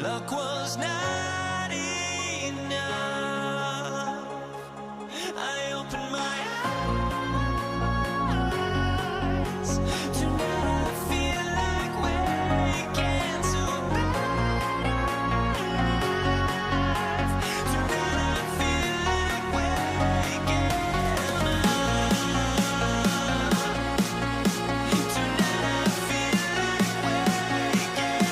Luck was not enough. I opened my eyes. Tonight I feel like waking to a better life. Tonight I feel like waking up. Tonight I feel like waking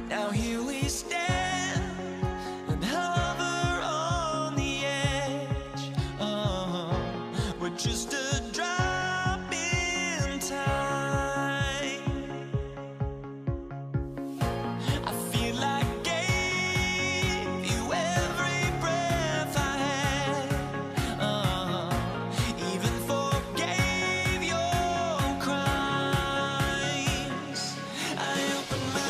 Now here we stand and hover on the edge. We're just a drop in time. I feel like gave you every breath I had. Even forgave your crimes. I opened my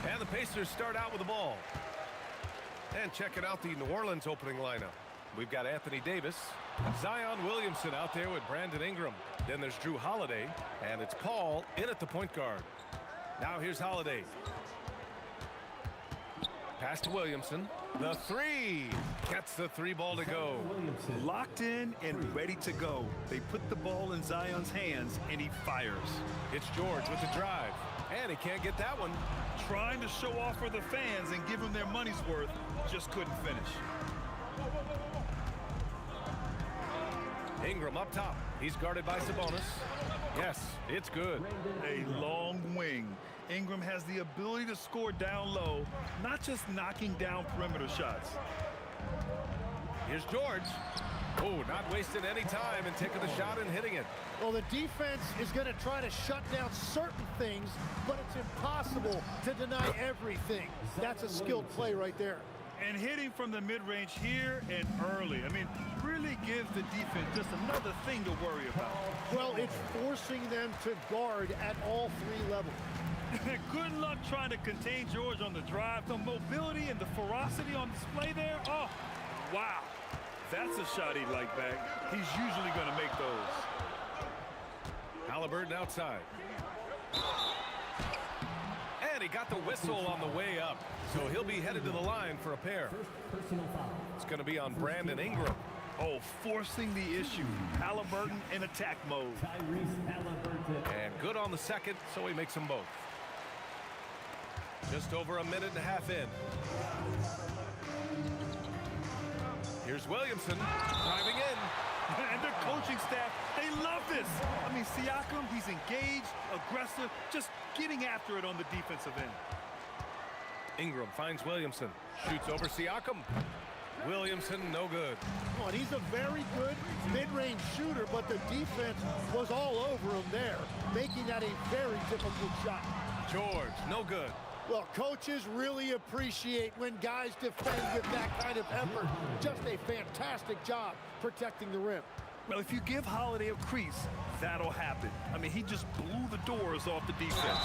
And the Pacers start out with the ball. And checking out the New Orleans opening lineup. We've got Anthony Davis, Zion Williamson out there with Brandon Ingram. Then there's Drew Holiday, and it's Paul in at the point guard. Now here's Holiday. Pass to Williamson. The three. Gets the three ball to go. Locked in and ready to go. They put the ball in Zion's hands, and he fires. It's George with the drive. And he can't get that one. Trying to show off for the fans and give them their money's worth, just couldn't finish. Ingram up top. He's guarded by Sabonis. Yes, it's good. A long wing. Ingram has the ability to score down low, not just knocking down perimeter shots. Here's George. Oh, not wasting any time and taking the shot and hitting it. Well, the defense is going to try to shut down certain things, but it's impossible to deny everything. That's a skilled play right there. And hitting from the mid-range here and early. I mean, really gives the defense just another thing to worry about. Well, it's forcing them to guard at all three levels. Good luck trying to contain George on the drive. The mobility and the ferocity on display there. Oh, wow. That's a shot he'd like back. He's usually going to make those. Halliburton outside. And he got the whistle on the way up. So he'll be headed to the line for a pair. It's going to be on Brandon Ingram. Oh, forcing the issue. Halliburton in attack mode. And good on the second, so he makes them both. Just over a minute and a half in. Here's Williamson driving in. And the coaching staff, they love this. I mean, Siakam, he's engaged, aggressive, just getting after it on the defensive end. Ingram finds Williamson. Shoots over Siakam. Williamson, no good. Oh, and he's a very good mid-range shooter, but the defense was all over him there, making that a very difficult shot. George, no good. Well, coaches really appreciate when guys defend with that kind of effort. Just a fantastic job protecting the rim. Well, if you give Holiday a crease, that'll happen. I mean, he just blew the doors off the defense.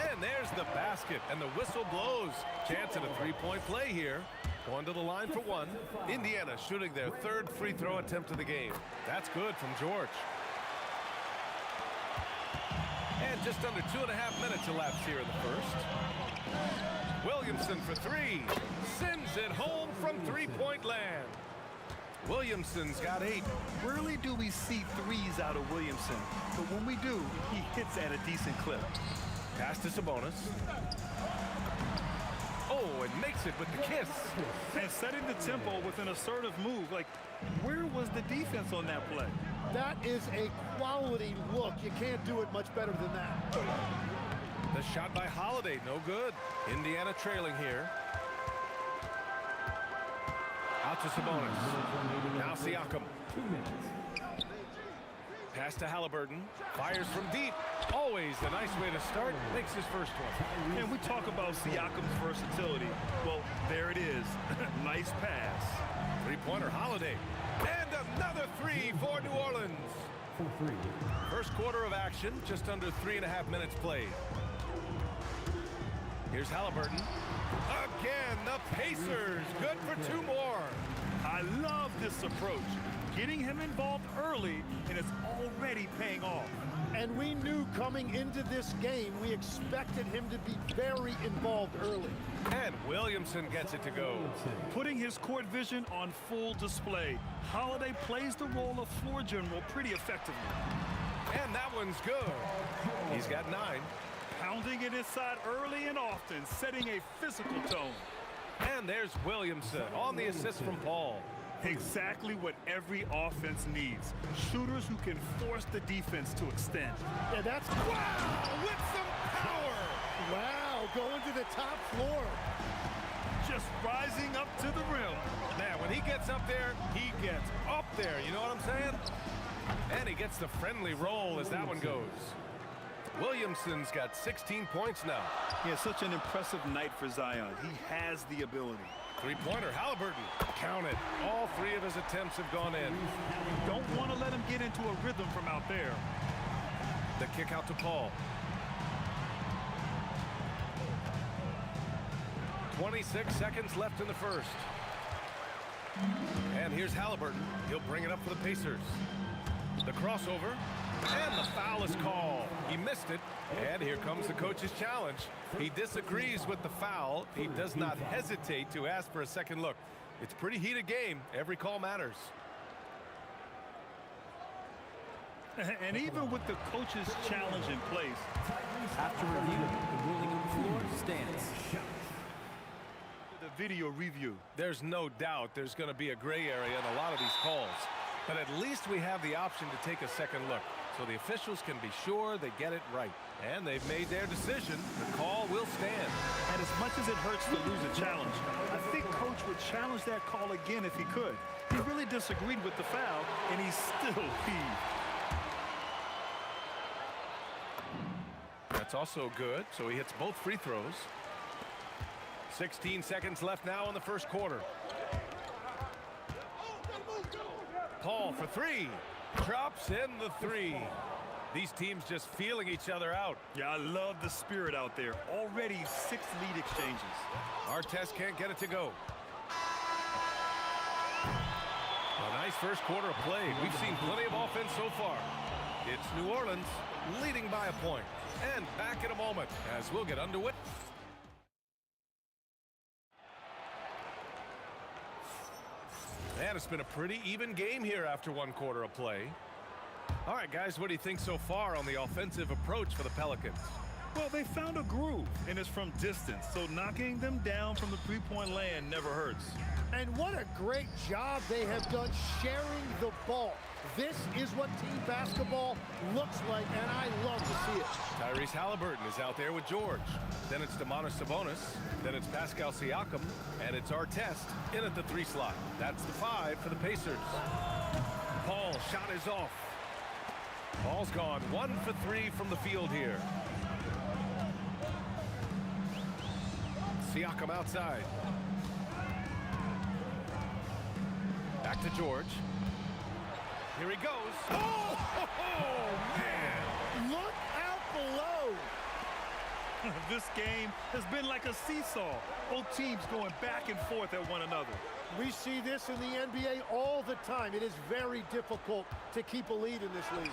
And there's the basket, and the whistle blows. Chance at a three-point play here. Going to the line for one. Indiana shooting their third free throw attempt of the game. That's good from George. And just under 2.5 minutes elapsed here in the first. Williamson for three. Sends it home from three-point land. Williamson's got 8. Rarely do we see threes out of Williamson, but when we do, he hits at a decent clip. Pass to Sabonis. Oh, and makes it with the kiss. And setting the tempo with an assertive move. Like, where was the defense on that play? That is a quality look. You can't do it much better than that. The shot by Holiday, no good. Indiana trailing here. Out to Sabonis. Now Siakam. Pass to Halliburton. Fires from deep. Always a nice way to start. Makes his first one. And we talk about Siakam's versatility. Well, there it is. Nice pass. Three-pointer Holiday. And another three for New Orleans. First quarter of action, just under 3.5 minutes played. Here's Halliburton. Again, the Pacers. Good for 2 more. I love this approach. Getting him involved early, and it's already paying off. And we knew coming into this game, we expected him to be very involved early. And Williamson gets it to go. Putting his court vision on full display. Holiday plays the role of floor general pretty effectively. And that one's good. He's got 9. Pounding it inside early and often, setting a physical tone. And there's Williamson on the assist from Paul. Exactly what every offense needs. Shooters who can force the defense to extend. Yeah, that's... Wow, with some power. Wow, going to the top floor. Just rising up to the rim. Man, when he gets up there, he gets up there. You know what I'm saying? And he gets the friendly roll as that one goes. Williamson's got 16 points now. He has such an impressive night for Zion. He has the ability. Three-pointer, Halliburton. Count it. All 3 of his attempts have gone in. Don't want to let him get into a rhythm from out there. The kick out to Paul. 26 seconds left in the first. And here's Halliburton. He'll bring it up for the Pacers. The crossover. And the foul is called. He missed it. And here comes the coach's challenge. He disagrees with the foul. He does not hesitate to ask for a second look. It's a pretty heated game. Every call matters. And even with the coach's challenge in place. After review, the ruling on the floor stands. The video review. There's no doubt there's going to be a gray area in a lot of these calls. But at least we have the option to take a second look, so the officials can be sure they get it right. And they've made their decision. The call will stand. And as much as it hurts to lose a challenge, I think Coach would challenge that call again if he could. He really disagreed with the foul, and he still heaved. That's also good, so he hits both free throws. 16 seconds left now in the first quarter. Paul for 3. Drops in the 3. These teams just feeling each other out. Yeah, I love the spirit out there. Already 6 lead exchanges. Artest can't get it to go. Nice first quarter of play. We've seen plenty of offense so far. It's New Orleans leading by a point. And back in a moment as we'll get underway. And it's been a pretty even game here after one quarter of play. All right, guys, what do you think so far on the offensive approach for the Pelicans? Well, they found a groove, and it's from distance, so knocking them down from the three-point land never hurts. And what a great job they have done sharing the ball. This is what team basketball looks like, and I love to see it. Tyrese Halliburton is out there with George. Then it's Domantas Sabonis. Then it's Pascal Siakam. And it's Artest in at the 3 slot. That's the 5 for the Pacers. Paul shot is off. Paul's gone 1 for 3 from the field here. Siakam outside. Back to George. Here he goes. Oh, man! Look out below. This game has been like a seesaw. Both teams going back and forth at one another. We see this in the NBA all the time. It is very difficult to keep a lead in this league.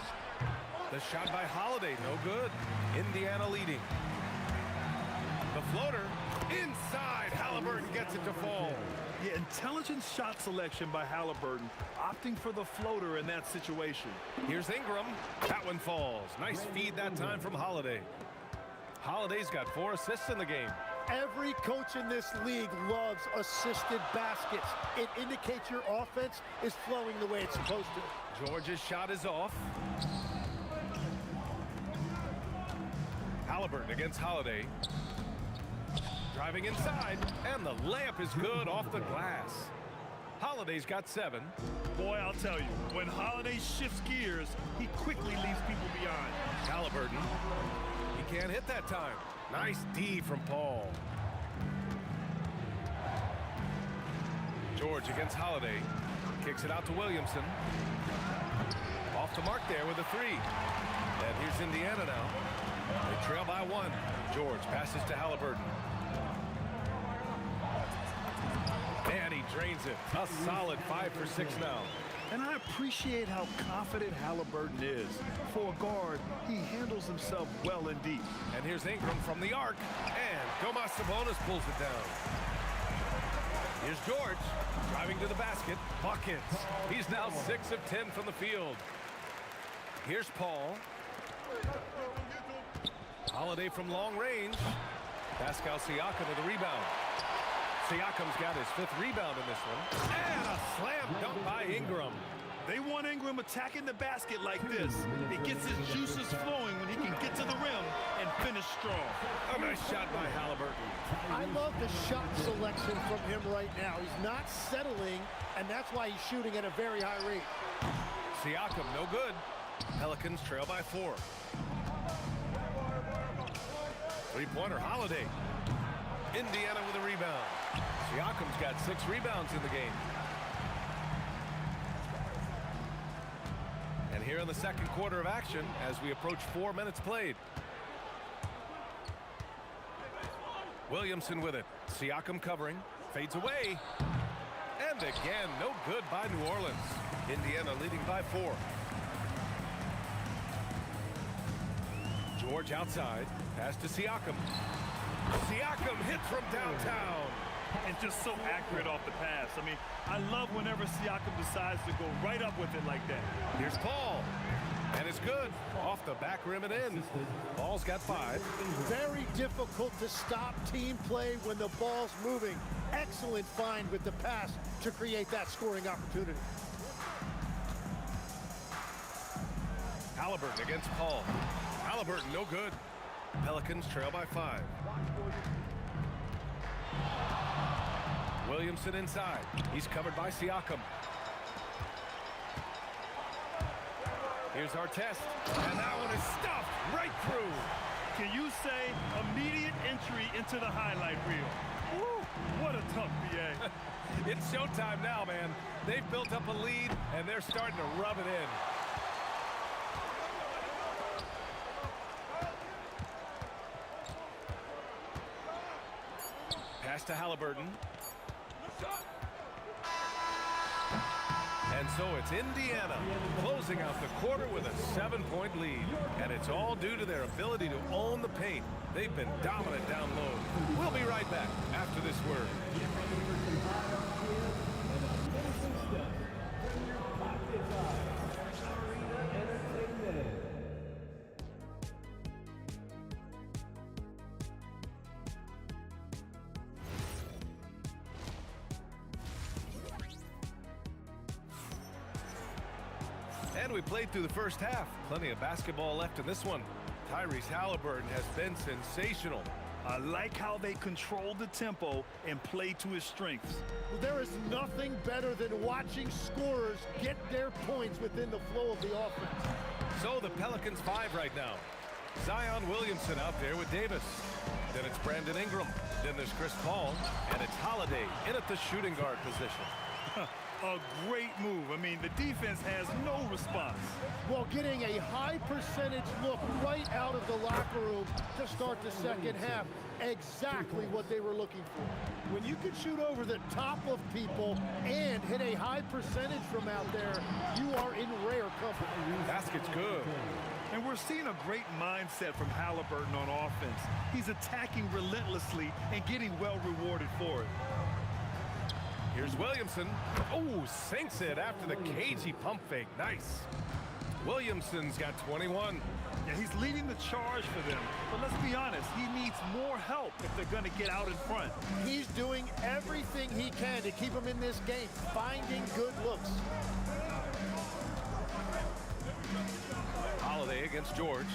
The shot by Holiday, no good. Indiana leading. The floater inside. Halliburton gets it to fall. Yeah, intelligent shot selection by Halliburton, opting for the floater in that situation. Here's Ingram. That one falls. Nice feed that time from Holiday. Holiday's got 4 assists in the game. Every coach in this league loves assisted baskets. It indicates your offense is flowing the way it's supposed to. George's shot is off. Halliburton against Holiday. Driving inside, and the layup is good off the glass. Holiday's got 7. Boy, I'll tell you, when Holiday shifts gears, he quickly leaves people behind. Halliburton. He can't hit that time. Nice D from Paul. George against Holiday. Kicks it out to Williamson. Off the mark there with a 3. And here's Indiana now. They trail by 1. George passes to Halliburton. And he drains it. A solid 5 for 6 now. And I appreciate how confident Halliburton is. For a guard, he handles himself well and deep. And here's Ingram from the arc. And Domantas Sabonis pulls it down. Here's George driving to the basket. Buckets. He's now 6 of 10 from the field. Here's Paul. Holiday from long range. Pascal Siakam with the rebound. Siakam's got his 5th rebound in this one. And a slam dunk by Ingram. They want Ingram attacking the basket like this. He gets his juices flowing when he can get to the rim and finish strong. A nice shot by Halliburton. I love the shot selection from him right now. He's not settling, and that's why he's shooting at a very high rate. Siakam, no good. Pelicans trail by 4. Three-pointer, Holiday. Indiana with a rebound. Siakam's got 6 rebounds in the game. And here in the second quarter of action as we approach 4 minutes played. Williamson with it. Siakam covering. Fades away. And again, no good by New Orleans. Indiana leading by 4. George outside. Pass to Siakam. Siakam hits from downtown. And just so accurate off the pass. I mean, I love whenever Siakam decides to go right up with it like that. Here's Paul. And it's good. Off the back rim and in. Paul's got 5. Very difficult to stop team play when the ball's moving. Excellent find with the pass to create that scoring opportunity. Halliburton against Paul. Halliburton, no good. Pelicans trail by 5. Williamson inside. He's covered by Siakam. Here's Artest. And that one is stuffed right through. Can you say immediate entry into the highlight reel? Woo, what a tough BA. It's showtime now, man. They've built up a lead, and they're starting to rub it in. Pass to Halliburton. And so it's Indiana closing out the quarter with a 7-point lead. And it's all due to their ability to own the paint. They've been dominant down low. We'll be right back after this word. And we played through the first half. Plenty of basketball left in this one. Tyrese Halliburton has been sensational. I like how they controlled the tempo and played to his strengths. Well, there is nothing better than watching scorers get their points within the flow of the offense. So the Pelicans 5 right now. Zion Williamson out there with Davis. Then it's Brandon Ingram. Then there's Chris Paul. And it's Holiday in at the shooting guard position. A great move. I mean, the defense has no response. Well, getting a high percentage look right out of the locker room to start the second half. Exactly what they were looking for. When you can shoot over the top of people and hit a high percentage from out there, you are in rare company. Basket's good. And we're seeing a great mindset from Halliburton on offense. He's attacking relentlessly and getting well rewarded for it. Here's Williamson. Oh, sinks it after the cagey pump fake. Nice. Williamson's got 21. Yeah, he's leading the charge for them. But let's be honest, he needs more help if they're going to get out in front. He's doing everything he can to keep them in this game, finding good looks. Holiday against George.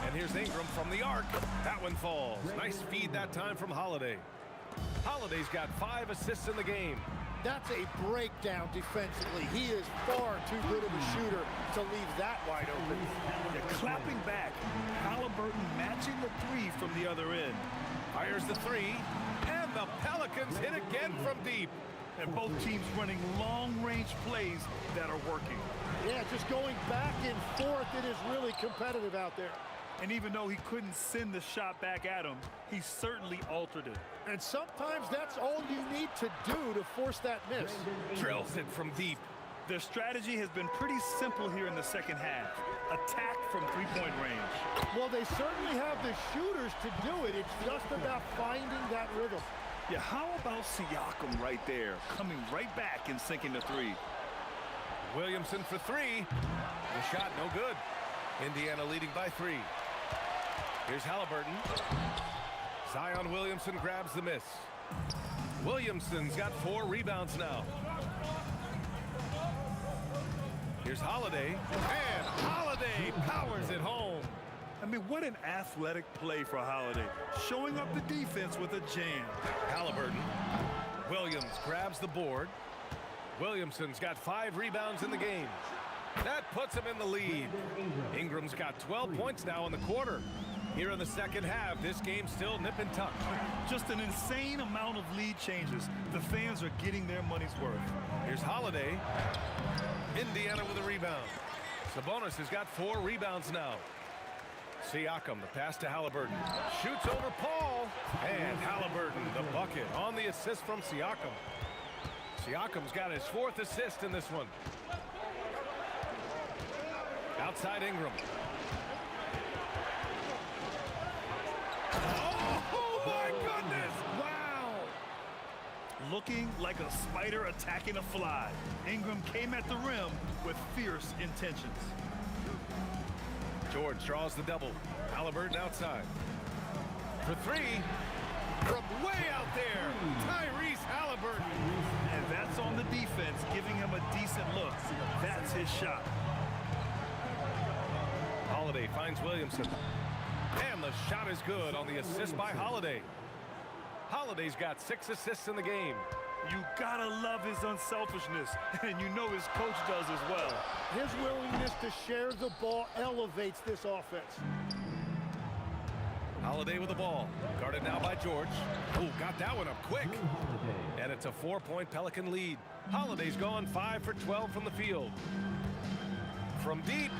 And here's Ingram from the arc. That one falls. Nice feed that time from Holiday. Holiday's got 5 assists in the game. That's a breakdown defensively. He is far too good of a shooter to leave that wide open. They're clapping back. Halliburton matching the 3 from the other end. Fires the 3. And the Pelicans hit again from deep. And both teams running long-range plays that are working. Yeah, just going back and forth, it is really competitive out there. And even though he couldn't send the shot back at him, he certainly altered it. And sometimes that's all you need to do to force that miss. Drills it from deep. Their strategy has been pretty simple here in the second half. Attack from three-point range. Well, they certainly have the shooters to do it. It's just about finding that rhythm. Yeah, how about Siakam right there, coming right back and sinking the 3? Williamson for 3. The shot no good. Indiana leading by 3. Here's Halliburton. Zion Williamson grabs the miss. Williamson's got 4 rebounds now. Here's Holiday. And Holiday powers it home. I mean, what an athletic play for Holiday. Showing up the defense with a jam. Halliburton. Williams grabs the board. Williamson's got 5 rebounds in the game. That puts him in the lead. Ingram's got 12 points now in the quarter. Here in the second half, this game's still nip and tuck. Just an insane amount of lead changes. The fans are getting their money's worth. Here's Holiday. Indiana with a rebound. Sabonis has got 4 rebounds now. Siakam, the pass to Halliburton. Shoots over Paul. And Halliburton, the bucket on the assist from Siakam. Siakam's got his 4th assist in this one. Outside Ingram. Oh my goodness! Wow! Looking like a spider attacking a fly. Ingram came at the rim with fierce intentions. George draws the double. Halliburton outside. For 3. From way out there, Tyrese Halliburton. And that's on the defense, giving him a decent look. That's his shot. Holiday finds Williamson. And the shot is good on the assist by Holiday. Holiday's got 6 assists in the game. You gotta love his unselfishness, and you know his coach does as well. His willingness to share the ball elevates this offense. Holiday with the ball. Guarded now by George. Ooh, got that one up quick. And it's a 4-point Pelican lead. Holiday's gone 5 for 12 from the field. From deep.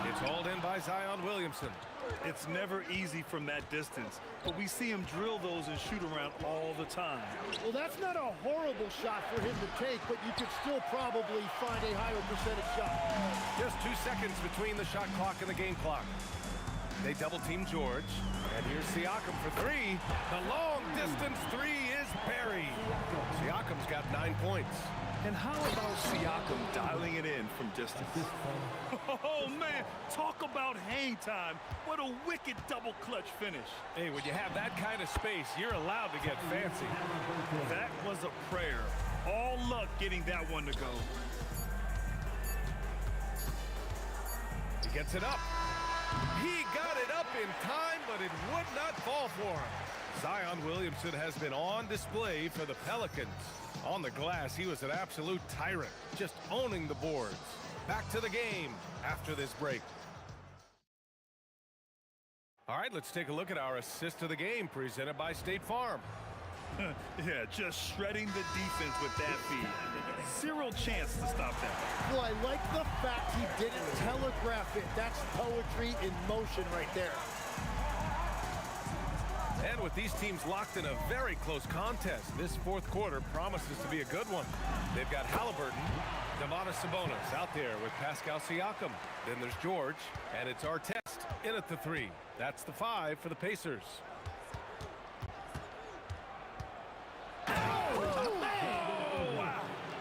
It's hauled in by Zion Williamson. It's never easy from that distance, but we see him drill those and shoot around all the time. Well, that's not a horrible shot for him to take, but you could still probably find a higher percentage shot. Just 2 seconds between the shot clock and the game clock. They double-team George, and here's Siakam for three. The long-distance three is buried. Siakam's got 9 points. And how about Siakam dialing it in from distance? Oh, man, talk about hang time. What a wicked double clutch finish. Hey, when you have that kind of space, you're allowed to get fancy. That was a prayer. All luck getting that one to go. He gets it up. He got it up in time, but it would not fall for him. Zion Williamson has been on display for the Pelicans. On the glass, he was an absolute tyrant, just owning the boards. Back to the game after this break. All right, let's take a look at our assist of the game presented by State Farm. Yeah, just shredding the defense with that feed. Zero chance to stop that. Well, I like the fact he didn't telegraph it. That's poetry in motion right there. And with these teams locked in a very close contest, this fourth quarter promises to be a good one. They've got Halliburton, Domantas Sabonis out there with Pascal Siakam. Then there's George, and it's Artest in at the three. That's the 5 for the Pacers.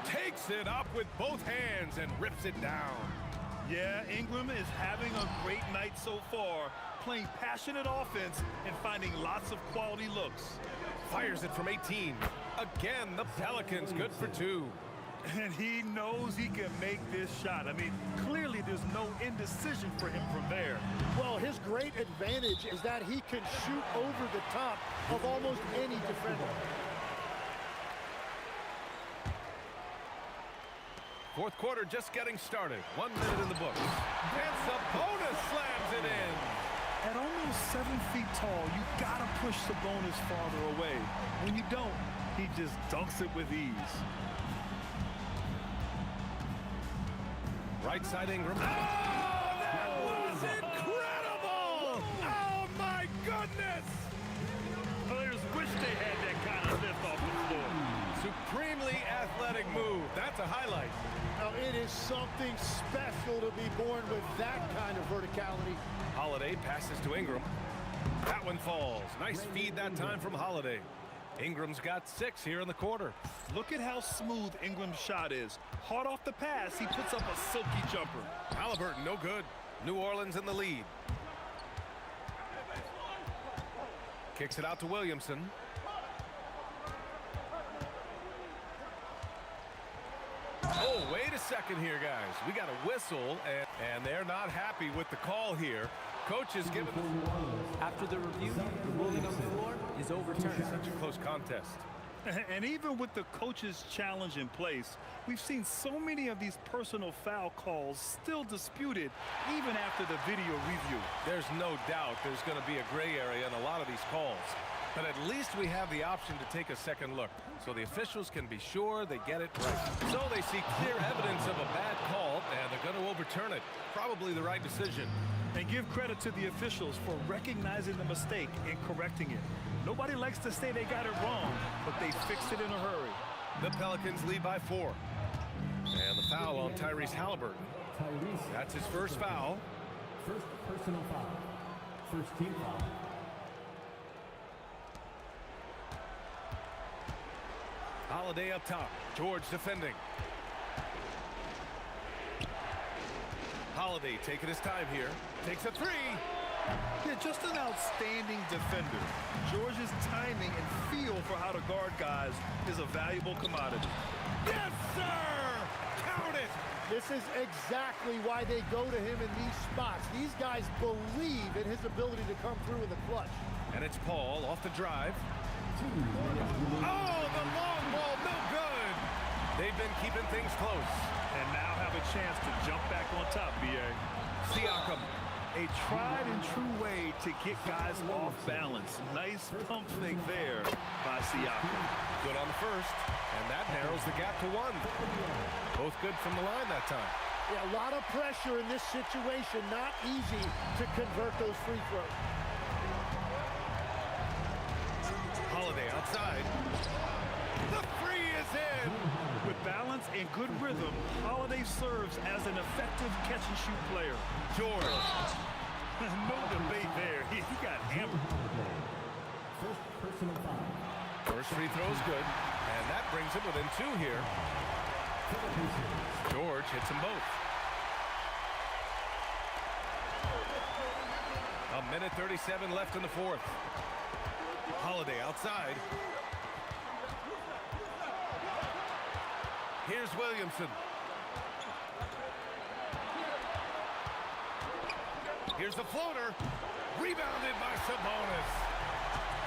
Takes it up with both hands and rips it down. Yeah, Ingram is having a great night so far, playing passionate offense and finding lots of quality looks. Fires it from 18. Again, the Pelicans good for 2. And he knows he can make this shot. I mean, clearly there's no indecision for him from there. Well, his great advantage is that he can shoot over the top of almost any defender. Fourth quarter just getting started. 1 minute in the books. And Sabonis slams it in. At almost 7 feet tall, you gotta push Sabonis farther away. When you don't, he just dunks it with ease. Right side Ingram. Oh, that was incredible! Oh, my goodness! Players wish they had that kind of lift off the floor. Supremely athletic move. That's a highlight. Now, it is something special to be born with that kind of verticality. Holiday passes to Ingram. That one falls. Nice feed that time from Holiday. Ingram's got 6 here in the quarter. Look at how smooth Ingram's shot is. Hard off the pass, he puts up a silky jumper. Halliburton, no good. New Orleans in the lead. Kicks it out to Williamson. Oh, wait a second here, guys. We got a whistle, and they're not happy with the call here. Coach is giving After the review, the ruling on the floor is overturned. such a close contest. And even with the coach's challenge in place, we've seen so many of these personal foul calls still disputed even after the video review. There's no doubt there's going to be a gray area in a lot of these calls. But at least we have the option to take a second look, so the officials can be sure they get it right. So they see clear evidence of a bad call, and they're going to overturn it. Probably the right decision. And give credit to the officials for recognizing the mistake and correcting it. Nobody likes to say they got it wrong, but they fixed it in a hurry. The Pelicans lead by 4. And the foul on Tyrese Halliburton. That's his first foul. First personal foul. First team foul. Holiday up top. George defending. Holiday taking his time here. Takes a 3. Yeah, just an outstanding defender. George's timing and feel for how to guard guys is a valuable commodity. Yes, sir! Count it! This is exactly why they go to him in these spots. These guys believe in his ability to come through in the clutch. And it's Paul off the drive. Oh, the long ball, no good! They've been keeping things close. And now have a chance to jump back on top, B.A. Siakam. A tried and true way to get guys off balance. Nice pump fake there by Siakam. Good on the first, and that narrows the gap to 1. Both good from the line that time. Yeah, a lot of pressure in this situation. Not easy to convert those free throws. Holiday outside. The three is in. With balance and good rhythm, Holiday serves as an effective catch-and-shoot player. George. No debate there. He got hammered. First personal foul. First free throw's good, and that brings him within two here. George hits them both. A minute 37 left in the fourth. Holiday outside. Here's Williamson. Here's the floater. Rebounded by Sabonis.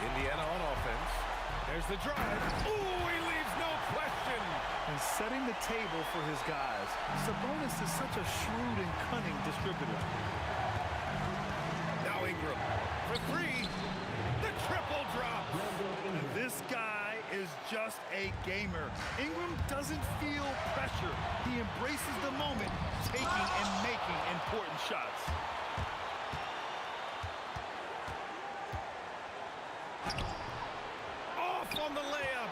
Indiana on offense. There's the drive. Ooh, he leaves no question. And setting the table for his guys. Sabonis is such a shrewd and cunning distributor. Now Ingram for three. The triple drop. This guy is just a gamer. Ingram doesn't feel pressure. He embraces the moment, taking and making important shots. Off on the layup.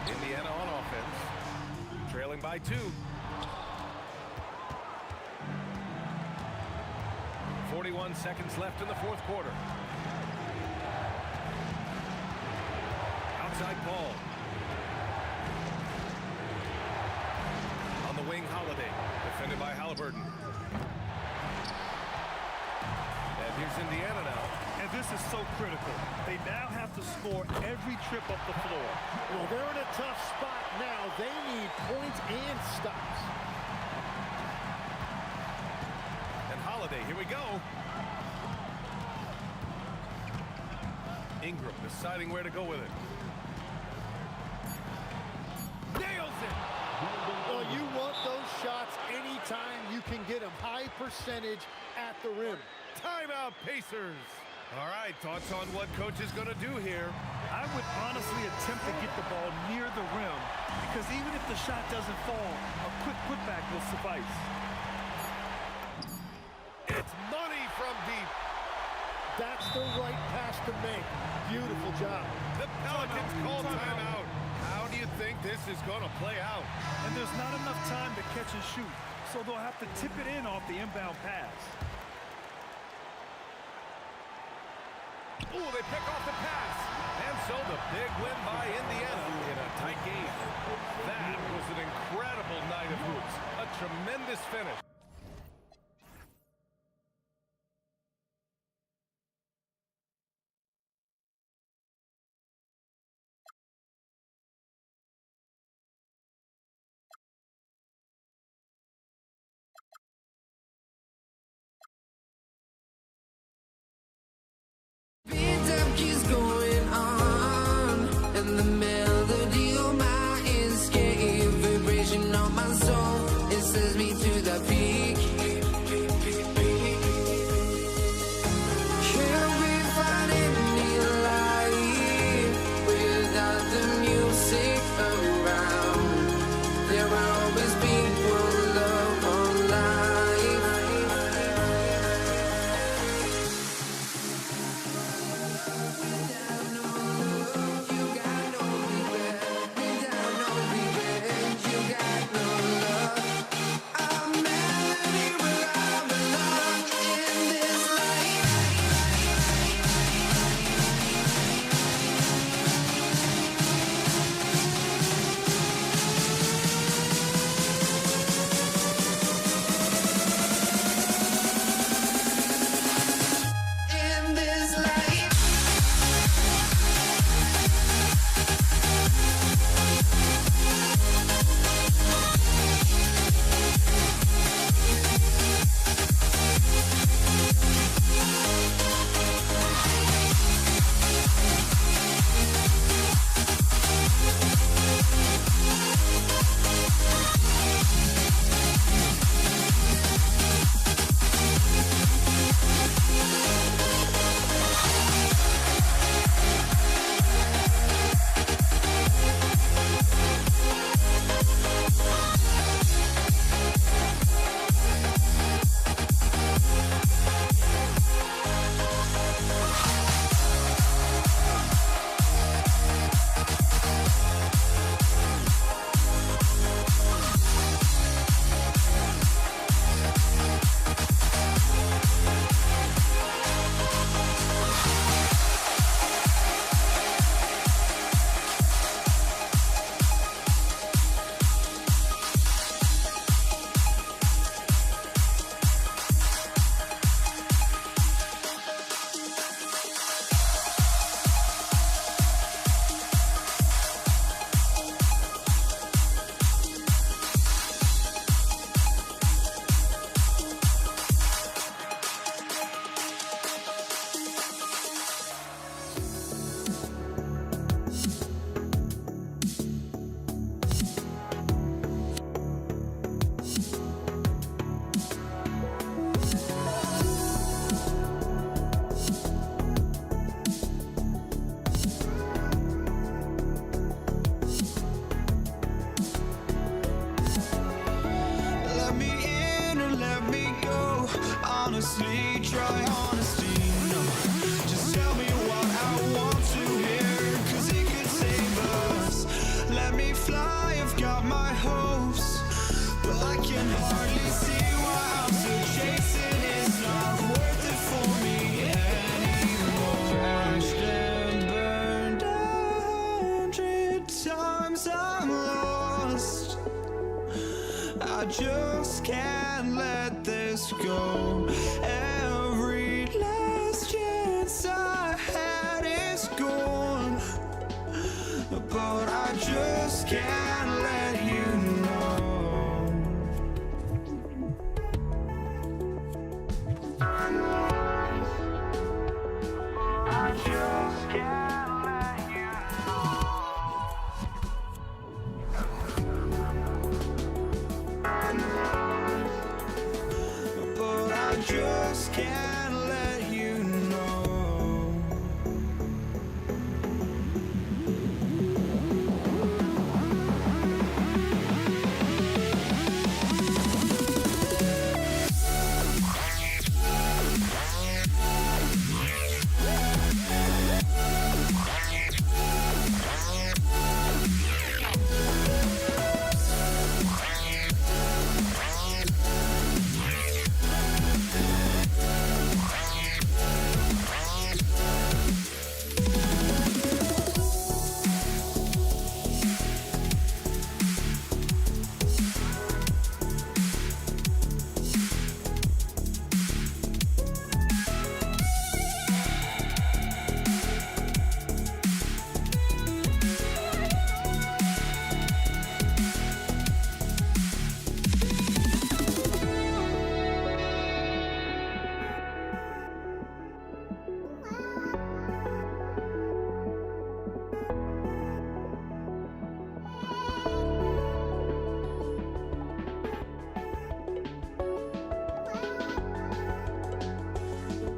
Indiana on offense. Trailing by 2. 41 seconds left in the fourth quarter. Outside ball. On the wing, Holiday. Defended by Halliburton. And here's Indiana now. And this is so critical. They now have to score every trip up the floor. Well, they're in a tough spot now. They need points and stops. And Holiday, here we go. Ingram deciding where to go with it. Nails it! Well, you want those shots anytime you can get them. High percentage at the rim. Timeout, Pacers. All right, thoughts on what coach is going to do here? I would honestly attempt to get the ball near the rim because even if the shot doesn't fall, a quick putback will suffice. It's money from deep. That's the right pass to make. Beautiful job. The Pelicans call timeout. How do you think this is going to play out? And there's not enough time to catch and shoot, so they'll have to tip it in off the inbound pass. Ooh, they pick off the pass. And so the big win by Indiana in a tight game. That was an incredible night of hoops. A tremendous finish. Time keeps going on, and the melody of my escape, vibration on my soul, it sends me to the peak. honestly, try honesty. No, just tell me what I want to hear, 'cause it could save us. Let me fly, I've got my hopes, but I can hardly see why I'm still chasing. It's not worth it for me anymore. Crashed and burned 100 times, I'm lost. I just can't let this go. Every last chance I had is gone, but I just can't let you know. I just can't let you know.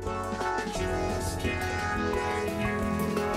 But I just can't let you know.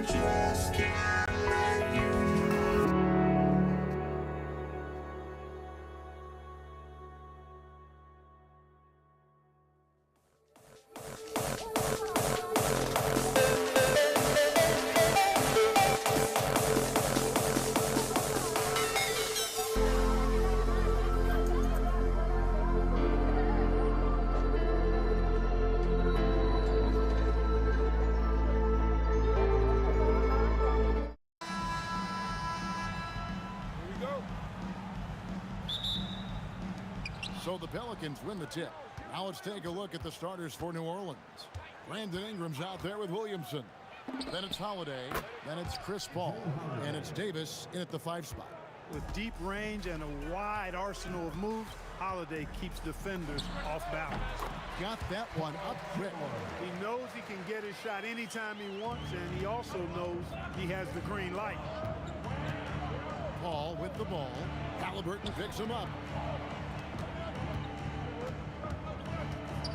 Just can't let you know. So the Pelicans win the tip. Now let's take a look at the starters for New Orleans. Brandon Ingram's out there with Williamson. Then it's Holiday. Then it's Chris Paul. And it's Davis in at the 5 spot. With deep range and a wide arsenal of moves, Holiday keeps defenders off balance. Got that one up quick. He knows he can get his shot anytime he wants, and he also knows he has the green light. Paul with the ball. Halliburton picks him up.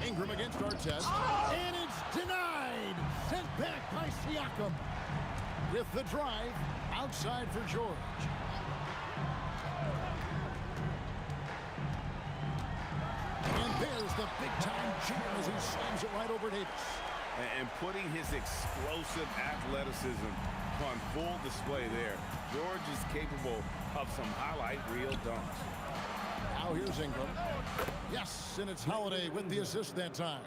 Ingram against Artest. And it's denied. Sent back by Siakam. With the drive, outside for George. And there's the big-time jam as he slams it right over Davis. And putting his explosive athleticism on full display there. George is capable of some highlight reel dunks. Now here's Ingram. Yes, and it's Holiday with the assist that time.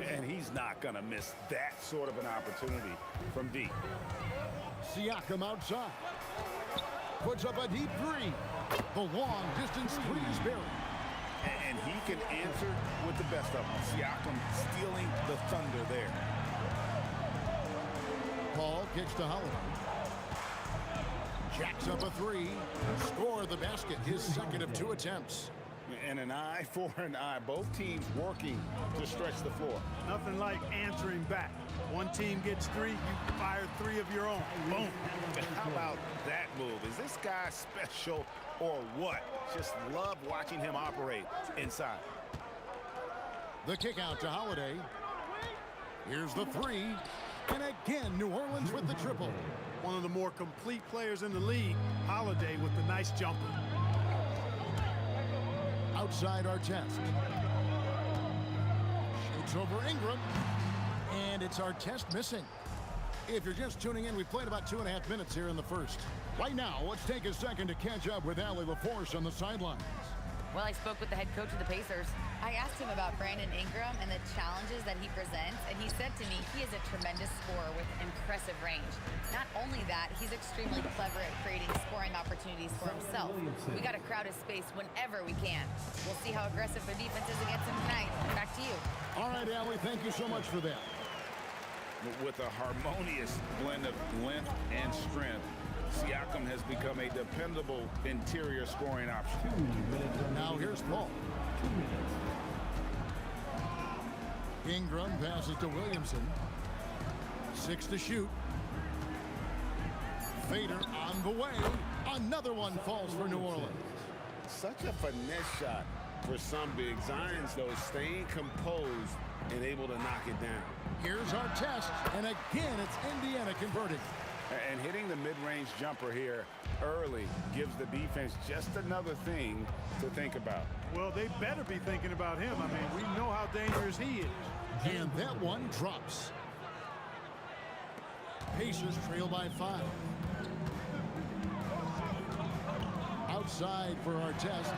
And he's not going to miss that sort of an opportunity from deep. Siakam outside. Puts up a deep three. The long distance three is buried. And he can answer with the best of them. Siakam stealing the thunder there. Paul kicks to Holiday. Jacks up a three. Score the basket. His second of 2 attempts. And an eye for an eye. Both teams working to stretch the floor. Nothing like answering back. One team gets 3, you fire 3 of your own. Boom. How about that move? Is this guy special or what? Just love watching him operate inside. The kick out to Holiday. Here's the three. And again, New Orleans with the triple. One of the more complete players in the league. Holiday with the nice jumper. Outside Artest. Shoots over Ingram. And it's Artest missing. If you're just tuning in, we've played about 2.5 minutes here in the first. Right now, let's take a second to catch up with Allie LaForce on the sidelines. Well, I spoke with the head coach of the Pacers. I asked him about Brandon Ingram and the challenges that he presents, and he said to me he is a tremendous scorer with impressive range. Not only that, he's extremely clever at creating scoring opportunities for himself. We got to crowd his space whenever we can. We'll see how aggressive their defense is against him tonight. Back to you. All right, Allie, thank you so much for that. With a harmonious blend of length and strength, Siakam has become a dependable interior scoring option. Now here's Paul. Ingram passes to Williamson. 6 to shoot. Fader on the way. Another one falls for New Orleans. Such a finesse shot for some big. Zion's, though, staying composed and able to knock it down. Here's Artest, and again, it's Indiana converting. And hitting the mid-range jumper here early gives the defense just another thing to think about. Well, they better be thinking about him. I mean, we know how dangerous he is. And that one drops. Pacers trail by 5. Outside for Artest.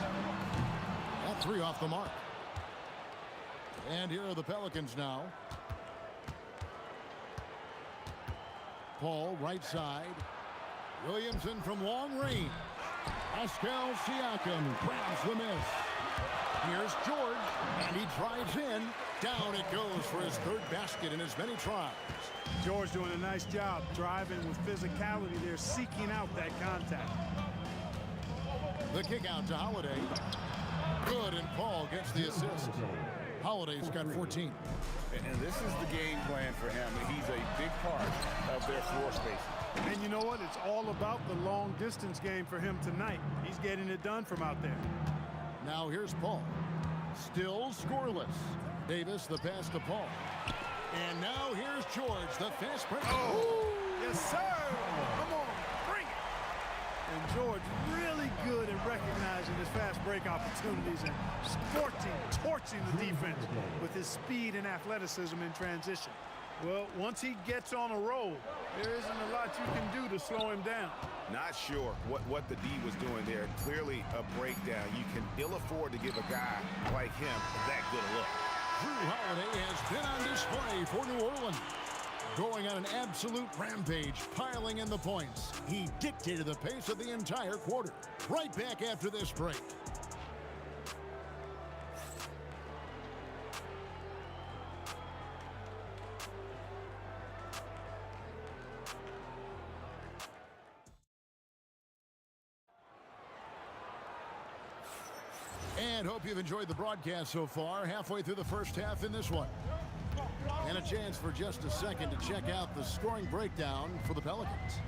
That 3 off the mark. And here are the Pelicans now. Paul, right side. Williamson from long range. Pascal Siakam grabs the miss. Here's George, and he drives in. Down it goes for his 3rd basket in as many tries. George doing a nice job driving with physicality there, seeking out that contact. The kick out to Holiday. Good, and Paul gets the assist. Holiday's got 14. And this is the game plan for him. He's a big part of their floor space. And you know what? It's all about the long distance game for him tonight. He's getting it done from out there. Now here's Paul. Still scoreless. Davis, the pass to Paul. And now here's George, the fast break. Oh, yes, sir. Come on, bring it. And George really good at recognizing his fast break opportunities and torching the defense with his speed and athleticism in transition. Well, once he gets on a roll, there isn't a lot you can do to slow him down. Not sure what the D was doing there. Clearly a breakdown. You can ill afford to give a guy like him that good a look. Drew Holiday has been on display for New Orleans. Going on an absolute rampage, piling in the points. He dictated the pace of the entire quarter. Right back after this break. And hope you've enjoyed the broadcast so far. Halfway through the first half in this one. And a chance for just a second to check out the scoring breakdown for the Pelicans.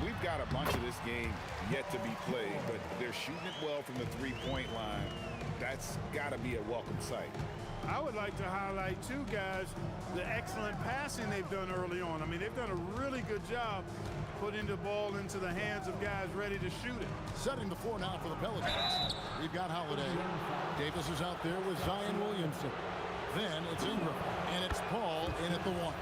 We've They've got a bunch of this game yet to be played, but they're shooting it well from the three-point line. That's got to be a welcome sight. I would like to highlight, too, guys, the excellent passing they've done early on. I mean, they've done a really good job putting the ball into the hands of guys ready to shoot it. Setting the floor now for the Pelicans. We've got Holiday. Davis is out there with Zion Williamson. Then it's Ingram, and it's Paul in at the one.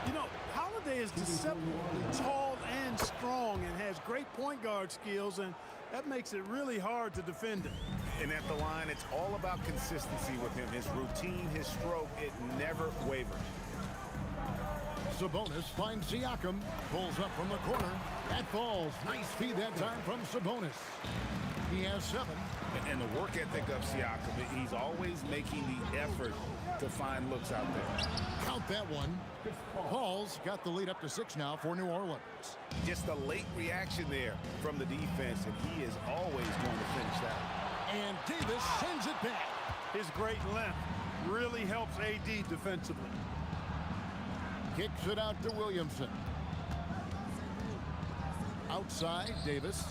You know, Holiday is deceptively tall and strong and has great point guard skills, and that makes it really hard to defend him. And at the line, it's all about consistency with him. His routine, his stroke, it never wavers. Sabonis finds Siakam. Pulls up from the corner. That falls. Nice feed that time from Sabonis. He has 7. And the work ethic of Siakam, he's always making the effort to find looks out there. Count that one. Paul's got the lead up to 6 now for New Orleans. Just a late reaction there from the defense, and he is always going to finish that. And Davis sends it back. His great length really helps AD defensively. Kicks it out to Williamson. Outside, Davis.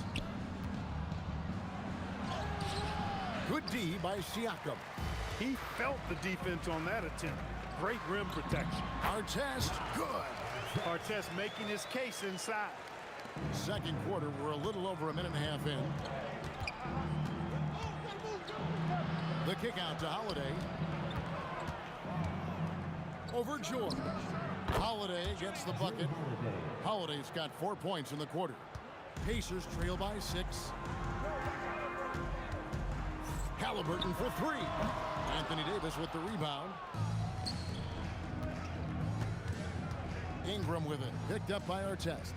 Good D by Siakam. He felt the defense on that attempt. Great rim protection. Artest, good. Artest making his case inside. Second quarter, we're a little over a minute and a half in. The kick out to Holiday. Over George. Holiday gets the bucket. Holiday's got 4 points in the quarter. Pacers trail by 6. Halliburton for 3. Anthony Davis with the rebound. Ingram with it. Picked up by Artest.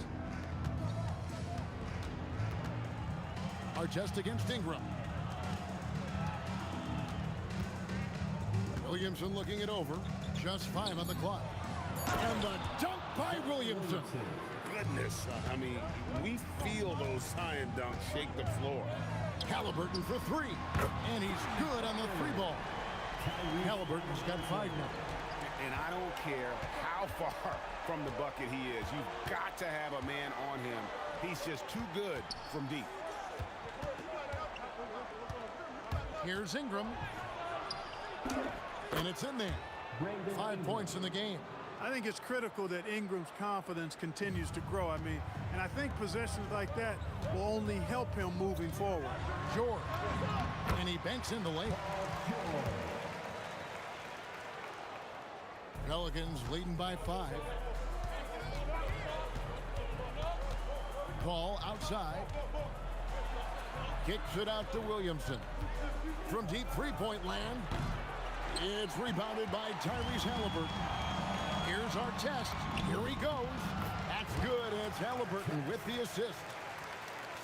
Artest against Ingram. Williamson looking it over. Just 5 on the clock. And the dunk by Williamson. Goodness, I mean, we feel those Zion dunks shake the floor. Halliburton for 3. And he's good on the 3 ball. Halliburton's got 5 now. And I don't care how far from the bucket he is. You've got to have a man on him. He's just too good from deep. Here's Ingram. And it's in there. 5 points in the game. I think it's critical that Ingram's confidence continues to grow. I mean, and I think possessions like that will only help him moving forward. George. And he banks in the layup. Pelicans leading by 5. Ball outside. Kicks it out to Williamson. From deep three-point land. It's rebounded by Tyrese Halliburton. Here's Artest. Here he goes. That's good. It's Halliburton with the assist.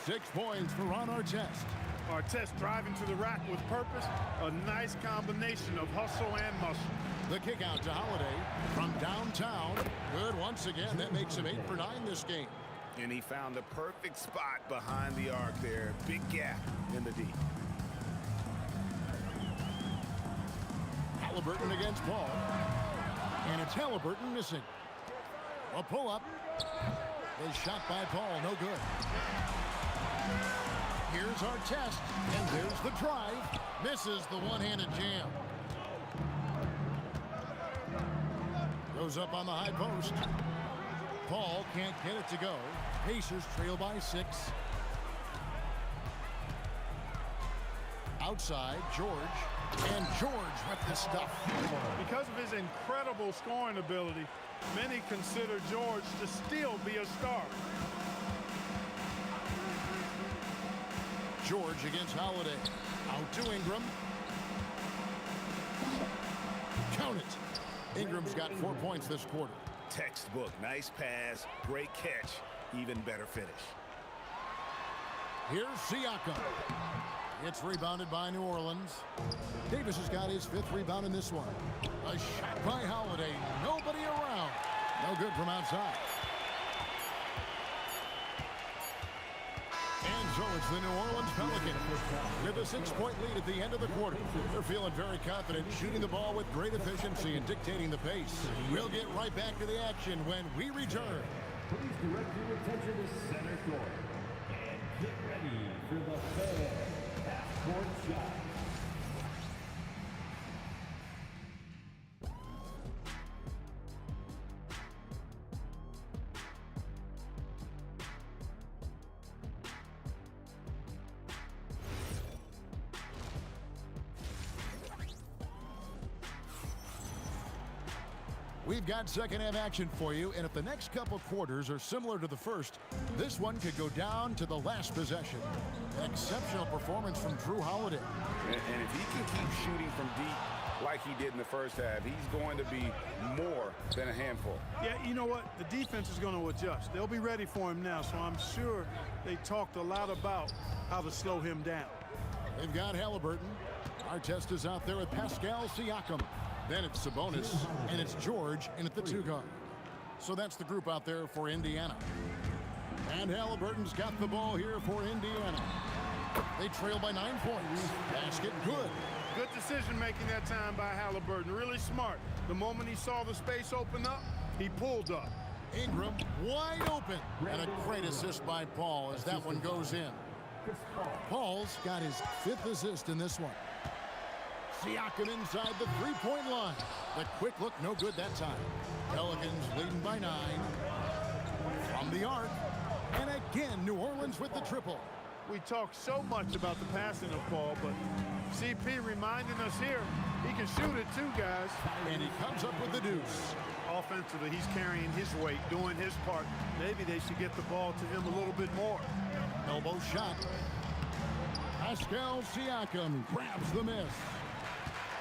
6 points for Ron Artest. Artest driving to the rack with purpose. A nice combination of hustle and muscle. The kick out to Holiday from downtown. Good once again. That makes him 8 for 9 this game. And he found the perfect spot behind the arc there. Big gap in the D. Halliburton against Paul. And it's Halliburton missing. A pull-up. A shot by Paul. No good. Here's Artest. And there's the drive. Misses the one-handed jam. Goes up on the high post. Paul can't get it to go. Pacers trail by 6. Outside, George. And George with the stuff. Because of his incredible scoring ability, many consider George to still be a star. George against Holiday. Out to Ingram. Count it. Ingram's got 4 points this quarter. Textbook. Nice pass. Great catch. Even better finish. Here's Siakam. It's rebounded by New Orleans. Davis has got his 5th rebound in this one. A shot by Holiday. Nobody around. No good from outside. And so it's the New Orleans Pelicans with a 6-point lead at the end of the quarter. They're feeling very confident, shooting the ball with great efficiency and dictating the pace. We'll get right back to the action when we return. direct your attention to center court. And get ready for the fan half-court shot. We've got second half action for you, and if the next couple quarters are similar to the first, this one could go down to the last possession. An exceptional performance from Drew Holiday. And if he can keep shooting from deep like he did in the first half, he's going to be more than a handful. Yeah, you know what? The defense is going to adjust. They'll be ready for him now, so I'm sure they talked a lot about how to slow him down. They've got Halliburton. Our test is out there with Pascal Siakam. Then it's Sabonis, and it's George in at the 2 guard. So that's the group out there for Indiana. And Halliburton's got the ball here for Indiana. They trail by 9 points. Basket good. Good decision making that time by Halliburton. Really smart. The moment he saw the space open up, he pulled up. Ingram wide open. And a great assist by Paul as that one goes in. Paul's got his 5th assist in this one. Siakam inside the 3-point line. The quick look, no good that time. Pelicans leading by 9. From the arc. And again, New Orleans with the triple. We talk so much about the passing of Paul, but CP reminding us here, he can shoot it too, guys. And he comes up with the deuce. Offensively, he's carrying his weight, doing his part. Maybe they should get the ball to him a little bit more. Elbow shot. Pascal Siakam grabs the miss.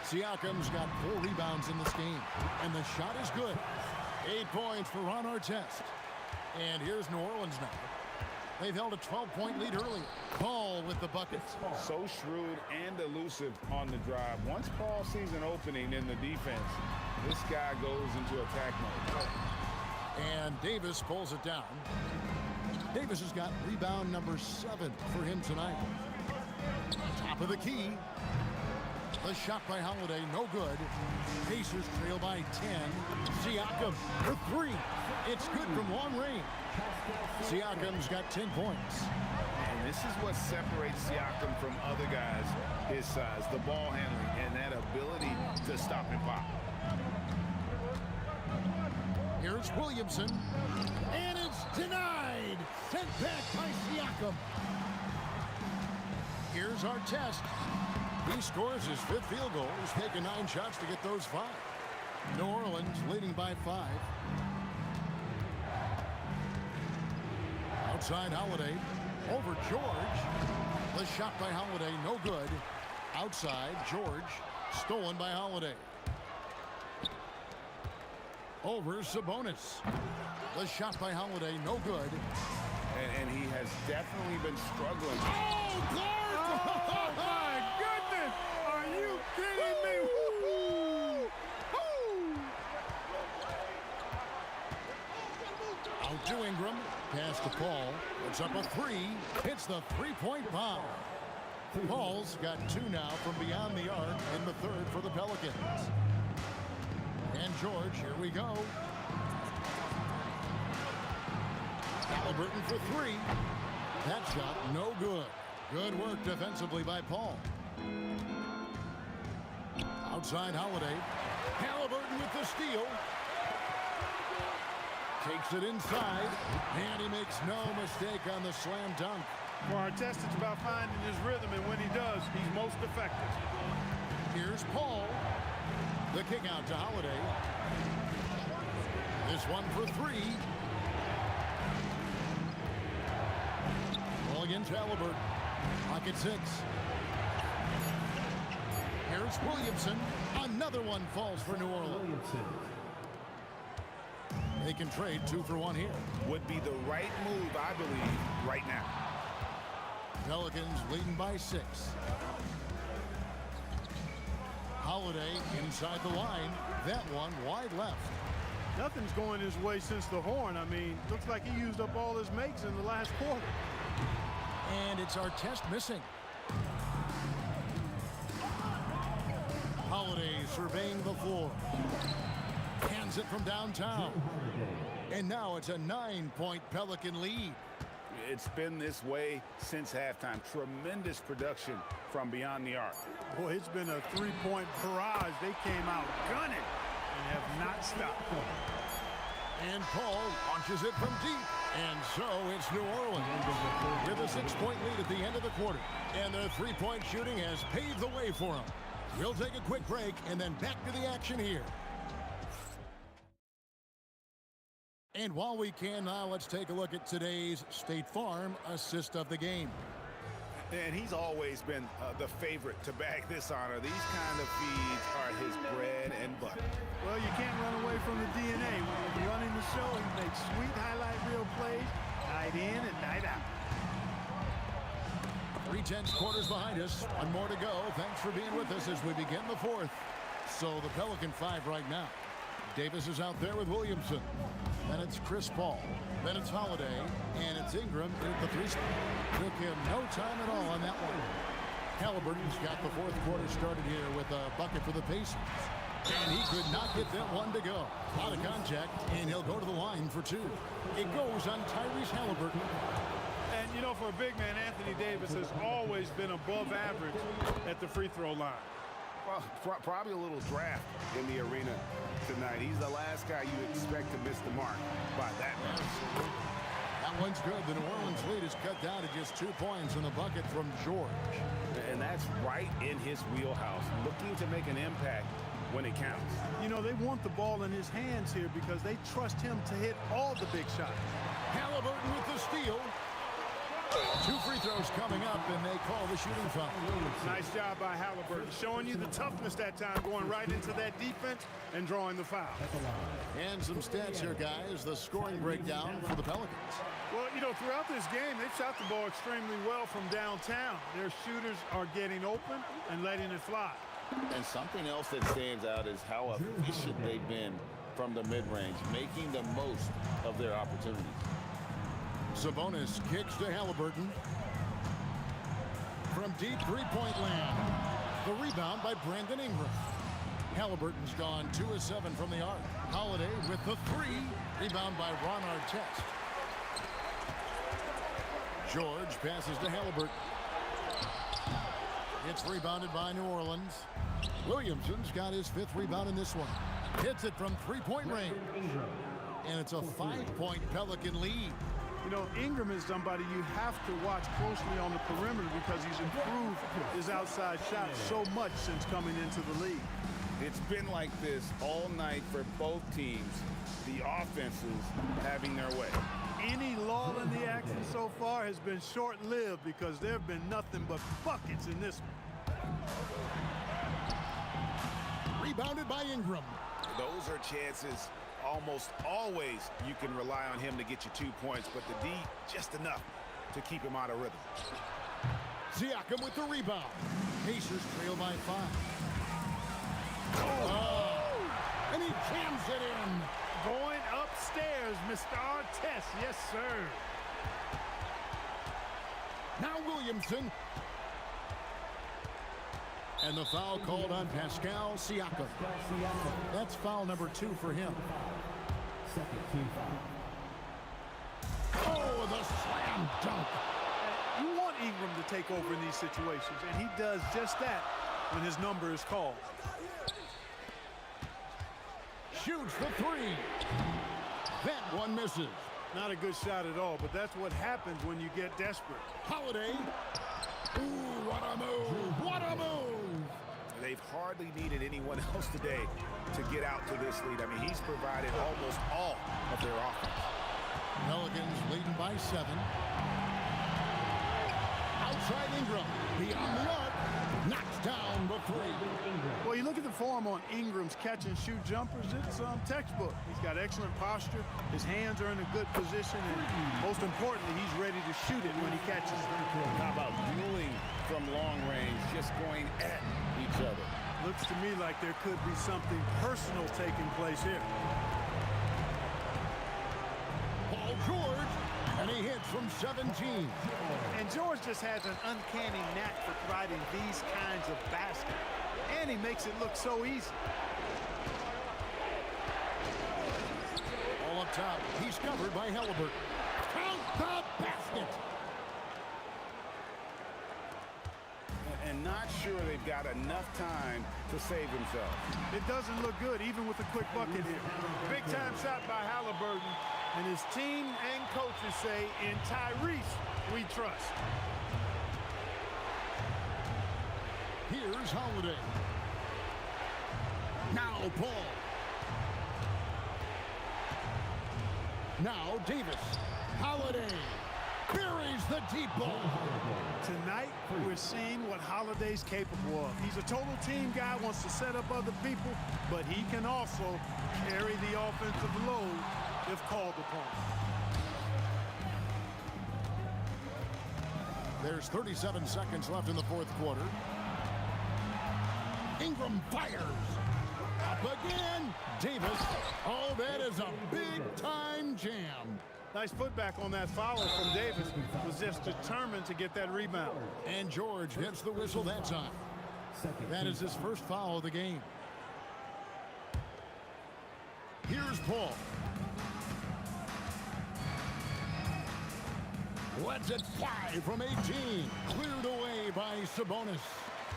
Siakam's got 4 rebounds in this game, and the shot is good. 8 points for Ron Artest. And here's New Orleans now. They've held a 12-point lead earlier. Paul with the buckets. So shrewd and elusive on the drive. Once Paul sees an opening in the defense, this guy goes into attack mode. And Davis pulls it down. Davis has got rebound number 7 for him tonight. Top of the key. The shot by Holiday, no good. Pacers trail by 10. Siakam for 3. It's good from long range. Siakam's got 10 points. And this is what separates Siakam from other guys his size, the ball handling and that ability to stop and pop. Here's Williamson. And it's denied. Sent back by Siakam. Here's our test. He scores his 5th field goal. He's taken 9 shots to get those 5. New Orleans leading by 5. Outside Holiday. Over George. The shot by Holiday, no good. Outside George. Stolen by Holiday. Over Sabonis. The shot by Holiday, no good. And he has definitely been struggling. Oh, Clark! Oh, my goodness! Are you kidding me? Out to Ingram. Pass to Paul. It's up a 3. Hits the 3-point bomb. Paul's got 2 now from beyond the arc in the 3rd for the Pelicans. And George, here we go. Halliburton for 3. That shot, no good. Good work defensively by Paul. Outside Holiday. Halliburton with the steal. Takes it inside. And he makes no mistake on the slam dunk. For our test, it's about finding his rhythm, and when he does, he's most effective. Here's Paul. The kick out to Holiday. This one for 3. Ball against Halliburton. Pocket 6. Here's Williamson. Another one falls for New Orleans. They can trade 2 for 1 here. Would be the right move, I believe, right now. Pelicans leading by 6. Holiday inside the line. That one wide left. Nothing's going his way since the horn. I mean, looks like he used up all his makes in the last quarter. And it's our test missing. Holiday surveying the floor. Hands it from downtown. And now it's a 9-point Pelican lead. It's been this way since halftime. Tremendous production from beyond the arc. Boy, it's been a three-point barrage. They came out gunning and have not stopped. And Paul launches it from deep. And so it's New Orleans with a 6-point lead at the end of the quarter. And their three-point shooting has paved the way for them. We'll take a quick break and then back to the action here. And while we can now, let's take a look at today's State Farm assist of the game. And he's always been the favorite to bag this honor. These kind of feeds are his bread and butter. Well, you can't run away from the DNA. When he's running the show, he makes sweet highlight reel plays, night in and night out. 3/10 quarters behind us. One more to go. Thanks for being with us as we begin the fourth. So the Pelican 5 right now. Davis is out there with Williamson. Then it's Chris Paul. Then it's Holiday. And it's Ingram at the 3 spot. Took him no time at all on that one. Halliburton's got the fourth quarter started here with a bucket for the Pacers. And he could not get that one to go. Out of contact, and he'll go to the line for 2. It goes on Tyrese Halliburton. And, you know, for a big man, Anthony Davis has always been above average at the free throw line. Well, probably a little draft in the arena tonight. He's the last guy you expect to miss the mark by that much. That one's good. The New Orleans lead is cut down to just 2 points in the bucket from George. And that's right in his wheelhouse, looking to make an impact when it counts. You know, they want the ball in his hands here because they trust him to hit all the big shots. Halliburton with the steal. 2 free throws coming up, and they call the shooting foul. Nice job by Halliburton, showing you the toughness that time, going right into that defense and drawing the foul. And some stats here, guys. The scoring breakdown for the Pelicans. Well, you know, throughout this game, they've shot the ball extremely well from downtown. Their shooters are getting open and letting it fly. And something else that stands out is how efficient they've been from the mid-range, making the most of their opportunities. Sabonis kicks to Halliburton. From deep three-point land. The rebound by Brandon Ingram. Halliburton's gone 2 of 7 from the arc. Holiday with the 3. Rebound by Ron Artest. George passes to Halliburton. It's rebounded by New Orleans. Williamson's got his 5th rebound in this one. Hits it from three-point range. And it's a 5-point Pelican lead. You know, Ingram is somebody you have to watch closely on the perimeter because he's improved his outside shot so much since coming into the league. It's been like this all night for both teams. The offenses having their way. Any lull in the action so far has been short-lived because there have been nothing but buckets in this one. Rebounded by Ingram. Those are chances. Almost always you can rely on him to get you 2 points, but the D, just enough to keep him out of rhythm. Siakam with the rebound. Pacers trail by 5. Oh! And he jams it in. Going upstairs, Mr. Artest. Yes, sir. Now Williamson. And the foul called on Pascal Siakam. That's foul number 2 for him. Second team foul. Oh, the slam dunk. You want Ingram to take over in these situations, and he does just that when his number is called. Shoots the 3. That one misses. Not a good shot at all, but that's what happens when you get desperate. Holiday. Ooh, what a move. What a move. They've hardly needed anyone else today to get out to this lead. I mean, he's provided almost all of their offense. Pelicans leading by 7. Outside Ingram. Beyond the arc. Knocks down the 3. Well, you look at the form on Ingram's catch and shoot jumpers, it's textbook. He's got excellent posture. His hands are in a good position, and most importantly, he's ready to shoot it when he catches it. How about dueling from long range, just going at each other? Looks to me like there could be something personal taking place here. Paul George, and he hits from 17. And George just has an uncanny knack for providing these kinds of baskets. And he makes it look so easy. top. He's covered by Halliburton. Count the basket. And not sure they've got enough time to save themselves. It doesn't look good, even with a quick bucket here. Big time shot by Halliburton, and his team and coaches say, in Tyrese, we trust. Here's Holiday. Now Paul. Now Davis. Holiday buries the deep ball. Tonight, we're seeing what Holiday's capable of. He's a total team guy, wants to set up other people, but he can also carry the offensive load if called upon. There's 37 seconds left in the fourth quarter. Ingram fires. Up again. Davis. Oh, that is a big-time jam. Nice putback on that foul from Davis. Was just determined to get that rebound. And George gets the whistle that time. That is his first foul of the game. Here's Paul. Lets it fly from 18. Cleared away by Sabonis.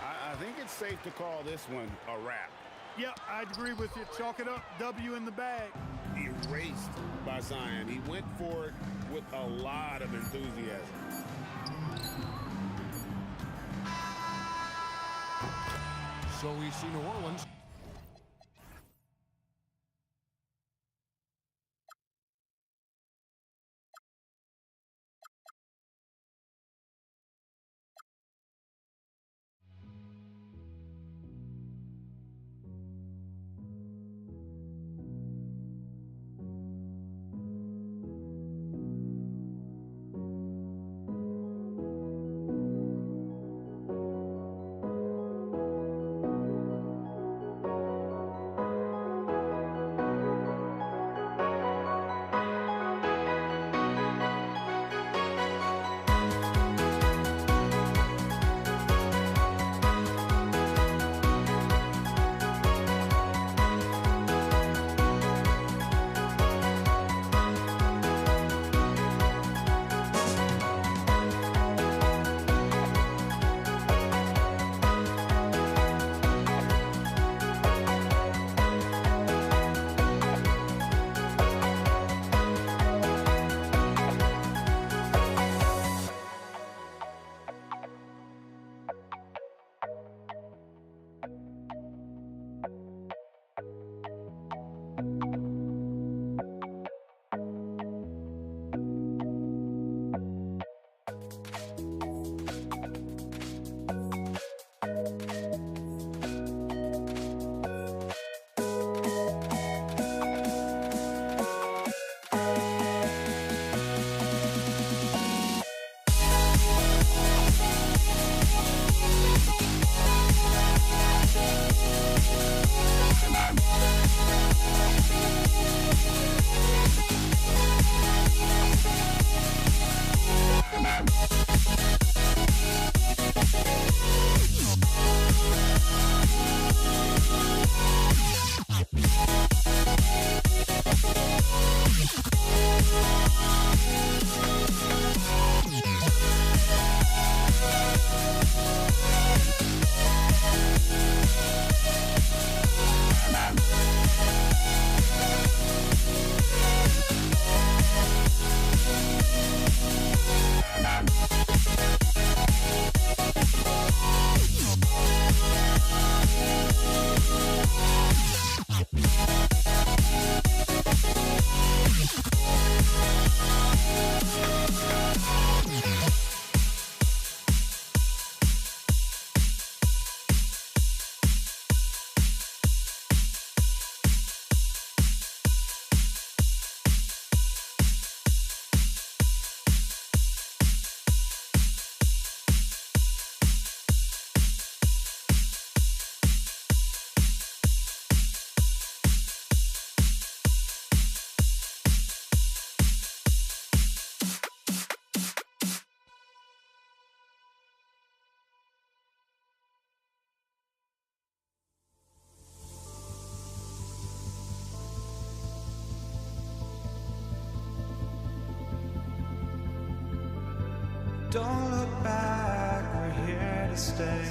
I think it's safe to call this one a wrap. Yep, I'd agree with you. Chalk it up. W in the bag. Erased by Zion. He went for it with a lot of enthusiasm. So we see New Orleans Don't look back, we're here to stay.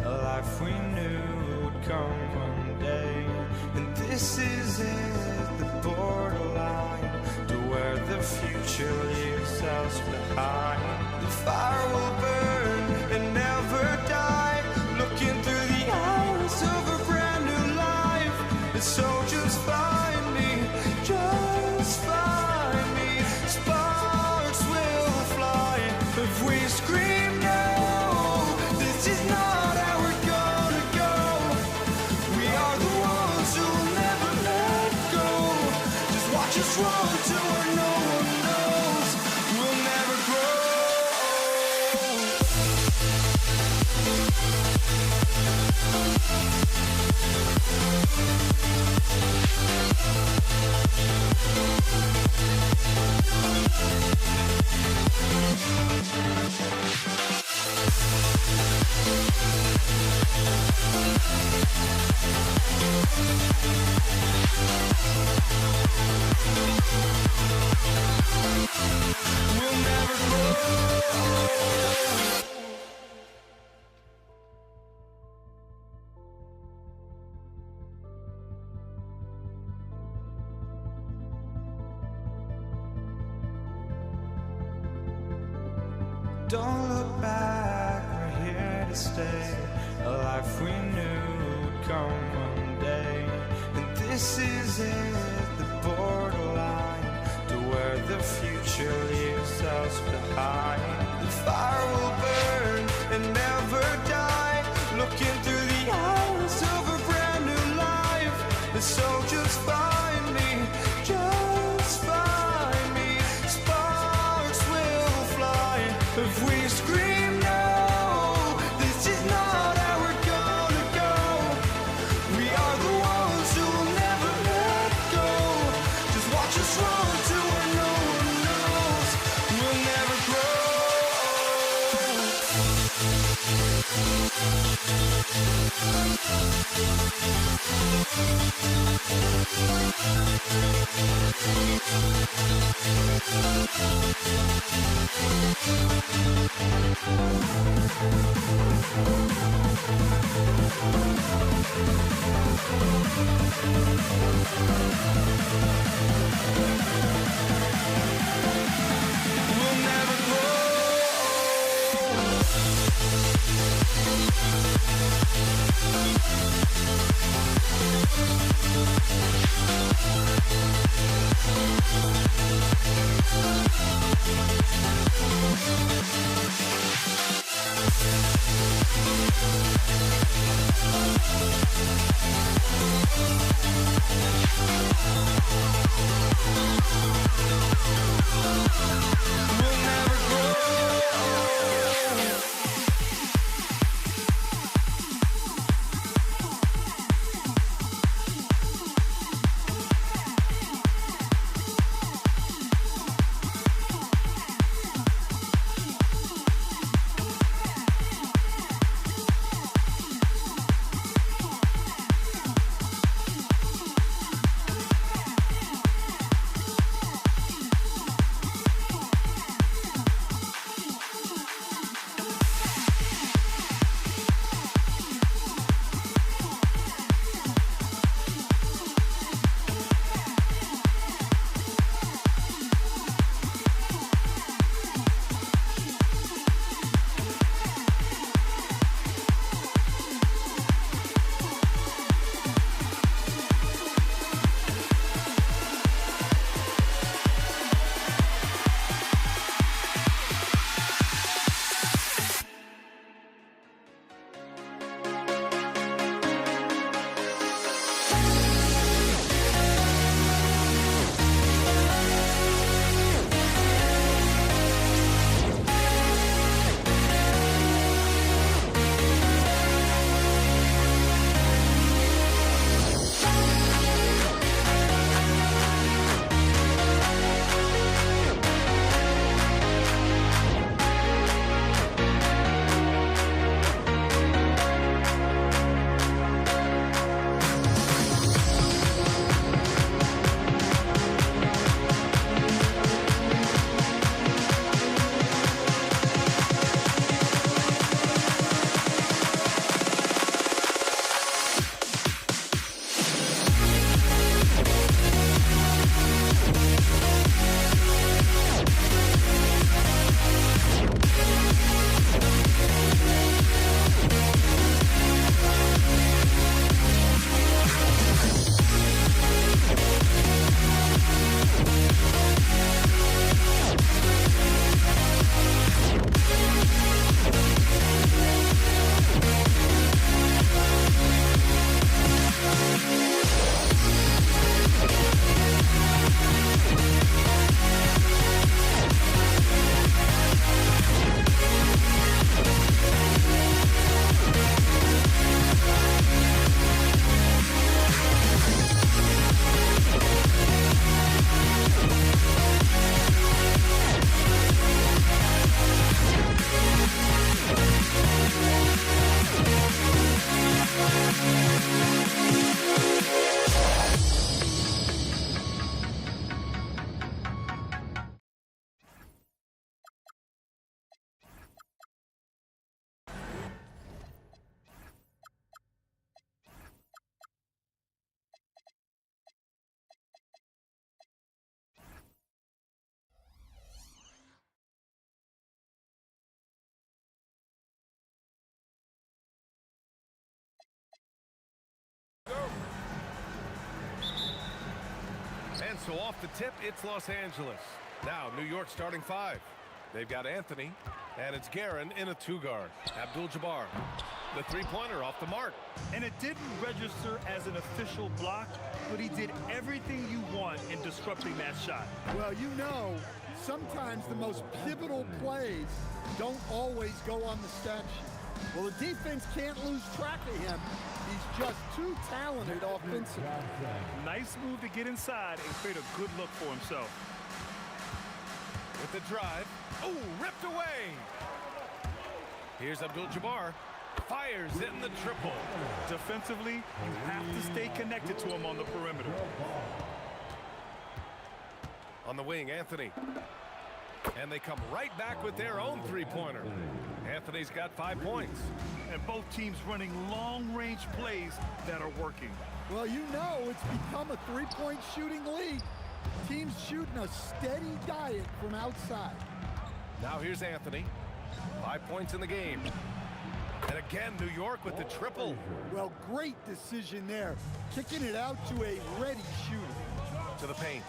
A life we knew would come one day. And this is it, the borderline to where the future leaves us behind. The fire will burn and never die, looking through the eyes of a brand new life. And so just find me, just find me. Sparks will fly if we scream no. This is not how we're gonna go. We are the ones who'll never let go. Just watch us run to where no one knows. We'll never grow. We'll never grow. Don't look back, we're here to stay. A life we knew would come one day. And this is it, the borderline to where the future leaves us behind. The fire will burn and never die, looking through the eyes of a brand new life. And so just find me, just find me. Sparks will fly if we scream no. This is not how we're gonna go. We are the ones who will never let go. Just watch us run to where no one knows. We'll never grow. We'll never grow. We'll never grow. So off the tip, it's Los Angeles. Now, New York starting 5. They've got Anthony, and it's Guerin in a 2-guard. Abdul-Jabbar, the three-pointer off the mark. And it didn't register as an official block, but he did everything you want in disrupting that shot. Well, you know, sometimes the most pivotal plays don't always go on the stat sheet. Well, the defense can't lose track of him. He's just too talented offensively. Nice move to get inside and create a good look for himself. With the drive. Oh, ripped away. Here's Abdul-Jabbar. Fires in the triple. Defensively, you have to stay connected to him on the perimeter. On the wing, Anthony. And they come right back with their own three-pointer. Anthony's got 5 points. And both teams running long-range plays that are working. Well, you know it's become a three-point shooting league. Teams shooting a steady diet from outside. Now here's Anthony. 5 points in the game. And again, New York with the triple. Well, great decision there. Kicking it out to a ready shooter. To the paint.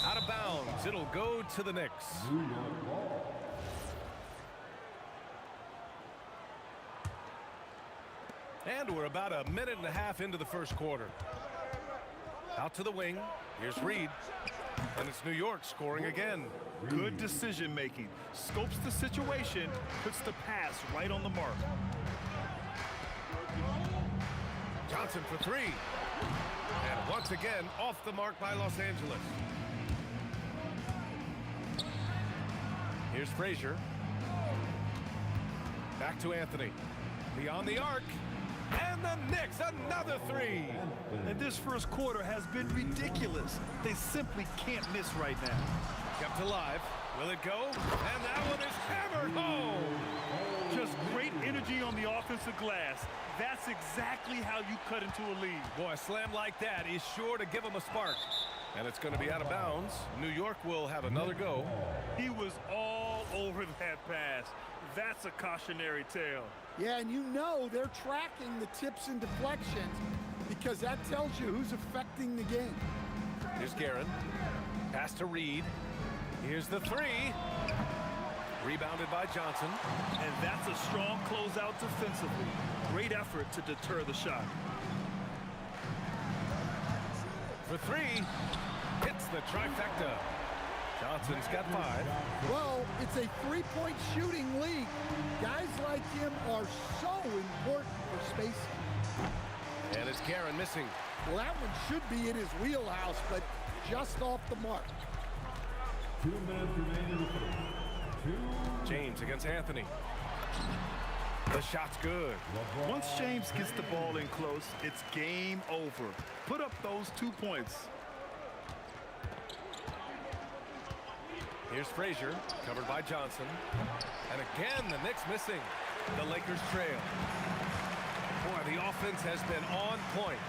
Out of bounds. It'll go to the Knicks. And we're about a minute and a half into the first quarter. Out to the wing. Here's Reed. And it's New York scoring again. Good decision making. Scopes the situation, puts the pass right on the mark. Johnson for 3. And once again, off the mark by Los Angeles. Here's Frazier. Back to Anthony. Beyond the arc. And the Knicks, another 3. And this first quarter has been ridiculous. They simply can't miss right now. Kept alive. Will it go? And that one is hammered home. Just great energy on the offensive glass. That's exactly how you cut into a lead. Boy, a slam like that is sure to give them a spark. And it's going to be out of bounds. New York will have another go. He was all over that pass. That's a cautionary tale. Yeah, and you know they're tracking the tips and deflections because that tells you who's affecting the game. Here's Guerin. Pass to Reed. Here's the 3. Rebounded by Johnson. And that's a strong closeout defensively. Great effort to deter the shot. For 3. Hits the trifecta. Johnson's got 5. Well, it's a three-point shooting league. Guys like him are so important for spacing. And it's Guerin missing. Well, that one should be in his wheelhouse, but just off the mark. 2 minutes remaining in the first. James against Anthony. The shot's good. Once James gets the ball in close, it's game over. Put up those 2 points. Here's Frazier, covered by Johnson. And again, the Knicks missing. The Lakers trail. Boy, the offense has been on point.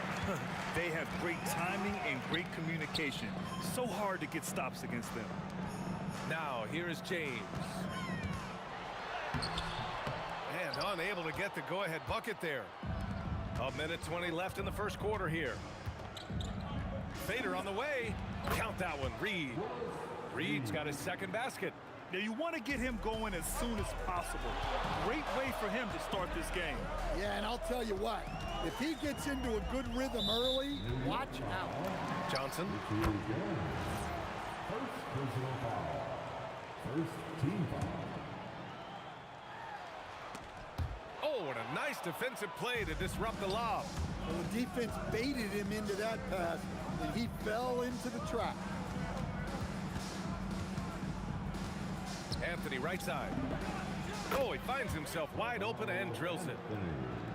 They have great timing and great communication. So hard to get stops against them. Now, here is James. And unable to get the go-ahead bucket there. A minute 20 left in the first quarter here. Fader on the way. Count that one, Reed. Reed's got his second basket. Now you want to get him going as soon as possible. Great way for him to start this game. Yeah, and I'll tell you what, if he gets into a good rhythm early, watch out. Johnson. First personal foul. First team foul. Oh, and a nice defensive play to disrupt the lob. Well, the defense baited him into that pass, and he fell into the trap. Anthony right side. Oh, he finds himself wide open and drills it.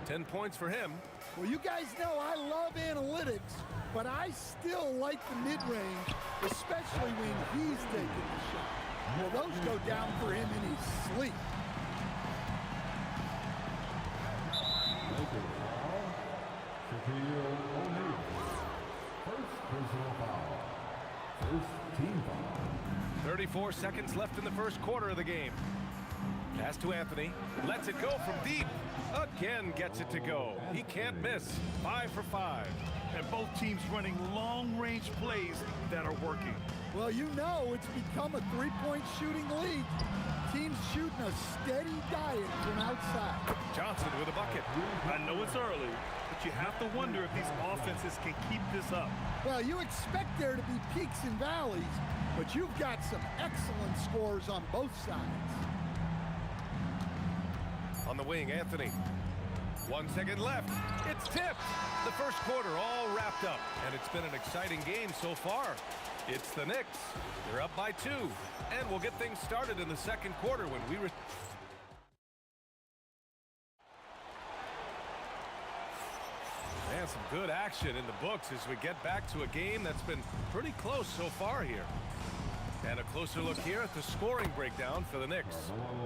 10 points for him. Well, you guys know I love analytics, but I still like the mid-range, especially when he's taking the shot. Well, those go down for him in his sleep. Lakers foul. Shaquille O'Neal. First personal foul. First team foul. 34 seconds left in the first quarter of the game. Pass to Anthony. Lets it go from deep. Again gets it to go. He can't miss. 5 for 5. and both teams running long-range plays that are working. Well, you know it's become a three-point shooting league. Teams shooting a steady diet from outside. Johnson with a bucket. I know it's early, but you have to wonder if these offenses can keep this up. Well, you expect there to be peaks and valleys, but you've got some excellent scores on both sides. On the wing, Anthony. 1 second left. It's tipped. The first quarter all wrapped up, and it's been an exciting game so far. It's the Knicks. They're up by 2, and we'll get things started in the second quarter when we and some good action in the books as we get back to a game that's been pretty close so far here. And a closer look here at the scoring breakdown for the Knicks.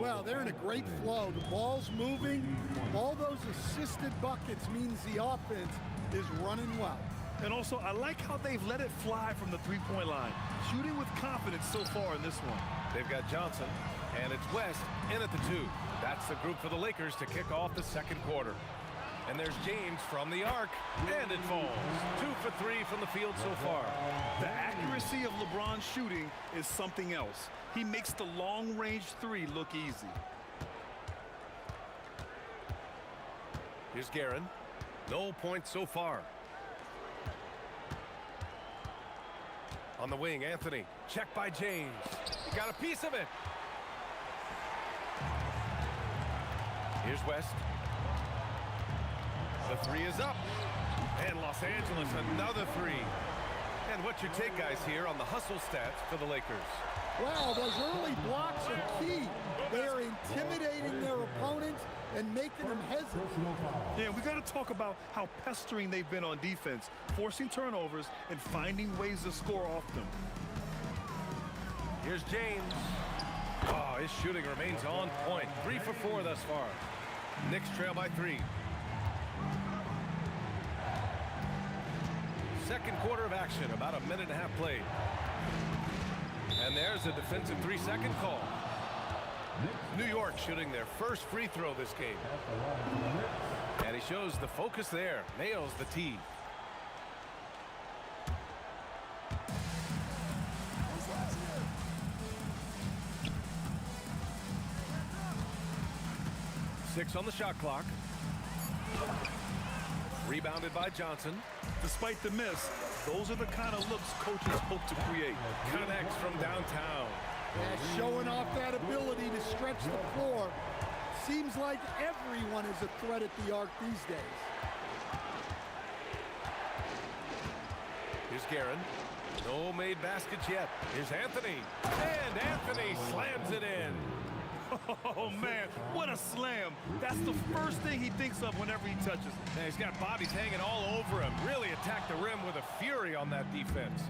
Well, they're in a great flow. The ball's moving. All those assisted buckets means the offense is running well. And also, I like how they've let it fly from the three-point line, shooting with confidence so far in this one. They've got Johnson, and it's West in at the 2. That's the group for the Lakers to kick off the second quarter. And there's James from the arc, and it falls. 2 for 3 from the field so far. The accuracy of LeBron's shooting is something else. He makes the long-range 3 look easy. Here's Guerin. No points so far. On the wing, Anthony. Check by James. He got a piece of it. Here's West. The 3 is up. And Los Angeles, another 3. And what's your take, guys, here on the hustle stats for the Lakers? Well, those early blocks are key. They are intimidating their opponents and making them hesitant. Yeah, we got to talk about how pestering they've been on defense, forcing turnovers and finding ways to score off them. Here's James. Oh, his shooting remains on point. 3 for 4 thus far. Knicks trail by 3. Second quarter of action, about a minute and a half played. And there's a defensive 3-second call. New York shooting their first free throw this game. And he shows the focus there. Nails the tee. Six on the shot clock. Rebounded by Johnson. Despite the miss, those are the kind of looks coaches hope to create. Connects from downtown. Yeah, showing off that ability to stretch the floor. Seems like everyone is a threat at the arc these days. Here's Guerin. No made baskets yet. Here's Anthony. And Anthony slams it in. Oh, man, what a slam. That's the first thing he thinks of whenever he touches it. And he's got bodies hanging all over him. Really attacked the rim with a fury on that defense.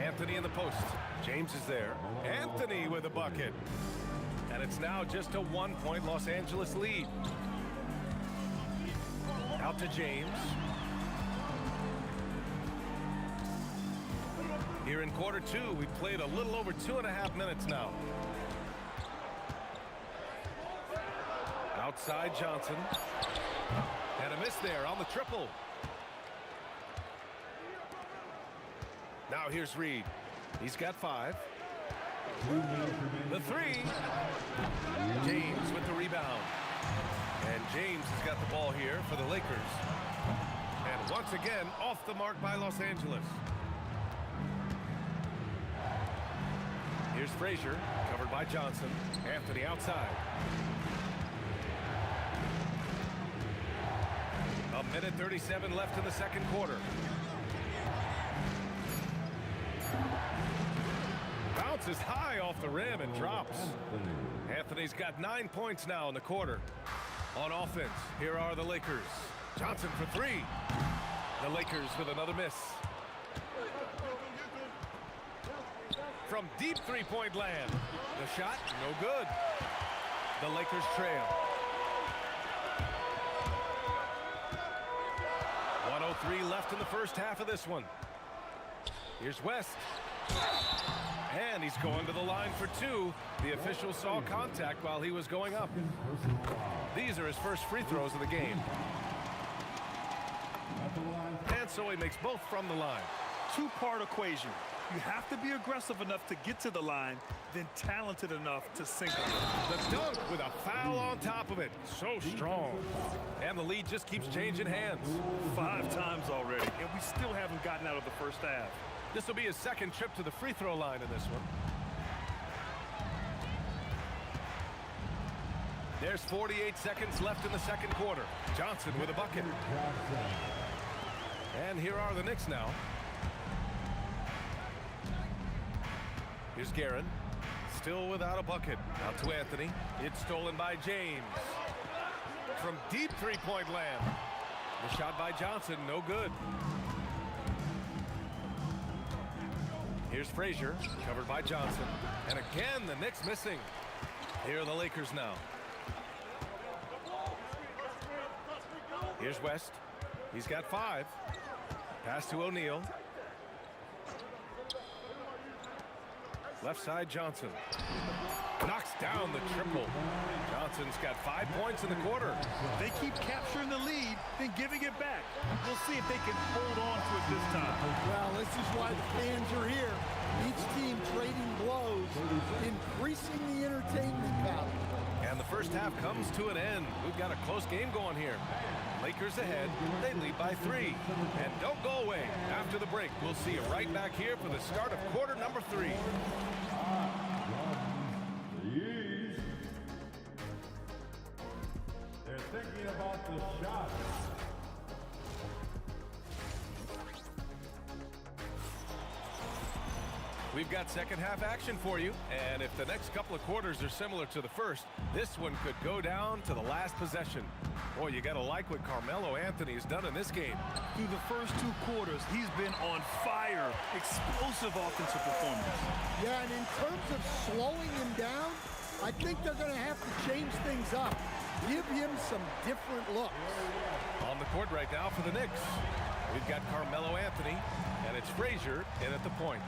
Anthony in the post. James is there. Anthony with a bucket. And it's now just a 1-point Los Angeles lead. Out to James. Here in quarter 2, we played a little over 2.5 minutes now. Outside Johnson. And a miss there on the triple. Now here's Reed. He's got 5. The 3. James with the rebound. And James has got the ball here for the Lakers. And once again, off the mark by Los Angeles. Here's Frazier, covered by Johnson. Anthony outside. A minute 37 left in the second quarter. Bounces high off the rim and drops. Anthony's got 9 points now in the quarter. On offense, here are the Lakers. Johnson for 3. The Lakers with another miss. From deep three-point land. The shot, no good. The Lakers trail. 1:03 left in the first half of this one. Here's West. And he's going to the line for two. The official saw contact while he was going up. These are his first free throws of the game. And so he makes both from the line. Two-part equation. You have to be aggressive enough to get to the line, then talented enough to sink it. The dunk with a foul on top of it. So strong. And the lead just keeps changing hands. 5 times already, and we still haven't gotten out of the first half. This will be his second trip to the free throw line in this one. There's 48 seconds left in the second quarter. Johnson with a bucket. And here are the Knicks now. Here's Guerin. Still without a bucket. Out to Anthony. It's stolen by James. From deep three-point land. The shot by Johnson, no good. Here's Frazier, covered by Johnson. And again, the Knicks missing. Here are the Lakers now. Here's West. He's got 5. Pass to O'Neal. Left side, Johnson. Knocks down the triple. Johnson's got 5 points in the quarter. They keep capturing the lead, then giving it back. We'll see if they can hold on to it this time. Well, this is why the fans are here. Each team trading blows, increasing the entertainment value. And the first half comes to an end. We've got a close game going here. Lakers ahead. They lead by 3. And don't go away. After the break, we'll see you right back here for the start of quarter number 3. They're thinking about the shot. We've got second half action for you, and if the next couple of quarters are similar to the first, this one could go down to the last possession. Boy, you gotta like what Carmelo Anthony has done in this game. Through the first 2 quarters, he's been on fire. Explosive offensive performance. Yeah, and in terms of slowing him down, I think they're going to have to change things up. Give him some different looks. On the court right now for the Knicks, we've got Carmelo Anthony, and it's Frazier in at the point.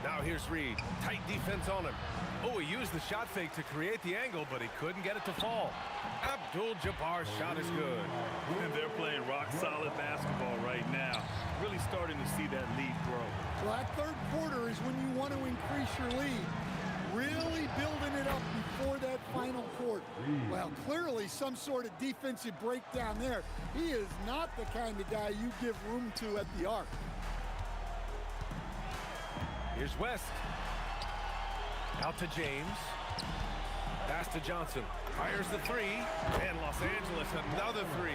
Now here's Reed. Tight defense on him. Oh, he used the shot fake to create the angle, but he couldn't get it to fall. Abdul-Jabbar's shot is good. And they're playing rock-solid basketball right now. Really starting to see that lead grow. Well, that third quarter is when you want to increase your lead. Really building it up before that final quarter. Well, clearly some sort of defensive breakdown there. He is not the kind of guy you give room to at the arc. Here's West. Out to James. Pass to Johnson. Fires the 3. And Los Angeles another 3.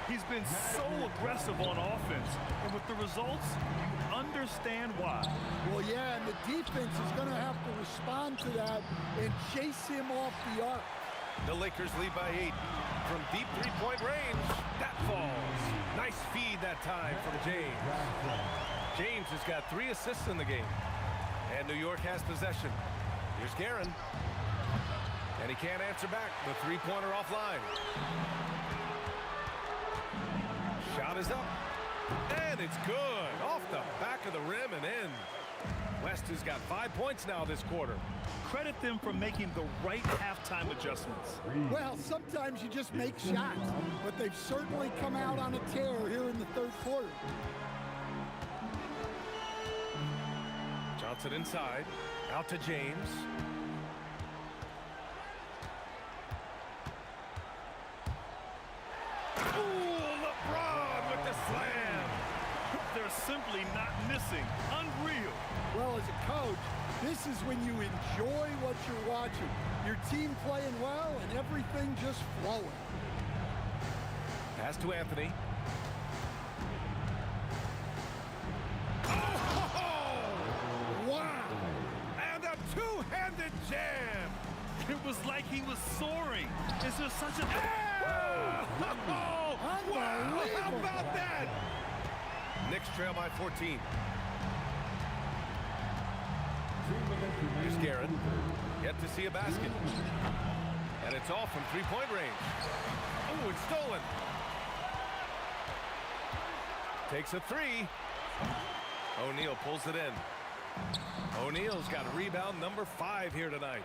He's been so aggressive on offense. And with the results, you understand why. Well, yeah, and the defense is going to have to respond to that and chase him off the arc. The Lakers lead by 8. From deep three-point range, that falls. Nice feed that time from James. James has got 3 assists in the game. And New York has possession. Here's Guerin. And he can't answer back. The three-pointer offline. Shot is up. And it's good. Off the back of the rim and in. West has got 5 points now this quarter. Credit them for making the right halftime adjustments. Well, sometimes you just make shots, but they've certainly come out on a tear here in the third quarter. Johnson inside. Out to James. Ooh, LeBron with the slam. They're simply not missing. Unreal. Well, as a coach, this is when you enjoy what you're watching. Your team playing well and everything just flowing. Pass to Anthony. Wow! And a two-handed jam. It was like he was soaring. Is there such a... Wow! How about that? Knicks trail by 14. Here's Guerin. Yet to see a basket. And it's off from three-point range. Oh, it's stolen. Takes a 3. O'Neal pulls it in. O'Neal's got rebound number 5 here tonight.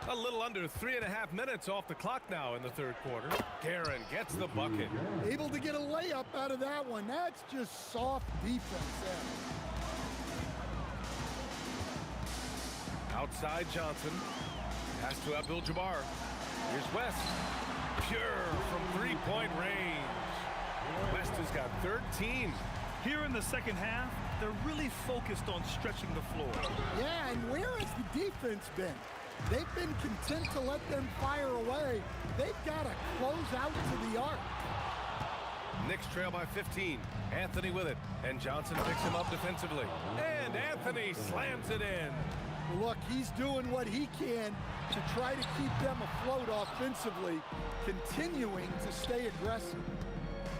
A little under 3.5 minutes off the clock now in the third quarter. Guerin gets the bucket. Able to get a layup out of that one. That's just soft defense there. Outside Johnson. Pass to Abdul-Jabbar. Here's West. Pure from three-point range. West has got 13. Here in the second half, they're really focused on stretching the floor. Yeah, and where has the defense been? They've been content to let them fire away. They've got to close out to the arc. Knicks trail by 15. Anthony with it, and Johnson picks him up defensively. And Anthony slams it in. Look, he's doing what he can to try to keep them afloat offensively, continuing to stay aggressive.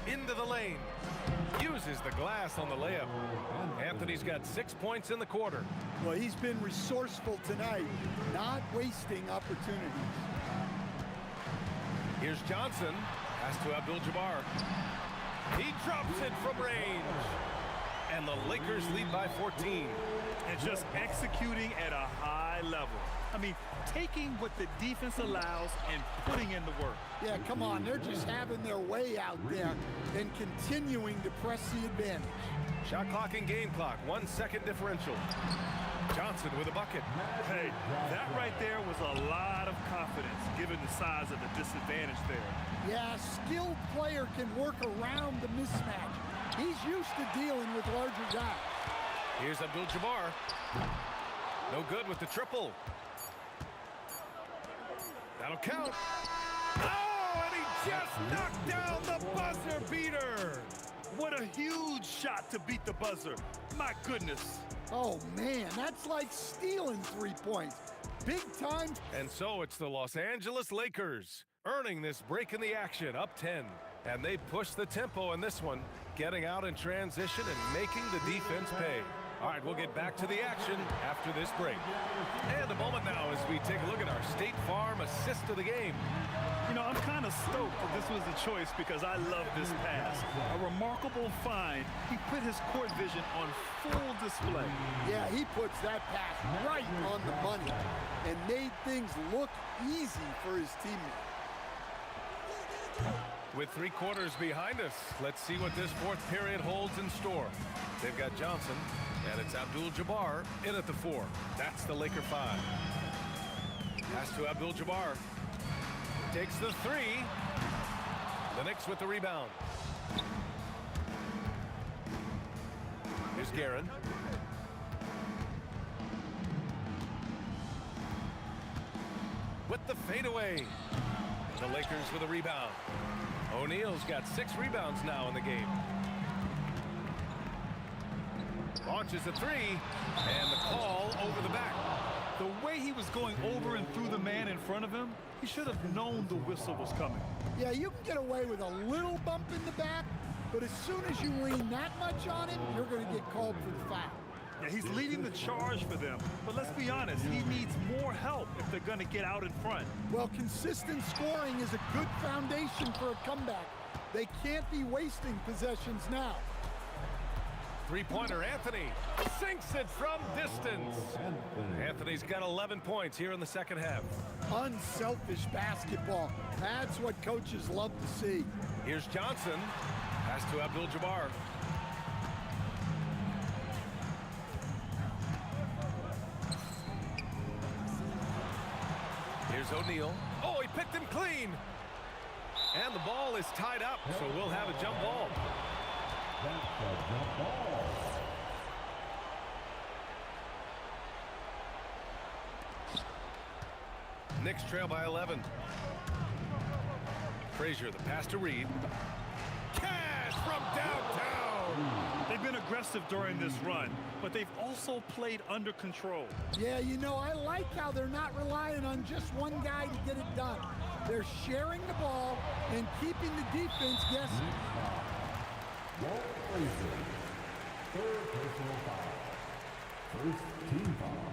Into the lane. Uses the glass on the layup. Anthony's got 6 points in the quarter. Well, he's been resourceful tonight, not wasting opportunities. Here's Johnson. Pass to Abdul-Jabbar. He drops it from range. And the Lakers lead by 14. And just executing at a high level. I mean, taking what the defense allows and putting in the work. Yeah, come on. They're just having their way out there and continuing to press the advantage. Shot clock and game clock. 1 second differential. Johnson with a bucket. Hey, that right there was a lot of confidence given the size of the disadvantage there. Yeah, a skilled player can work around the mismatch. He's used to dealing with larger guys. Here's Abdul-Jabbar. No good with the triple. That'll count. Oh, and he just knocked down the buzzer beater. What a huge shot to beat the buzzer. My goodness. Oh, man, that's like stealing 3 points. Big time. And so it's the Los Angeles Lakers earning this break in the action, up 10. And they push the tempo in this one, getting out in transition and making the defense pay. All right, we'll get back to the action after this break. And a moment now as we take a look at our State Farm assist of the game. You know, I'm kind of stoked that this was the choice because I love this pass. A remarkable find. He put his court vision on full display. Yeah, he puts that pass right on the money and made things look easy for his teammates. With 3 quarters behind us, let's see what this fourth period holds in store. They've got Johnson, and it's Abdul-Jabbar in at the 4. That's the Laker 5. Pass to Abdul-Jabbar. Takes the 3. The Knicks with the rebound. Here's Guerin. With the fadeaway. The Lakers with a rebound. O'Neal's got 6 rebounds now in the game. Launches a 3, and the call over the back. The way he was going over and through the man in front of him, he should have known the whistle was coming. Yeah, you can get away with a little bump in the back, but as soon as you lean that much on him, you're going to get called for the foul. Yeah, he's leading the charge for them, but let's be honest, he needs more help if they're going to get out in front. Well, consistent scoring is a good foundation for a comeback. They can't be wasting possessions now. Three-pointer, Anthony sinks it from distance. Anthony's got 11 points here in the second half. Unselfish basketball. That's what coaches love to see. Here's Johnson. Pass to Abdul-Jabbar. Here's O'Neal. Oh, he picked him clean. And the ball is tied up, so we'll have a jump ball. That's a jump ball. Knicks trail by 11. Frazier, the pass to Reed. Cash from downtown. They've been aggressive during this run, but they've also played under control. Yeah, you know, I like how they're not relying on just one guy to get it done. They're sharing the ball and keeping the defense guessing. Walt Frazier, third personal foul. First team foul.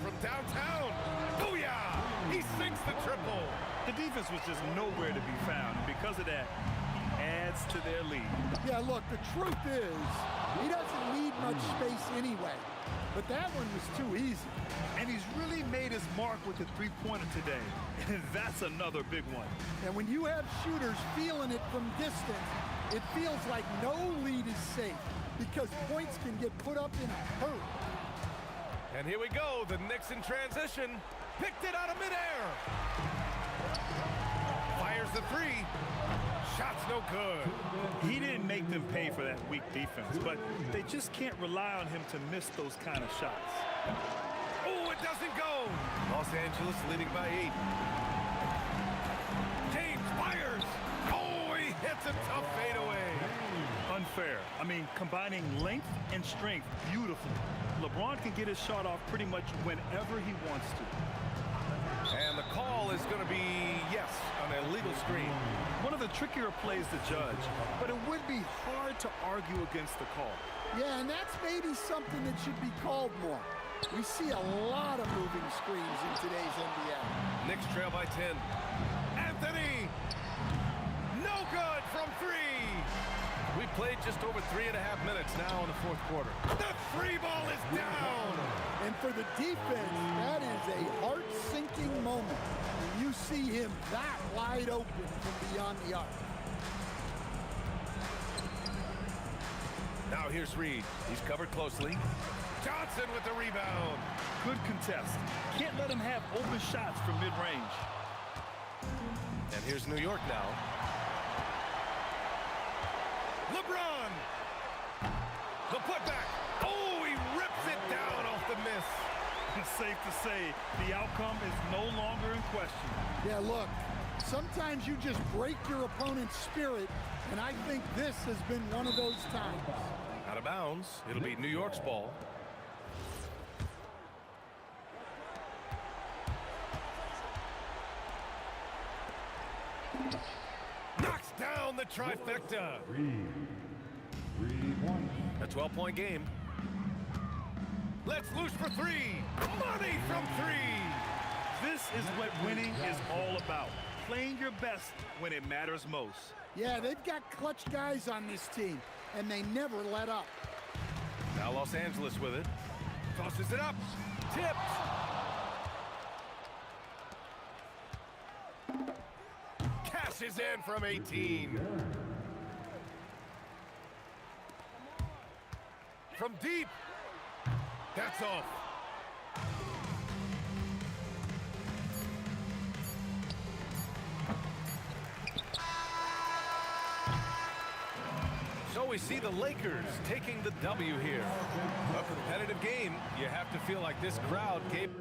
From downtown. Booyah! He sinks the triple. The defense was just nowhere to be found, and because of that, he adds to their lead. Yeah, look, the truth is, he doesn't need much space anyway. But that one was too easy. And he's really made his mark with the three-pointer today. And that's another big one. And when you have shooters feeling it from distance, it feels like no lead is safe because points can get put up in a hurry. And here we go, the Knicks in transition. Picked it out of midair. Fires the three. Shot's no good. He didn't make them pay for that weak defense, but they just can't rely on him to miss those kind of shots. Oh, it doesn't go. Los Angeles leading by 8. James fires. Oh, he hits a tough fadeaway. Unfair. I mean, combining length and strength, beautiful. LeBron can get his shot off pretty much whenever he wants to. And the call is going to be, yes, an illegal screen. One of the trickier plays to judge, but it would be hard to argue against the call. Yeah, and that's maybe something that should be called more. We see a lot of moving screens in today's NBA. Knicks trail by 10. Anthony! No good from 3! We played just over 3.5 minutes now in the fourth quarter. The three ball is down! And for the defense, that is a heart-sinking moment when you see him that wide open from beyond the arc. Now here's Reed. He's covered closely. Johnson with the rebound. Good contest. Can't let him have open shots from mid-range. And here's New York now. LeBron! The putback! Oh, he rips it down off the miss. It's safe to say the outcome is no longer in question. Yeah, look, sometimes you just break your opponent's spirit, and I think this has been one of those times. Out of bounds. It'll be New York's ball. Knocks down the trifecta. A 12-point game. Let's loose for 3. Money from 3. This is what winning is all about. Playing your best when it matters most. Yeah, they've got clutch guys on this team, and they never let up. Now Los Angeles with it. Tosses it up. Tipped. Cashes in from 18. From deep. That's off. So we see the Lakers taking the W here. A competitive game. You have to feel like this crowd gave...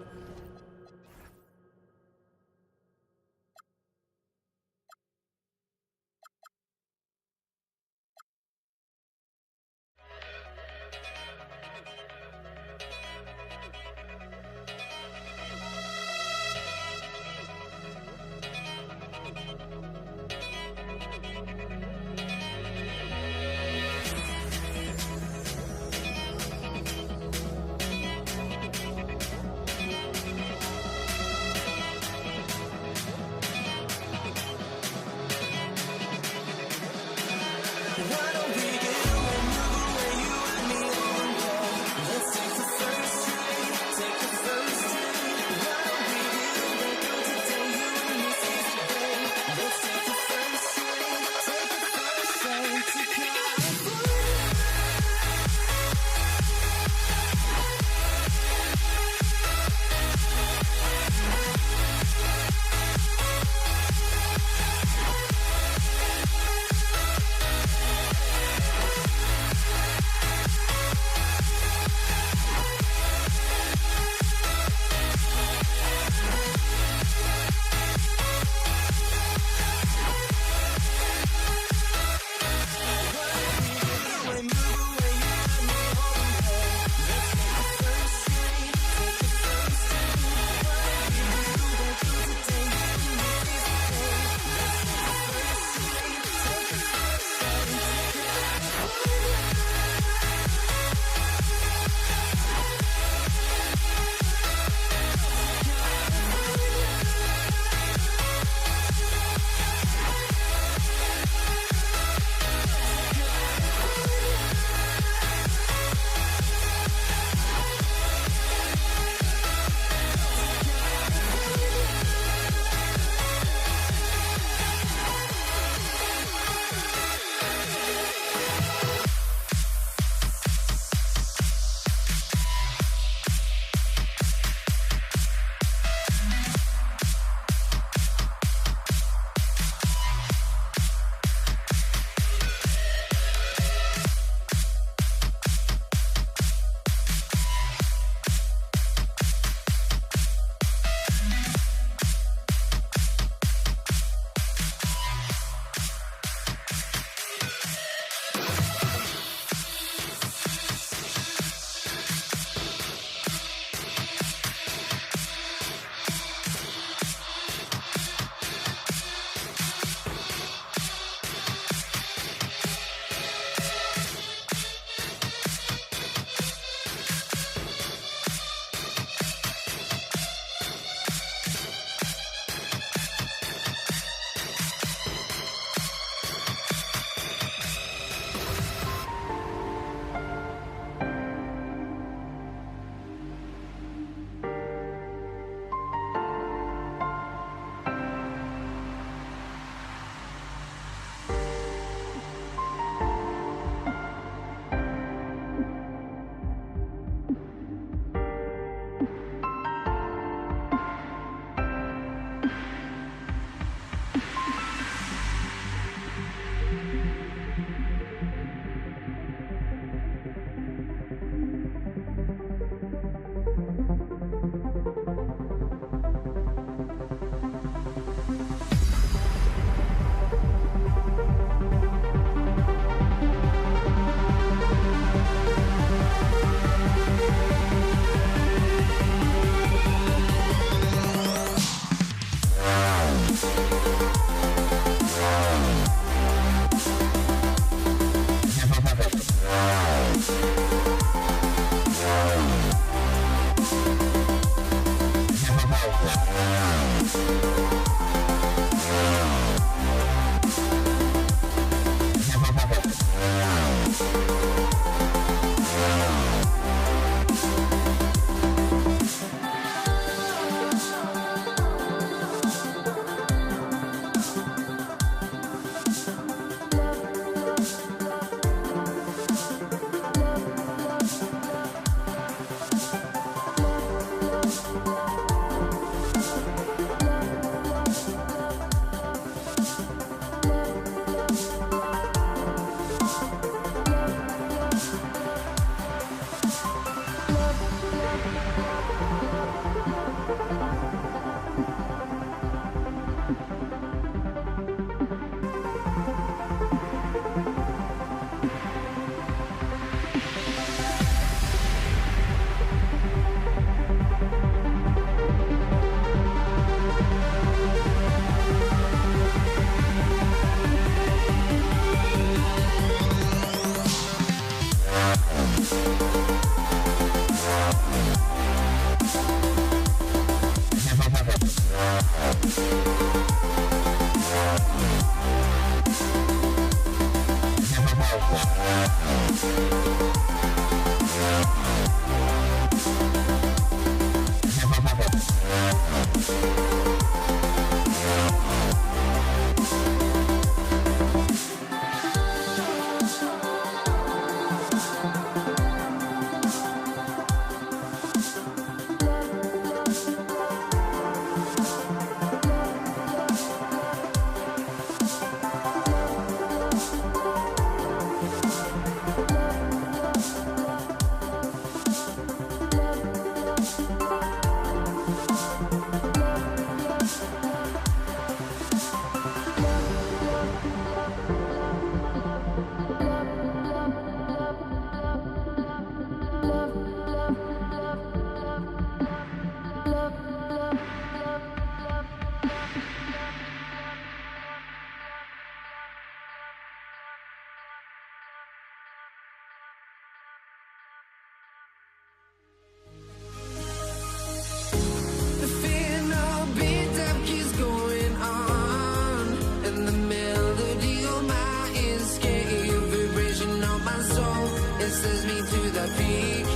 The fear no beat up keeps going on, and the melody on my escape, vibration on my soul, it sends me to the peak.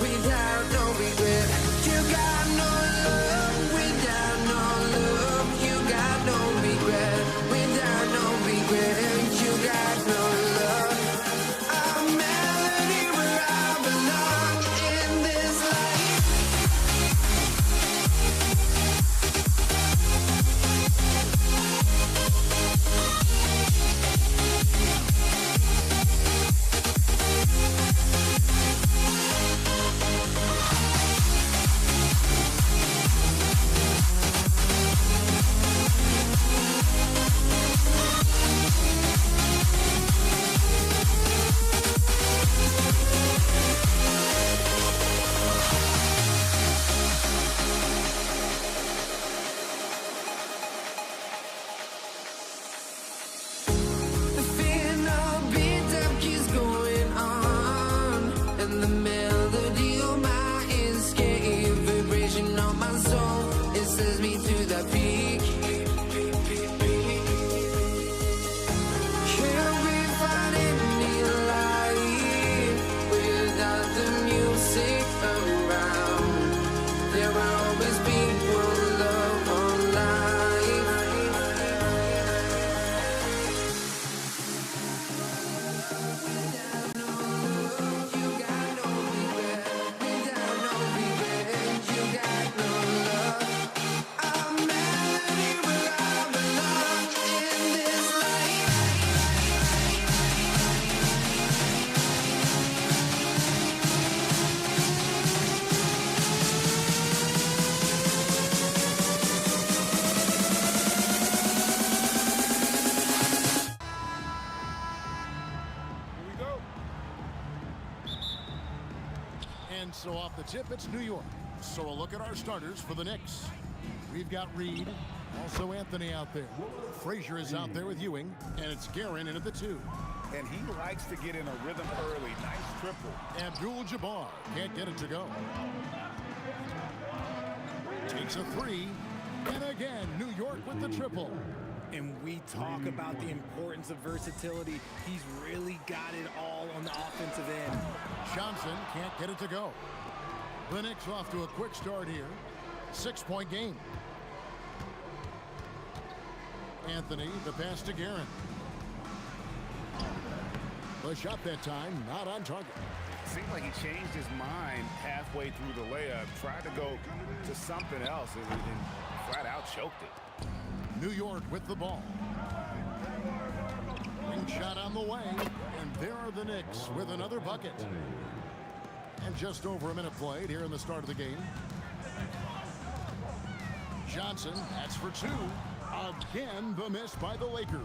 Without no regret, you got no love. Without no love, you got no regret. Without no regret, you got no love. A melody where I belong in this life. The fear no beat up keeps going on, and the melody on my escape, vibration on my soul, it sends me to the peak. Can't we find any light without the music around? There will always be one love on life. And so off the tip, it's New York. So a look at our starters for the Knicks. We've got Reed, also Anthony out there. Frazier is out there with Ewing, and it's Guerin in at the 2. And he likes to get in a rhythm early. Nice triple. Abdul-Jabbar can't get it to go. Takes a 3, and again, New York with the triple. And we talk about the importance of versatility. He's really got it all on the offensive end. Johnson can't get it to go. The Knicks off to a quick start here. 6-point game. Anthony, the pass to Guerin. The shot that time, not on target. Seemed like he changed his mind halfway through the layup, tried to go to something else, and flat out choked it. New York with the ball. Ring shot on the way, and there are the Knicks with another bucket. And just over a minute played here in the start of the game. Johnson, that's for 2. Again, the miss by the Lakers.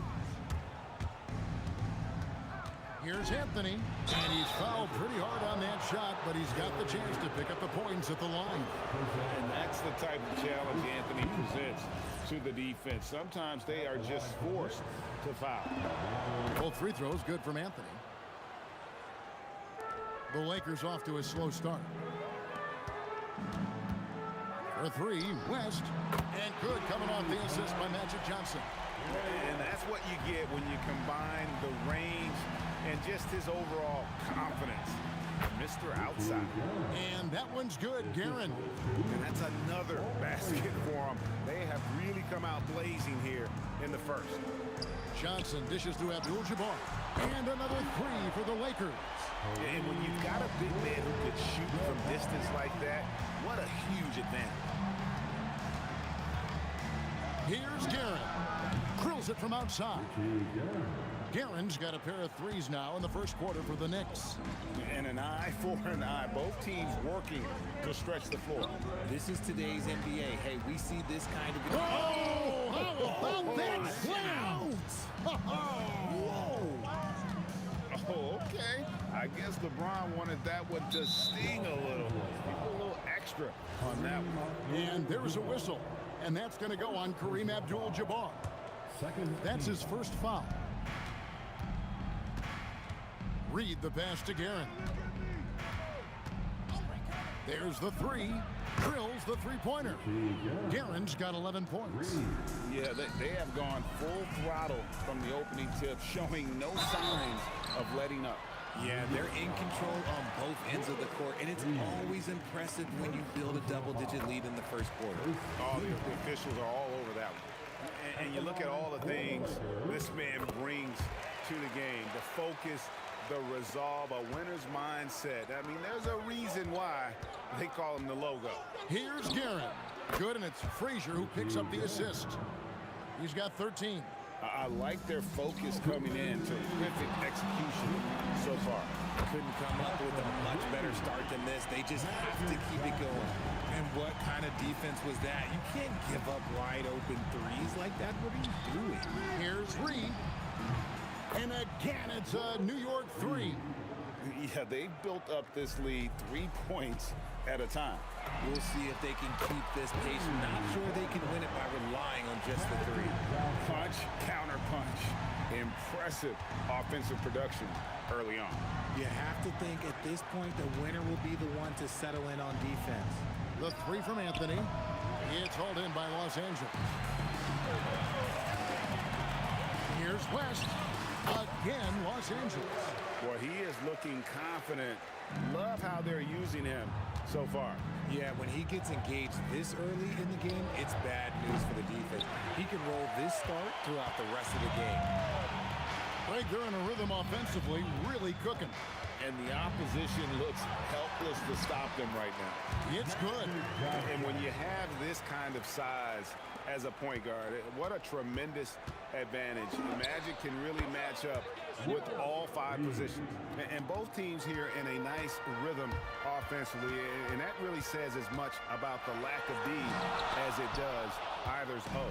Here's Anthony, and he's fouled pretty hard on that shot, but he's got the chance to pick up the points at the line. And that's the type of challenge Anthony presents to the defense. Sometimes they are just forced to foul. Both free throws good from Anthony. The Lakers off to a slow start. For 3, West, and good coming off the assist by Magic Johnson. And that's what you get when you combine the range and just his overall confidence. Mr. Outside. And that one's good, Guerin. And that's another basket for him. They have really come out blazing here in the first. Johnson dishes to Abdul-Jabbar. And another three for the Lakers. And when you've got a big man who could shoot from distance like that, what a huge advantage. Here's Guerin. Drills it from outside. Guerin's got a pair of threes now in the first quarter for the Knicks. And an eye for an eye. Both teams working to stretch the floor. This is today's NBA. Hey, we see this kind of... Oh! How about that slam? Whoa! Oh, okay. I guess LeBron wanted that one to sting a little. A little extra on that one. And there's a whistle. And that's going to go on Kareem Abdul-Jabbar. That's his first foul. Reed the pass to Guerin. There's the three. Drills the three-pointer. Guerin's got 11 points. Yeah, they have gone full throttle from the opening tip, showing no signs of letting up. Yeah, they're in control on both ends of the court, and it's always impressive when you build a double-digit lead in the first quarter. Oh, the officials are all over that one. And you look at all the things this man brings to the game, the focus, the resolve, a winner's mindset. I mean, there's a reason why they call him the logo. Here's Guerin. Good, and it's Frazier who picks up the assist. He's got 13. I like their focus coming in. Terrific execution so far. Couldn't come up with a much better start than this. They just have to keep it going. And what kind of defense was that? You can't give up wide open threes like that. What are you doing? Here's Reed. And again, it's a New York three. Yeah, they've built up this lead 3 points at a time. We'll see if they can keep this pace. Not sure they can win it by relying on just the three. Punch, counter punch. Impressive offensive production early on. You have to think at this point the winner will be the one to settle in on defense. The three from Anthony. It's hauled in by Los Angeles. Here's West. Again, Los Angeles. Well, he is looking confident. Love how they're using him so far. Yeah, when he gets engaged this early in the game, it's bad news for the defense. He can roll this start throughout the rest of the game. Right, they're in a rhythm offensively, really cooking. And the opposition looks helpless to stop them right now. It's good. And when you have this kind of size as a point guard, what a tremendous advantage. Magic can really match up with all 5 positions. And both teams here in a nice rhythm offensively, and that really says as much about the lack of D as it does either's O.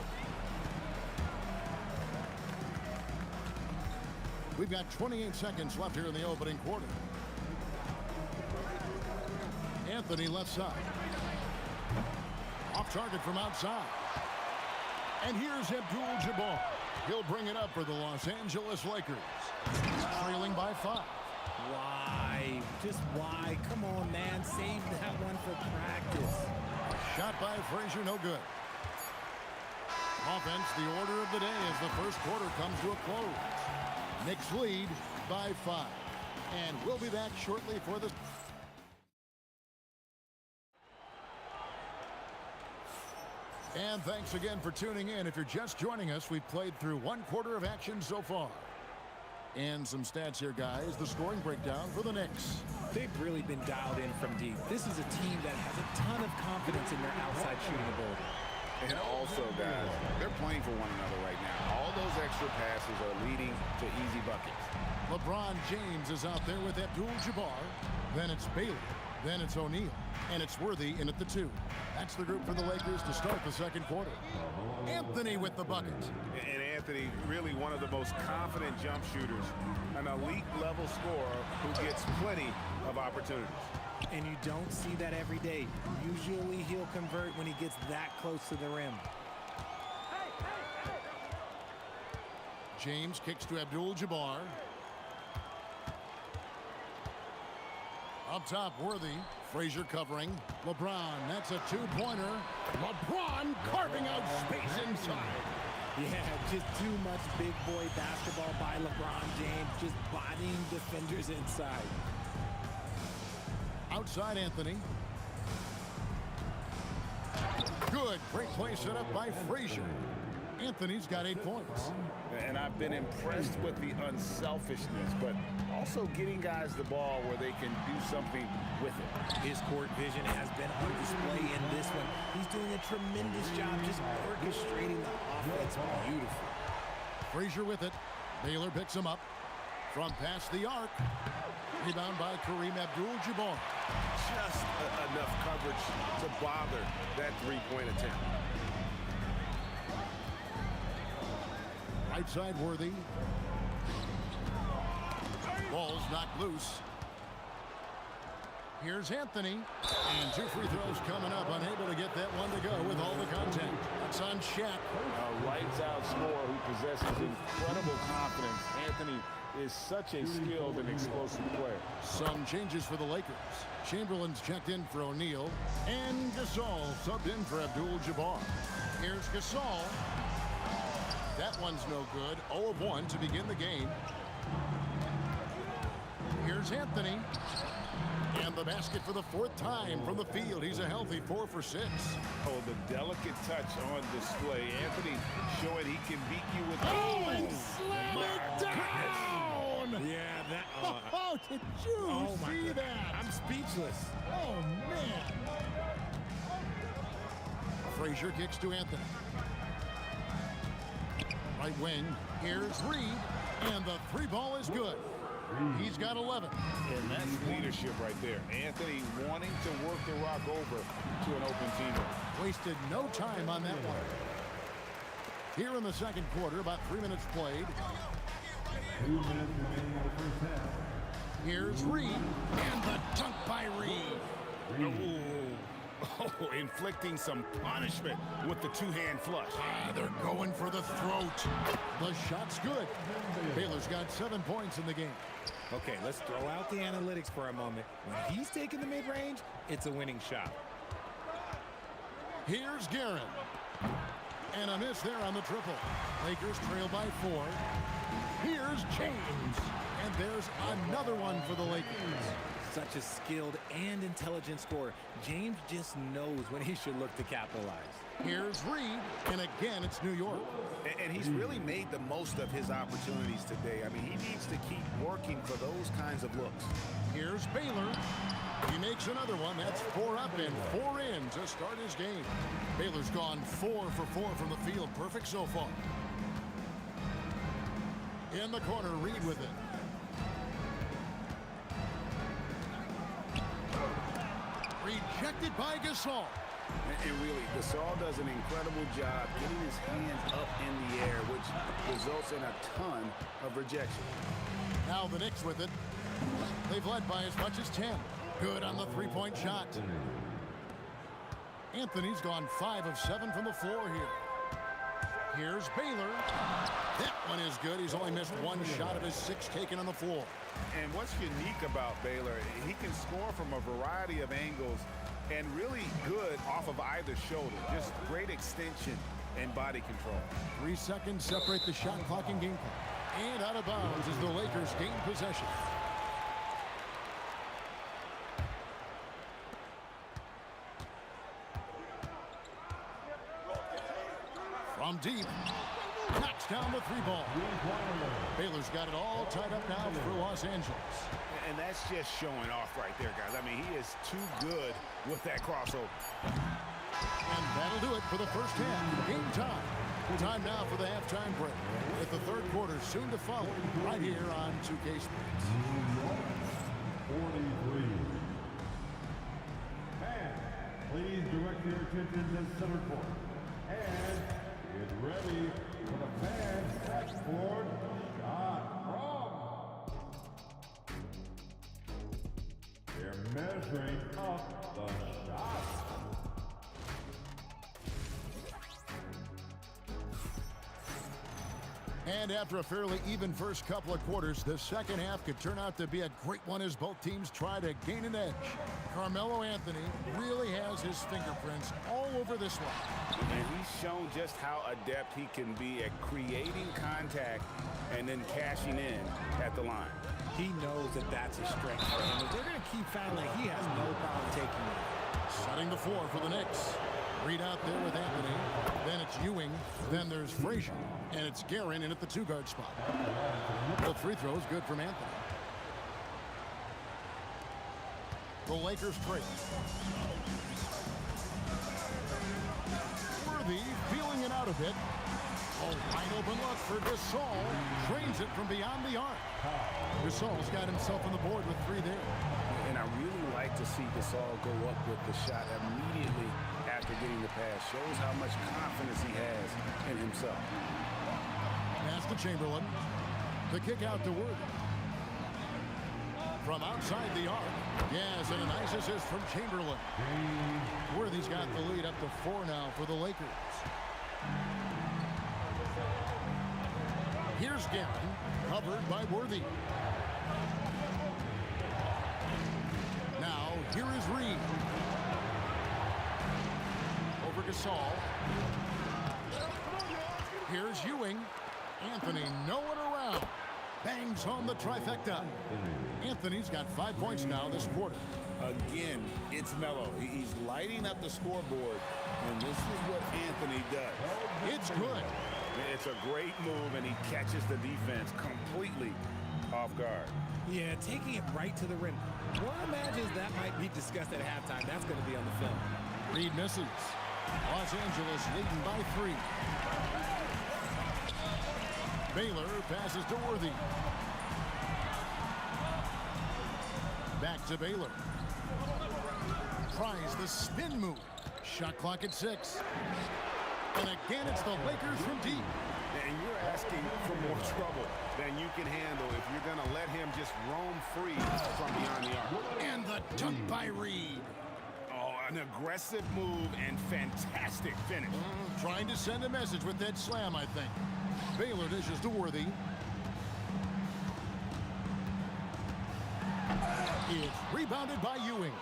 We've got 28 seconds left here in the opening quarter. Anthony left side. Off target from outside. And here's Abdul-Jabbar. He'll bring it up for the Los Angeles Lakers. Trailing by 5. Why? Just why? Come on, man. Save that one for practice. Shot by Frazier, no good. Offense, the order of the day as the first quarter comes to a close. Knicks lead by 5. And we'll be back shortly for the... And thanks again for tuning in. If you're just joining us, we've played through 1 quarter of action so far. And some stats here, guys. The scoring breakdown for the Knicks. They've really been dialed in from deep. This is a team that has a ton of confidence in their outside shooting ability. And also, guys, they're playing for one another right now. All those extra passes are leading to easy buckets. LeBron James is out there with Abdul-Jabbar. Then it's Bailey. Then it's O'Neal. And it's Worthy in at the 2. That's the group for the Lakers to start the second quarter. Anthony with the bucket. And Anthony, really one of the most confident jump shooters. An elite level scorer who gets plenty of opportunities. And you don't see that every day. Usually he'll convert when he gets that close to the rim. James kicks to Abdul-Jabbar. Up top, Worthy. Frazier covering. LeBron, that's a 2-pointer. LeBron carving out space inside. Yeah, just too much big boy basketball by LeBron James, just bodying defenders inside. Outside Anthony. Good. Great play set up by Frazier. Anthony's got 8 points. And I've been impressed with the unselfishness, but also getting guys the ball where they can do something with it. His court vision has been on display in this one. He's doing a tremendous job just orchestrating the offense beautifully. Frazier with it. Baylor picks him up. From past the arc. Rebound by Kareem Abdul-Jabbar. Just enough coverage to bother that three-point attempt. Right side Worthy. Ball's knocked loose. Here's Anthony. And 2 free throws coming up. Unable to get that one to go with all the contact. That's on Shaq. A lights-out scorer who possesses incredible confidence. Anthony is such a skilled and explosive player. Some changes for the Lakers. Chamberlain's checked in for O'Neal. And Gasol subbed in for Abdul-Jabbar. Here's Gasol. That one's no good. 0 of 1 to begin the game. Here's Anthony. And the basket for the 4th time from the field. He's a healthy 4 for 6. Oh, the delicate touch on display. Anthony showing he can beat you with... Oh, and slam it down! Yeah, that... Oh, did you see that? I'm speechless. Oh, man. Frazier kicks to Anthony. Right wing. Here's Reed. And the 3 ball is good. He's got 11. And that's leadership right there. Anthony wanting to work the rock over to an open teammate. Wasted no time on that one. Here in the second quarter, about 3 minutes played. 2 minutes remaining in the first half. Here's Reed. And the dunk by Reed. Oh, inflicting some punishment with the 2-hand flush. They're going for the throat. The shot's good. Baylor's got 7 points in the game. Okay, let's throw out the analytics for a moment. When he's taking the mid-range, it's a winning shot. Here's Guerin. And a miss there on the triple. Lakers trail by 4. Here's James. And there's another one for the Lakers. Such a skilled and intelligent scorer. James just knows when he should look to capitalize. Here's Reed, and again, it's New York. And he's really made the most of his opportunities today. I mean, he needs to keep working for those kinds of looks. Here's Baylor. He makes another one. That's 4 up and 4 in to start his game. Baylor's gone 4 for 4 from the field. Perfect so far. In the corner, Reed with it. Rejected by Gasol. And really, Gasol does an incredible job getting his hands up in the air, which results in a ton of rejection. Now the Knicks with it. They've led by as much as 10. Good on the 3-point shot. Anthony's gone 5 of 7 from the floor here. Here's Baylor. That one is good. He's only missed 1 shot of his 6 taken on the floor. And what's unique about Baylor, he can score from a variety of angles and really good off of either shoulder. Just great extension and body control. 3 seconds separate the shot clock and game clock. And out of bounds as the Lakers gain possession. From deep. Knocks down the 3 ball. Baylor's got it all tied up now for Los Angeles. And that's just showing off right there, guys. I mean, he is too good with that crossover. And that'll do it for the first half. Game time. Time now for the halftime break. With the third quarter soon to follow right here on 2K Sports. 43. And please direct your attention to center court. And get ready for the fans backboard shot from. They're measuring up the shot. And after a fairly even first couple of quarters, the second half could turn out to be a great one as both teams try to gain an edge. Carmelo Anthony really has his fingerprints all over this one. And he's shown just how adept he can be at creating contact and then cashing in at the line. He knows that that's a strength for him. If they're going to keep fouling, he has no problem taking it. Setting the floor for the Knicks. Reed out there with Anthony. Then it's Ewing. Then there's Frazier. And it's Guerin in at the two-guard spot. The free throw is good from Anthony. The Lakers trade. Worthy feeling it out a bit. A wide open look for Gasol. Drains it from beyond the arc. Gasol's got himself on the board with 3 there. And I really like to see Gasol go up with the shot immediately after getting the pass. Shows how much confidence he has in himself. Pass to Chamberlain. The kick out to Worthy. From outside the arc. Yes, and a nice assist from Chamberlain. Worthy's got the lead up to 4 now for the Lakers. Here's Guerin, covered by Worthy. Now, here is Reed. Over Gasol. Here's Ewing. Anthony nowhere around. Bangs home the trifecta. Anthony's got 5 points now this quarter. Again, it's Melo. He's lighting up the scoreboard, and this is what Anthony does. It's good. It's a great move, and he catches the defense completely off guard. Yeah, taking it right to the rim. One imagines that might be discussed at halftime. That's going to be on the film. Reed misses. Los Angeles leading by 3. Baylor passes to Worthy. Back to Baylor. Tries the spin move. Shot clock at 6. And again, it's the Lakers from deep. And you're asking for more trouble than you can handle if you're going to let him just roam free from beyond the arc. And the dunk by Reed. Oh, an aggressive move and fantastic finish. Trying to send a message with that slam, I think. Baylor dishes to Worthy. It's rebounded by Ewing.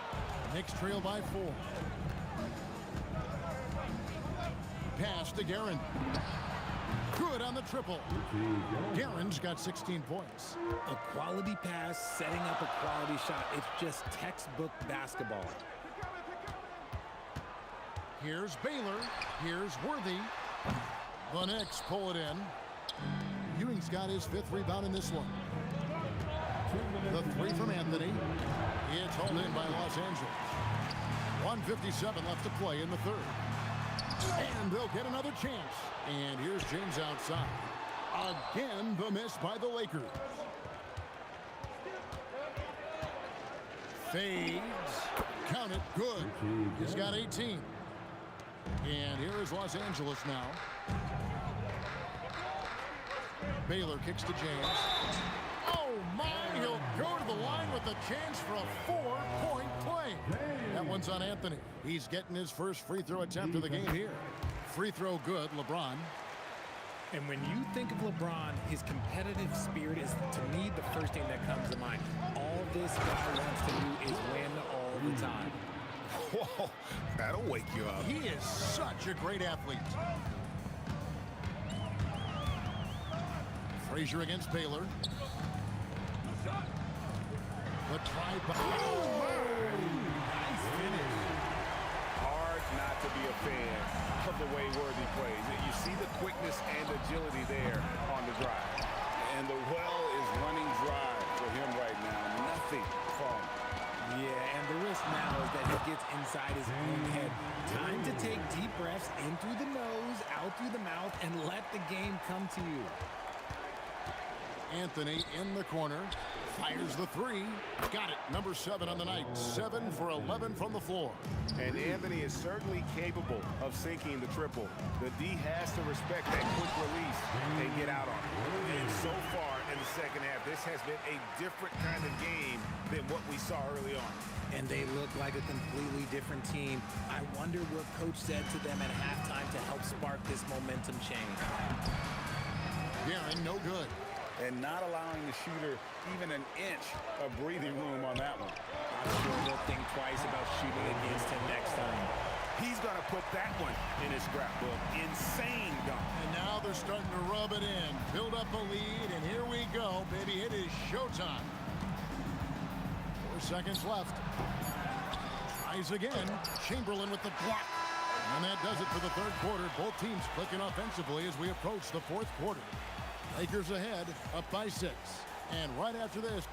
Knicks trail by 4. Pass to Guerin. Good on the triple. Guerin's got 16 points. A quality pass, setting up a quality shot. It's just textbook basketball. Here's Baylor. Here's Worthy. The Knicks pull it in. Ewing's got his 5th rebound in this one. The 3 from Anthony. It's hauled in by Los Angeles. 1:57 left to play in the 3rd. And they'll get another chance. And here's James outside. Again, the miss by the Lakers. Fades. Count it. Good. He's got 18. And here is Los Angeles now. Baylor kicks to James. Oh, my. He'll go to the line with a chance for a 4-point play. That one's on Anthony. He's getting his first free throw attempt of the game here. Free throw good, LeBron. And when you think of LeBron, his competitive spirit is, to me, the first thing that comes to mind. All this guy wants to do is win all the time. Whoa, that'll wake you up. He is such a great athlete. Frazier against Baylor. The try by... Oh, Nice finish. Hard not to be a fan of the way Worthy plays. You see the quickness and agility there on the drive. And the well is running dry for him right now. Nothing falling. Yeah, and the risk now is that he gets inside his own head. Time to take deep breaths in through the nose, out through the mouth, and let the game come to you. Anthony in the corner. Fires the 3. Got it. Number 7 on the night. 7 for 11 from the floor. And Anthony is certainly capable of sinking the triple. The D has to respect that quick release and get out on it. And so far in the second half, this has been a different kind of game than what we saw early on. And they look like a completely different team. I wonder what Coach said to them at halftime to help spark this momentum change. Guerin, no good. And not allowing the shooter even an inch of breathing room on that one. I'm sure he'll think twice about shooting against him next time. He's going to put that one in his scrapbook. Insane dunk. And now they're starting to rub it in. Build up a lead, and here we go, baby. It is showtime. 4 seconds left. Tries again. Chamberlain with the block. And that does it for the third quarter. Both teams clicking offensively as we approach the fourth quarter. Lakers ahead, up by 6. And right after this.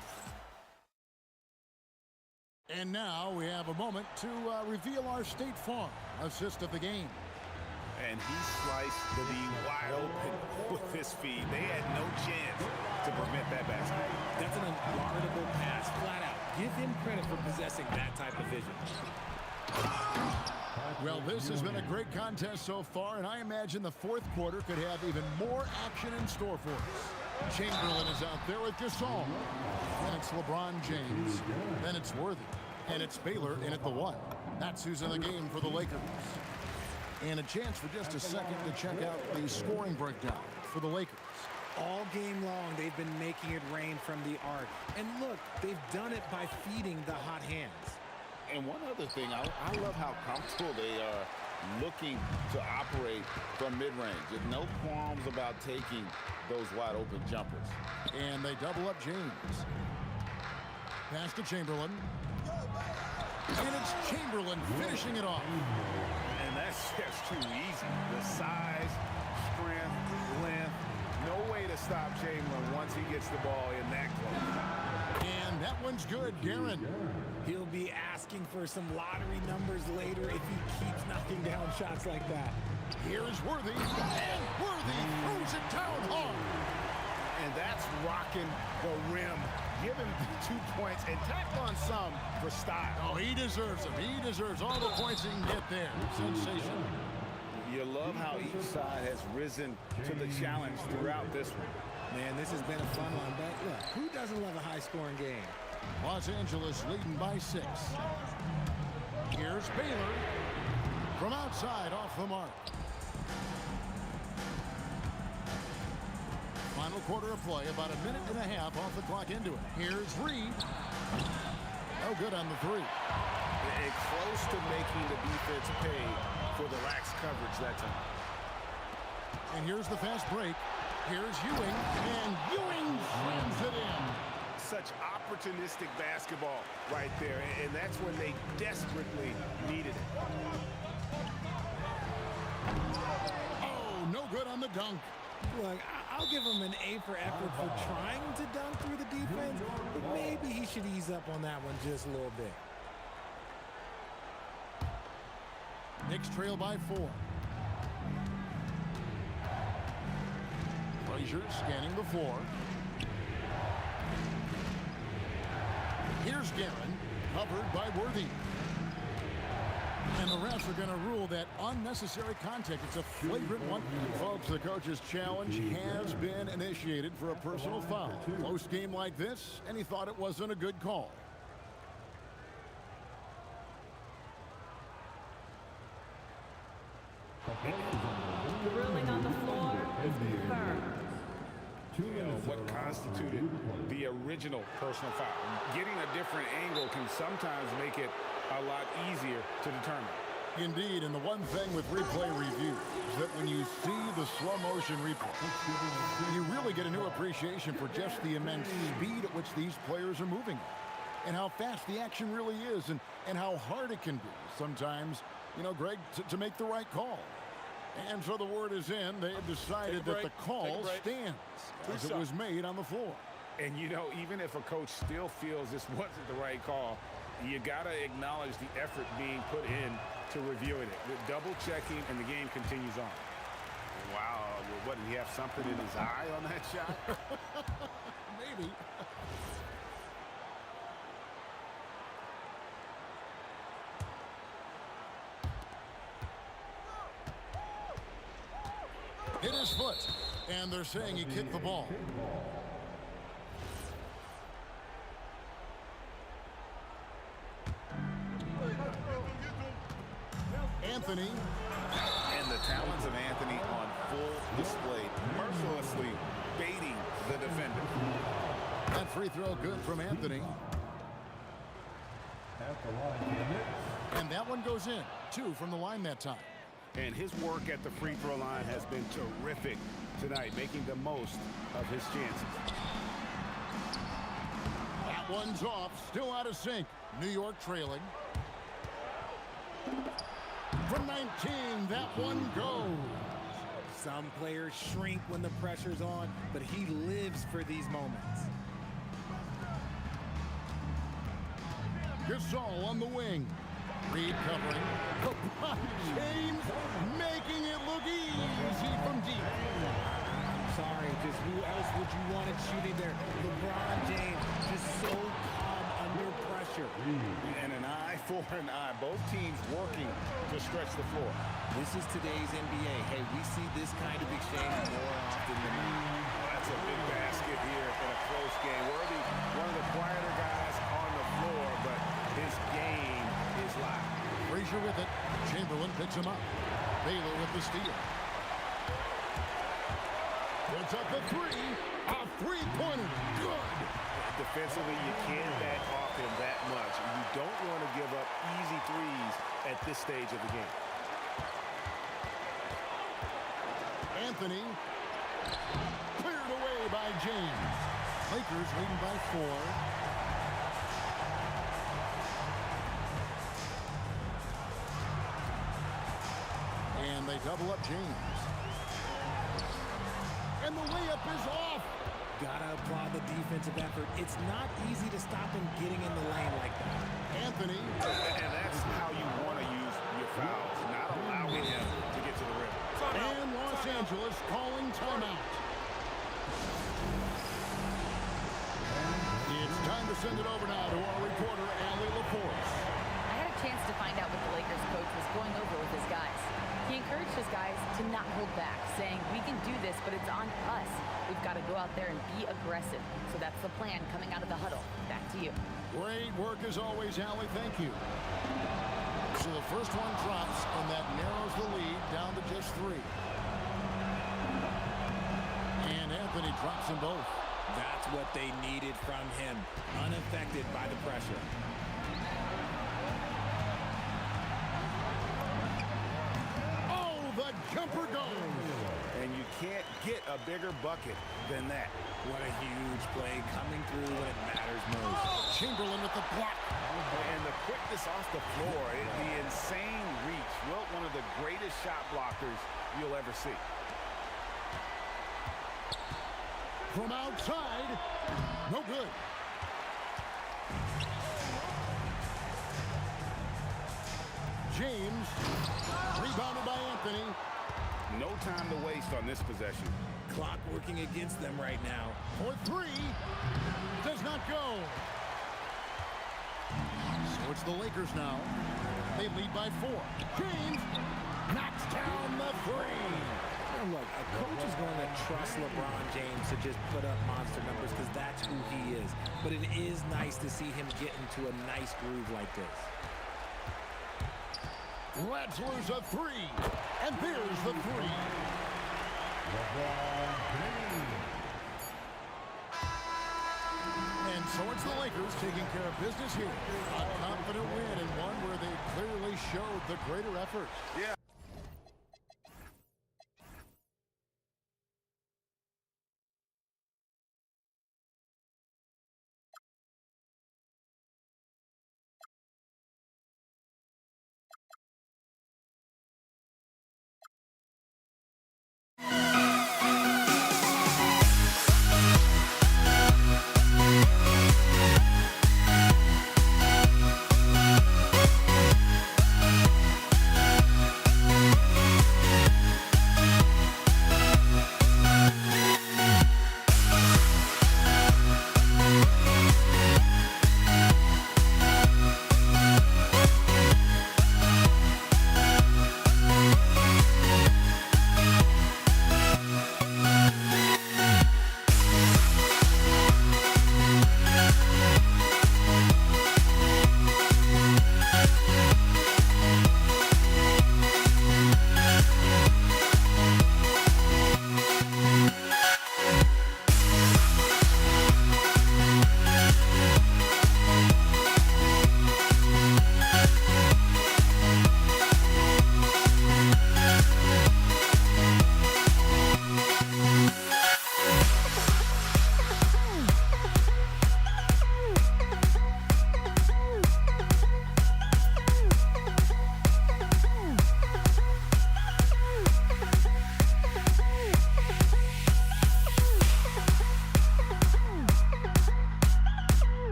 And now we have a moment to reveal our State Farm assist of the game. And he sliced the D wide open with his feed. They had no chance to prevent that basket. That's an unguardable pass, flat out. Give him credit for possessing that type of vision. Well, this has been a great contest so far, and I imagine the fourth quarter could have even more action in store for us. Chamberlain is out there with Gasol. Then it's LeBron James. Then it's Worthy. And it's Baylor in at the 1. That's who's in the game for the Lakers. And a chance for just a second to check out the scoring breakdown for the Lakers. All game long, they've been making it rain from the arc. And look, they've done it by feeding the hot hands. And one other thing, I love how comfortable they are looking to operate from mid-range. There's no qualms about taking those wide open jumpers. And they double up James. Pass to Chamberlain. And it's Chamberlain finishing it off. And that's just too easy. The size, strength, length, no way to stop Chamberlain once he gets the ball in that close. And that one's good, Guerin. He'll be asking for some lottery numbers later if he keeps knocking down shots like that. Here's Worthy, and Worthy throws it down hard. And that's rocking the rim. Give him 2 points and tack on some for style. Oh, he deserves them. He deserves all the points he can get there. Sensational. You love how each side has risen to the challenge throughout this one. Man, this has been a fun one, but look, who doesn't love a high-scoring game? Los Angeles leading by 6. Here's Baylor from outside off the mark. Final quarter of play, about a minute and a half off the clock into it. Here's Reed. No good on the 3. And close to making the defense pay for the lax coverage that time. And here's the fast break. Here's Ewing, and Ewing slams it in. Such opportunistic basketball right there, and that's when they desperately needed it. Oh, no good on the dunk. Look, I'll give him an A for effort for trying to dunk through the defense, but maybe he should ease up on that one just a little bit. Knicks trail by 4. Frazier scanning the floor. Here's Guerin, covered by Worthy. And the refs are going to rule that unnecessary contact. It's a flagrant one. And folks, the coach's challenge has been initiated for a personal foul. Close game like this, and he thought it wasn't a good call. The ruling on the floor is confirmed. What constituted the original personal foul. Getting a different angle can sometimes make it a lot easier to determine. Indeed, and the one thing with replay review is that when you see the slow motion replay, you really get a new appreciation for just the immense speed at which these players are moving and how fast the action really is and how hard it can be sometimes, you know, Greg, to make the right call. And so the word is in. They have decided that the call stands as it was made on the floor. And, you know, even if a coach still feels this wasn't the right call, you got to acknowledge the effort being put in to reviewing it. With double checking, and the game continues on. Wow. What, did he have something in his eye on that shot? Maybe. Hit his foot, and they're saying he kicked the ball. Anthony. And the talents of Anthony on full display. Mercilessly baiting the defender. That free throw good from Anthony. At the line, And that one goes in. 2 from the line that time. And his work at the free throw line has been terrific tonight, making the most of his chances. That one's off, still out of sync. New York trailing. From 19, that one goes. Some players shrink when the pressure's on, but he lives for these moments. Gasol on the wing. Reed covering. LeBron James making it look easy from deep. I'm sorry, just who else would you want it shooting there? LeBron James, just so calm under pressure. And an eye for an eye. Both teams working to stretch the floor. This is today's NBA. Hey, we see this kind of exchange more often than not. That's a big basket here in a close game. Worthy, one of the quieter guys on the floor, but his game is live. Frazier with it. Chamberlain picks him up. Baylor with the steal. Puts up the three. A three-pointer. Good. Defensively, you can't back off him that much. You don't want to give up easy threes at this stage of the game. Anthony. Cleared away by James. Lakers leading by 4. And they double up James. And the layup is off. Gotta applaud the defensive effort. It's not easy to stop him getting in the lane like that. Anthony. And that's how you want to use your fouls, not allowing him to get to the rim. And Los Angeles calling timeout. It's time to send it over now to our reporter, Allie Laporte. I had a chance to find out what the Lakers coach was going over with his guys. He encouraged his guys to not hold back, saying, we can do this, but it's on us. We've got to go out there and be aggressive. So that's the plan coming out of the huddle. Back to you. Great work as always, Allie. Thank you. So the first one drops, and that narrows the lead down to just 3. And Anthony drops them both. That's what they needed from him. Unaffected by the pressure. Oh, the jumper goes. And you can't get a bigger bucket than that. What a huge play coming through when it matters most. Chamberlain with the block. And the quickness off the floor, the insane reach. Well, one of the greatest shot blockers you'll ever see. From outside, no good. James, rebounded by Anthony. No time to waste on this possession. Clock working against them right now. For 3, does not go. So it's the Lakers now. They lead by 4. James knocks down the 3. And look, a coach is going to trust LeBron James to just put up monster numbers because that's who he is. But it is nice to see him get into a nice groove like this. Let's lose a 3. And there's the 3. And so it's the Lakers taking care of business here. A confident win and one where they clearly showed the greater effort. Yeah.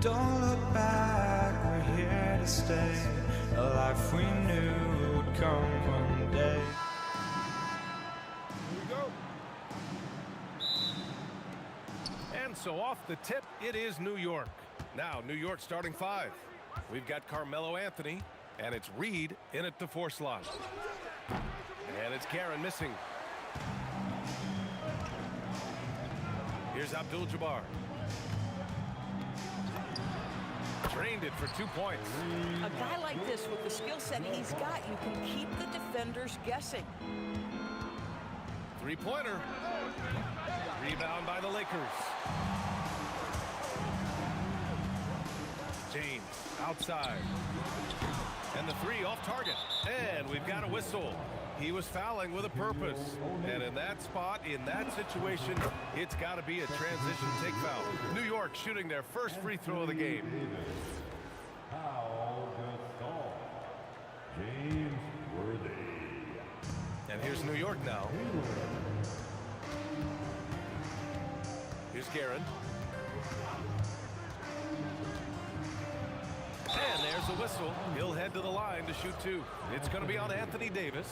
Don't look back, we're here to stay. A life we knew would come one day. Here we go. And so off the tip, it is New York. Now, New York starting five. We've got Carmelo Anthony, and it's Reed in at the 4 slot. And it's Karen missing. Here's Abdul-Jabbar. Drained it for 2 points. A guy like this with the skill set he's got, you can keep the defenders guessing. Three-pointer. Rebound by the Lakers. James outside. And the three off target. And we've got a whistle. He was fouling with a purpose. And in that spot, in that situation, it's got to be a transition take foul. New York shooting their first free throw of the game. Foul Gasol. James Worthy. And here's New York now. Here's Guerin. And there's the whistle. He'll head to the line to shoot two. It's going to be on Anthony Davis.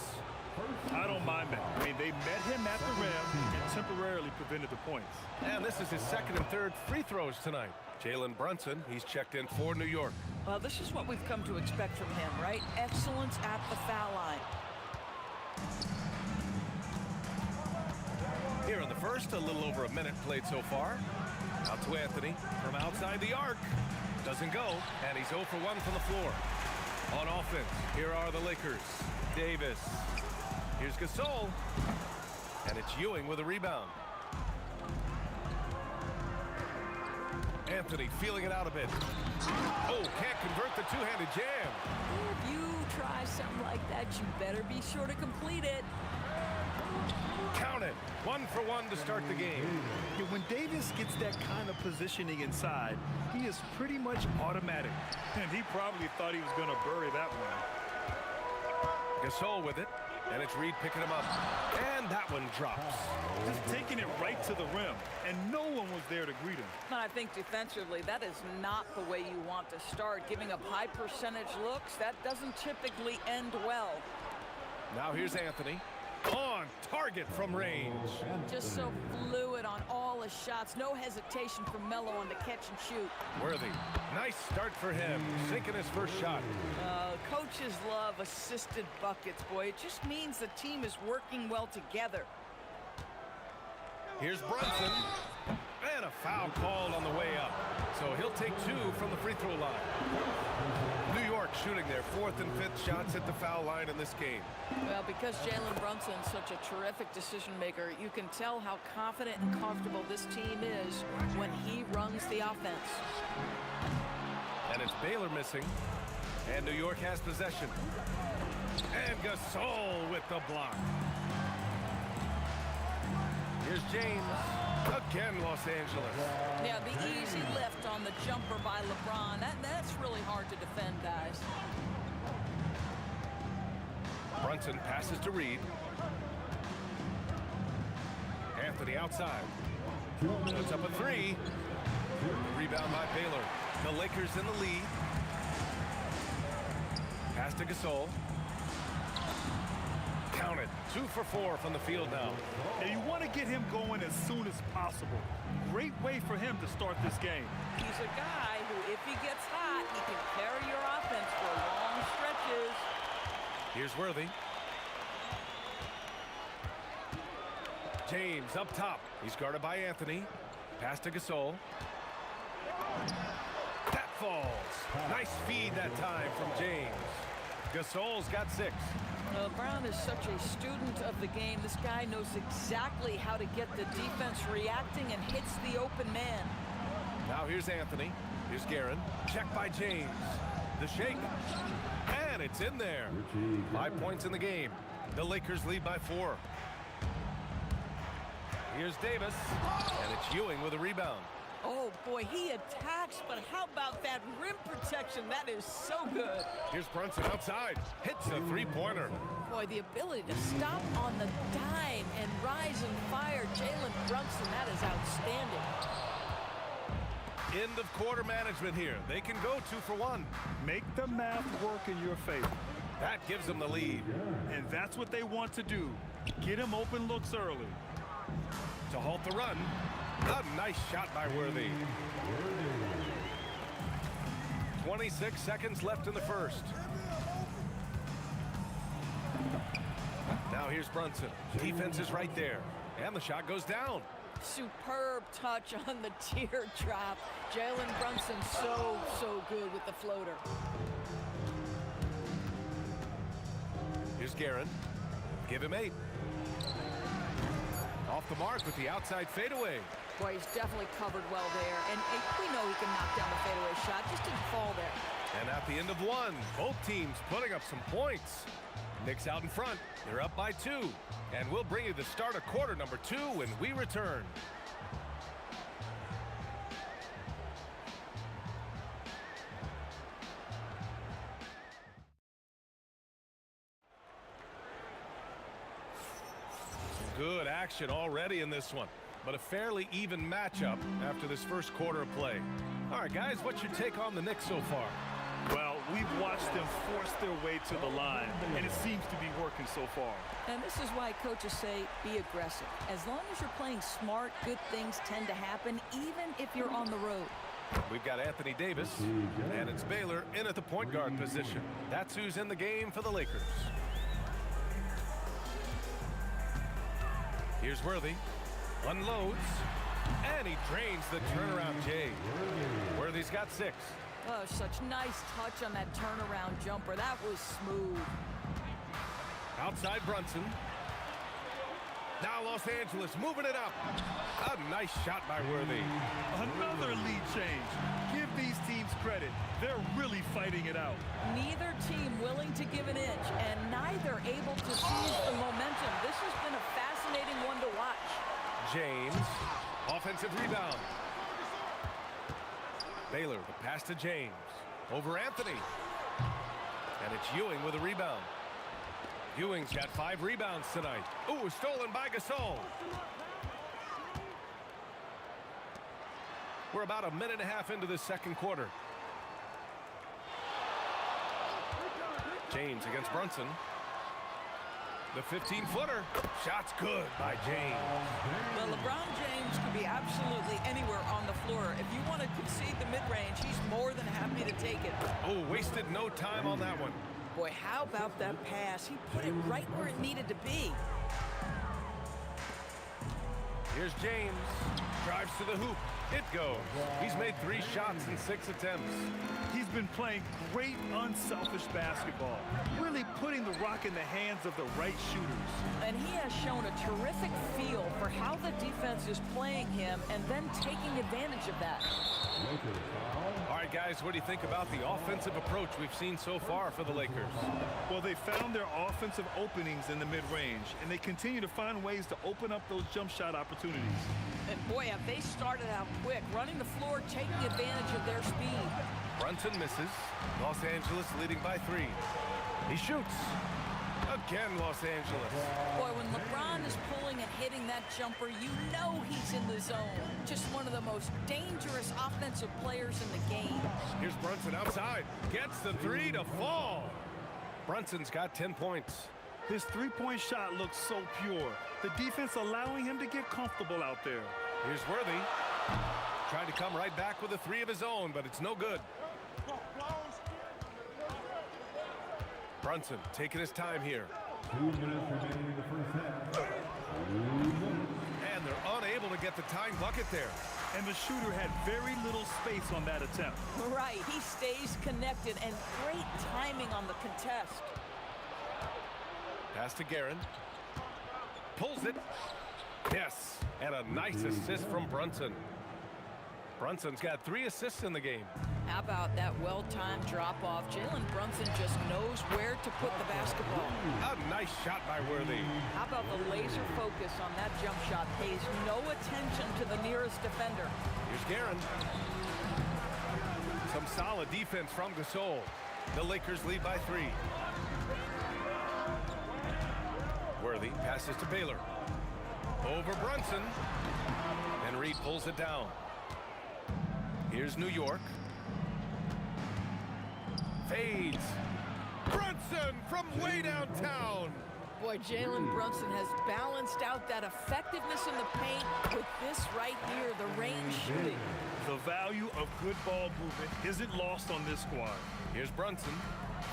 I don't mind that. I mean, they met him at the rim and temporarily prevented the points. And this is his second and third free throws tonight. Jalen Brunson, he's checked in for New York. Well, this is what we've come to expect from him, right? Excellence at the foul line. Here in the first, a little over a minute played so far. Out to Anthony from outside the arc. Doesn't go, and he's 0 for 1 from the floor. On offense, here are the Lakers. Davis. Here's Gasol. And it's Ewing with a rebound. Anthony feeling it out a bit. Oh, can't convert the two-handed jam. If you try something like that, you better be sure to complete it. Count it. 1 for 1 to start the game. Yeah, when Davis gets that kind of positioning inside, he is pretty much automatic. And he probably thought he was going to bury that one. Gasol with it. And it's Reed picking him up. And that one drops. Just taking it right to the rim. And no one was there to greet him. I think defensively, that is not the way you want to start. Giving up high percentage looks, that doesn't typically end well. Now here's Anthony. On target from range. Just so fluid on all his shots. No hesitation from Melo on the catch and shoot. Worthy. Nice start for him. Sinking his first shot. Coaches love assisted buckets, boy. It just means the team is working well together. Here's Brunson. And a foul called on the way up. So he'll take 2 from the free throw line. New York shooting their 4th and 5th shots at the foul line in this game. Well, because Jalen Brunson's such a terrific decision maker, you can tell how confident and comfortable this team is when he runs the offense. And it's Baylor missing. And New York has possession. And Gasol with the block. Here's James. Again, Los Angeles. Yeah, the easy lift on the jumper by LeBron. That's really hard to defend, guys. Brunson passes to Reed. Anthony outside. Puts up a 3. Rebound by Baylor. The Lakers in the lead. Pass to Gasol. Counted. 2 for 4 from the field now. And you want to get him going as soon as possible. Great way for him to start this game. He's a guy who, if he gets hot, he can carry your offense for long stretches. Here's Worthy. James up top. He's guarded by Anthony. Pass to Gasol. That falls. Nice feed that time from James. Gasol's got 6. Brown is such a student of the game. This guy knows exactly how to get the defense reacting and hits the open man. Now here's Anthony. Here's Guerin. Checked by James. The shake. And it's in there. 5 points in the game. The Lakers lead by 4. Here's Davis. And it's Ewing with a rebound. Oh, boy, he attacks, but how about that rim protection? That is so good. Here's Brunson outside. Hits a three-pointer. Boy, the ability to stop on the dime and rise and fire. Jalen Brunson, that is outstanding. End of quarter management here. They can go 2 for 1. Make the math work in your favor. That gives them the lead. And that's what they want to do. Get him open looks early. To halt the run. A nice shot by Worthy. 26 seconds left in the first. Now here's Brunson. Defense is right there. And the shot goes down. Superb touch on the teardrop. Jalen Brunson so good with the floater. Here's Guerin. Give him 8. Off the mark with the outside fadeaway. Boy, he's definitely covered well there. And we know he can knock down the fadeaway shot. Just didn't fall there. And at the end of 1, both teams putting up some points. Knicks out in front. They're up by 2. And we'll bring you the start of quarter number 2 when we return. Good action already in this one, but a fairly even matchup after this first quarter of play. All right, guys, what's your take on the Knicks so far? Well, we've watched them force their way to the line, and it seems to be working so far. And this is why coaches say be aggressive. As long as you're playing smart, good things tend to happen, even if you're on the road. We've got Anthony Davis, and it's Baylor in at the point guard position. That's who's in the game for the Lakers. Here's Worthy, unloads, and he drains the turnaround J. Worthy's got 6. Oh, such nice touch on that turnaround jumper. That was smooth. Outside Brunson. Now Los Angeles moving it up. A nice shot by Worthy. Another lead change. Give these teams credit. They're really fighting it out. Neither team willing to give an inch, and neither able to seize the momentum. This has been a fascinating one to watch. James, offensive rebound. Baylor, the pass to James. Over Anthony. And it's Ewing with a rebound. Ewing's got 5 rebounds tonight. Ooh, stolen by Gasol. We're about a minute and a half into the second quarter. James against Brunson. The 15-footer. Shot's good by James. Well, LeBron James could be absolutely anywhere on the floor. If you want to concede the mid-range, he's more than happy to take it. Oh, wasted no time on that one. Boy, how about that pass? He put it right where it needed to be. Here's James. Drives to the hoop. It goes. He's made 3 shots in 6 attempts. He's been playing great, unselfish basketball, really putting the rock in the hands of the right shooters. And he has shown a terrific feel for how the defense is playing him and then taking advantage of that. All right, guys, what do you think about the offensive approach we've seen so far for the Lakers? Well, they found their offensive openings in the mid-range, and they continue to find ways to open up those jump shot opportunities. And boy, have they started out quick, running the floor, taking advantage of their speed. Brunson misses. Los Angeles leading by 3. He shoots. Again, Los Angeles. Boy, when LeBron is pulling and hitting that jumper, you know he's in the zone. Just one of the most dangerous offensive players in the game. Here's Brunson outside. Gets the 3 to fall. Brunson's got 10 points. His three-point shot looks so pure. The defense allowing him to get comfortable out there. Here's Worthy. Trying to come right back with a 3 of his own, but it's no good. Brunson taking his time here. 2 minutes remaining in the first half. And they're unable to get the tying bucket there. And the shooter had very little space on that attempt. Right, he stays connected, and great timing on the contest. Pass to Guerin. Pulls it. Yes, and a nice assist from Brunson. Brunson's got 3 assists in the game. How about that well-timed drop-off? Jalen Brunson just knows where to put the basketball. A nice shot by Worthy. How about the laser focus on that jump shot? Pays no attention to the nearest defender. Here's Guerin. Some solid defense from Gasol. The Lakers lead by 3. Worthy passes to Baylor. Over Brunson. And Reed pulls it down. Here's New York. Fades. Brunson from way downtown. Boy, Jalen Brunson has balanced out that effectiveness in the paint with this right here, the range shooting. The value of good ball movement isn't lost on this squad. Here's Brunson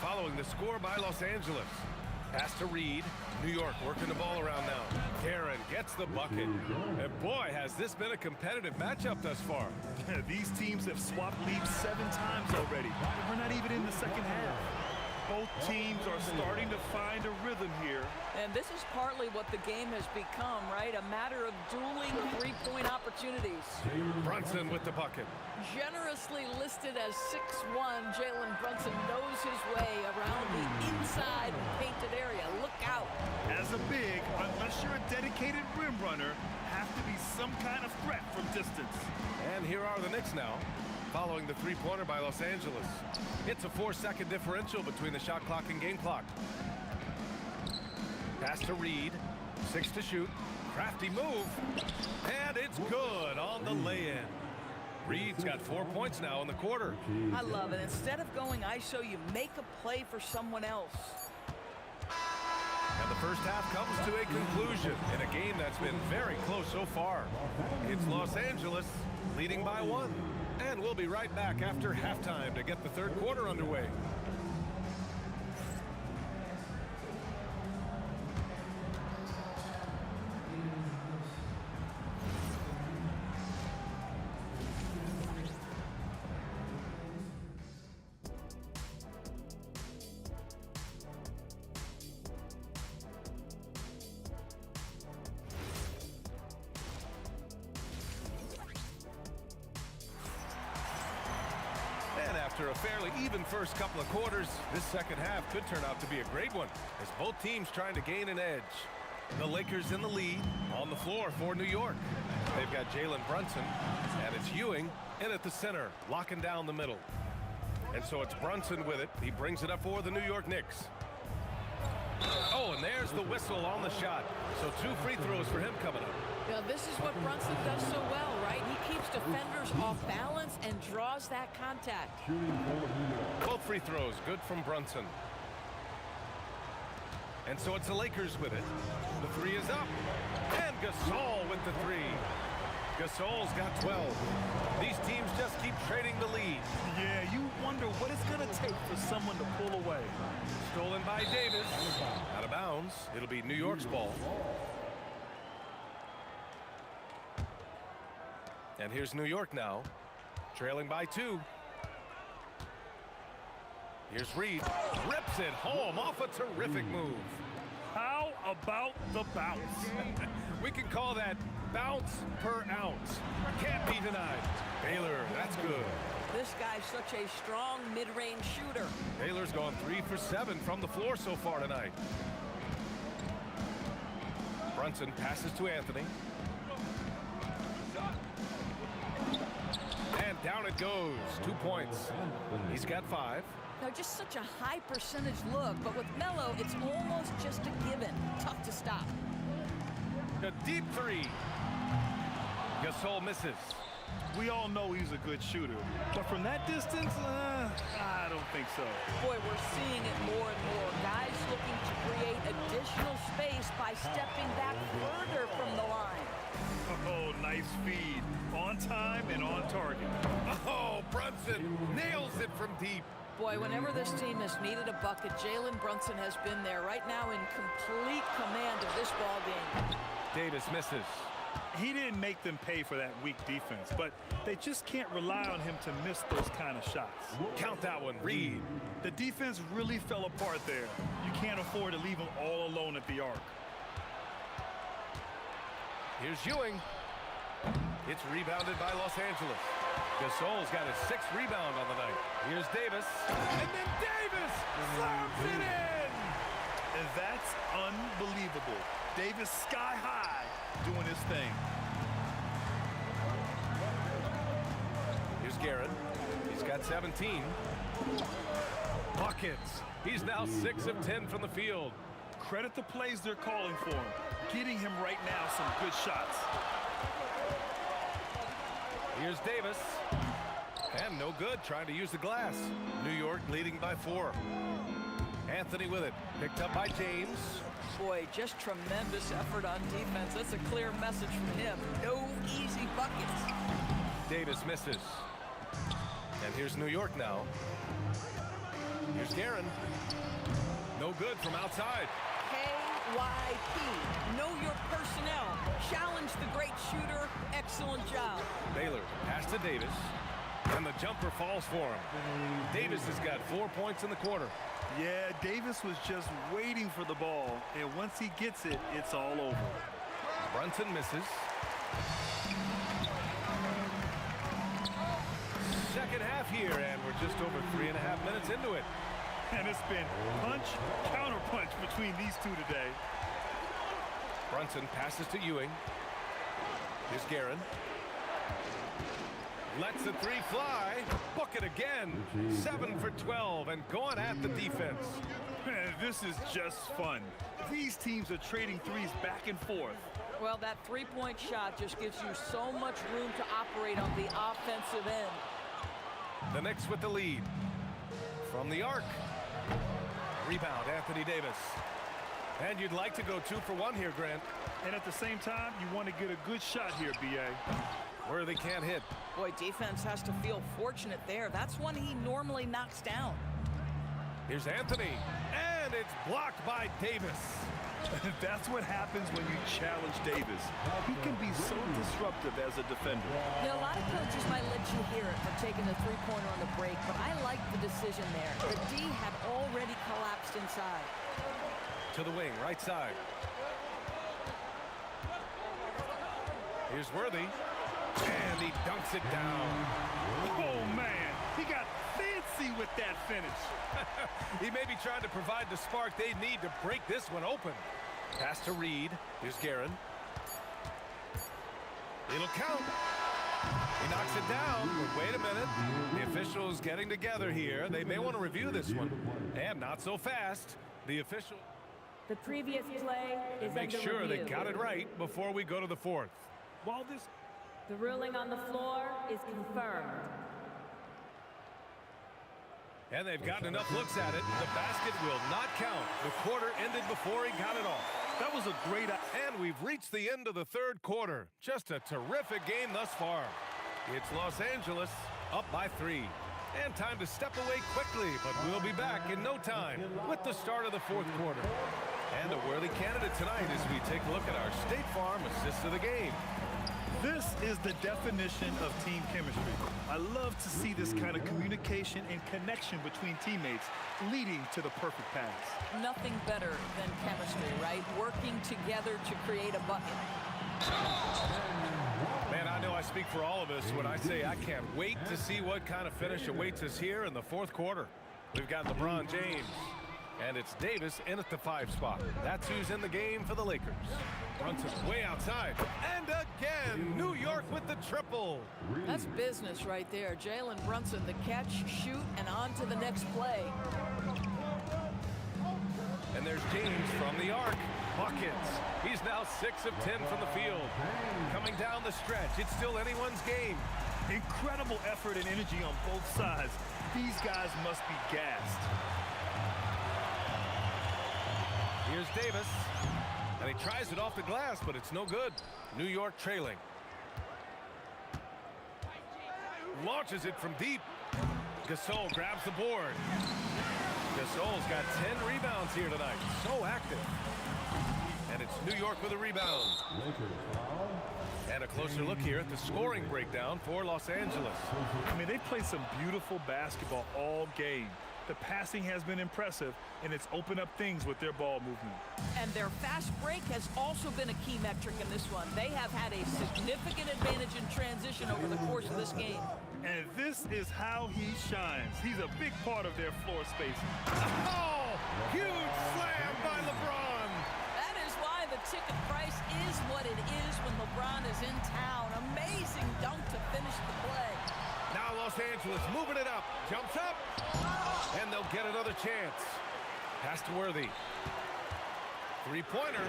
following the score by Los Angeles. Pass to Reed. New York working the ball around now. Karen gets the bucket. And boy, has this been a competitive matchup thus far. These teams have swapped leads 7 times already. We're not even in the second half. Both teams are starting to find a rhythm here. And this is partly what the game has become, right? A matter of dueling three-point opportunities. Brunson with the bucket. Generously listed as 6'1", Jalen Brunson knows his way around the inside painted area. Look out. As a big, unless you're a dedicated rim runner, have to be some kind of threat from distance. And here are the Knicks now, following the three-pointer by Los Angeles. It's a 4-second differential between the shot clock and game clock. Pass to Reed. 6 to shoot. Crafty move. And it's good on the lay-in. Reed's got 4 points now in the quarter. I love it. Instead of going ISO, you make a play for someone else. And the first half comes to a conclusion in a game that's been very close so far. It's Los Angeles leading by 1. And we'll be right back after halftime to get the third quarter underway. After a fairly even first couple of quarters, this second half could turn out to be a great one as both teams trying to gain an edge. The Lakers in the lead on the floor for New York. They've got Jalen Brunson, and it's Ewing in at the center, locking down the middle. And so it's Brunson with it. He brings it up for the New York Knicks. Oh, and there's the whistle on the shot. So 2 free throws for him coming up. Now, this is what Brunson does so well, right? He keeps defenders off balance and draws that contact. Both free throws good from Brunson. And so it's the Lakers with it. The 3 is up. And Gasol with the 3. Gasol's got 12. These teams just keep trading the lead. Yeah, you wonder what it's going to take for someone to pull away. Stolen by Davis. Out of bounds. It'll be New York's ball. And here's New York now, trailing by 2. Here's Reed. Rips it home off a terrific move. How about the bounce? We can call that bounce per ounce. Can't be denied. Baylor, that's good. This guy's such a strong mid-range shooter. Baylor's gone 3 for 7 from the floor so far tonight. Brunson passes to Anthony. And down it goes. 2 points. He's got 5. Now, just such a high percentage look, but with Melo, it's almost just a given. Tough to stop. A deep 3. Gasol misses. We all know he's a good shooter, but from that distance, I don't think so. Boy, we're seeing it more and more. Guys looking to create additional space by stepping back further from the line. Oh, nice feed. On time and on target. Oh, Brunson nails it from deep. Boy, whenever this team has needed a bucket, Jalen Brunson has been there right now in complete command of this ball game. Davis misses. He didn't make them pay for that weak defense, but they just can't rely on him to miss those kind of shots. Count that one, Reed. The defense really fell apart there. You can't afford to leave them all alone at the arc. Here's Ewing. It's rebounded by Los Angeles. Gasol's got his 6th rebound on the night. Here's Davis. And then Davis slams it in! And that's unbelievable. Davis sky high doing his thing. Here's Garrett. He's got 17. Buckets. He's now 6 of 10 from the field. Credit the plays they're calling for him. Getting him right now some good shots. Here's Davis. And no good, trying to use the glass. New York leading by 4. Anthony with it. Picked up by James. Boy, just tremendous effort on defense. That's a clear message from him. No easy buckets. Davis misses. And here's New York now. Here's Guerin. No good from outside. KYP. Know your personnel. Challenge the great shooter. Excellent job. Baylor pass to Davis, and the jumper falls for him. Davis has got 4 points in the quarter. Yeah, Davis was just waiting for the ball, and once he gets it, it's all over. Brunson misses. Second half here, and we're just over 3.5 minutes into it. And it's been punch, counter punch between these two today. Brunson passes to Ewing. Here's Guerin. Lets the three fly. Book it again. 7 for 12 and going at the defense. Man, this is just fun. These teams are trading threes back and forth. Well, that three-point shot just gives you so much room to operate on the offensive end. The Knicks with the lead. From the arc. Rebound, Anthony Davis. And you'd like to go 2 for 1 here, Grant. And at the same time, you want to get a good shot here, B.A. Worthy can't hit. Boy, defense has to feel fortunate there. That's one he normally knocks down. Here's Anthony. And it's blocked by Davis. That's what happens when you challenge Davis. He can be so disruptive as a defender. You know, a lot of coaches might let you hear it for taking the three-pointer on the break, but I like the decision there. The D had already collapsed inside. To the wing, right side. Here's Worthy. And he dunks it down. Oh, man. He got fancy with that finish. He may be trying to provide the spark they need to break this one open. Pass to Reed. Here's Guerin. It'll count. He knocks it down. But wait a minute. The officials getting together here. They may want to review this one. And not so fast. The official... The previous play is make under sure review. they got it right before we go to the fourth. While this... The ruling on the floor is confirmed. And they've gotten enough looks at it. The basket will not count. The quarter ended before he got it off. That was a great... And we've reached the end of the third quarter. Just a terrific game thus far. It's Los Angeles up by 3. And time to step away quickly, but we'll be back in no time with the start of the fourth quarter. And a worthy candidate tonight as we take a look at our State Farm assist of the game. This is the definition of team chemistry. I love to see this kind of communication and connection between teammates leading to the perfect pass. Nothing better than chemistry, right? Working together to create a bucket. Man, I know I speak for all of us when I say I can't wait to see what kind of finish awaits us here in the fourth quarter. We've got LeBron James, and it's Davis in at the 5 spot. That's who's in the game for the Lakers. Brunson way outside. And again, New York with the triple. That's business right there. Jalen Brunson, the catch, shoot, and on to the next play. And there's James from the arc. Buckets. He's now 6 of 10 from the field. Coming down the stretch. It's still anyone's game. Incredible effort and energy on both sides. These guys must be gassed. Here's Davis. And he tries it off the glass, but it's no good. New York trailing. Launches it from deep. Gasol grabs the board. Gasol's got 10 rebounds here tonight. So active. And it's New York with a rebound. And a closer look here at the scoring breakdown for Los Angeles. I mean, they play some beautiful basketball all game. The passing has been impressive, and it's opened up things with their ball movement. And their fast break has also been a key metric in this one. They have had a significant advantage in transition over the course of this game. And this is how he shines. He's a big part of their floor space. Oh, huge slam by LeBron. That is why the ticket price is what it is when LeBron is in town. Amazing dunk to finish the play. Now Los Angeles moving it up. Jumps up. And they'll get another chance. Pass to Worthy. Three-pointer.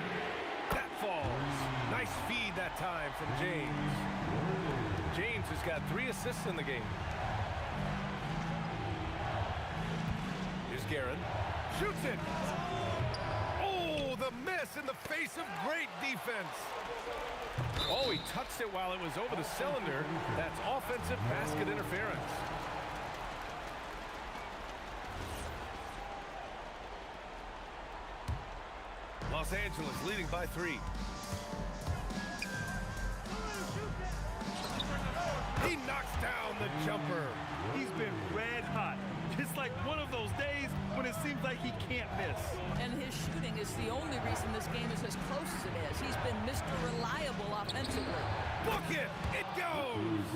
That falls. Nice feed that time from James. James has got 3 assists in the game. Here's Guerin. Shoots it. Oh, the miss in the face of great defense. Oh, he touched it while it was over the cylinder. That's offensive basket interference. Los Angeles leading by 3. He knocks down the jumper. He's been red hot. It's like one of those days when it seems like he can't miss. And his shooting is the only reason this game is as close as it is. He's been Mr. Reliable offensively. Book it! It goes!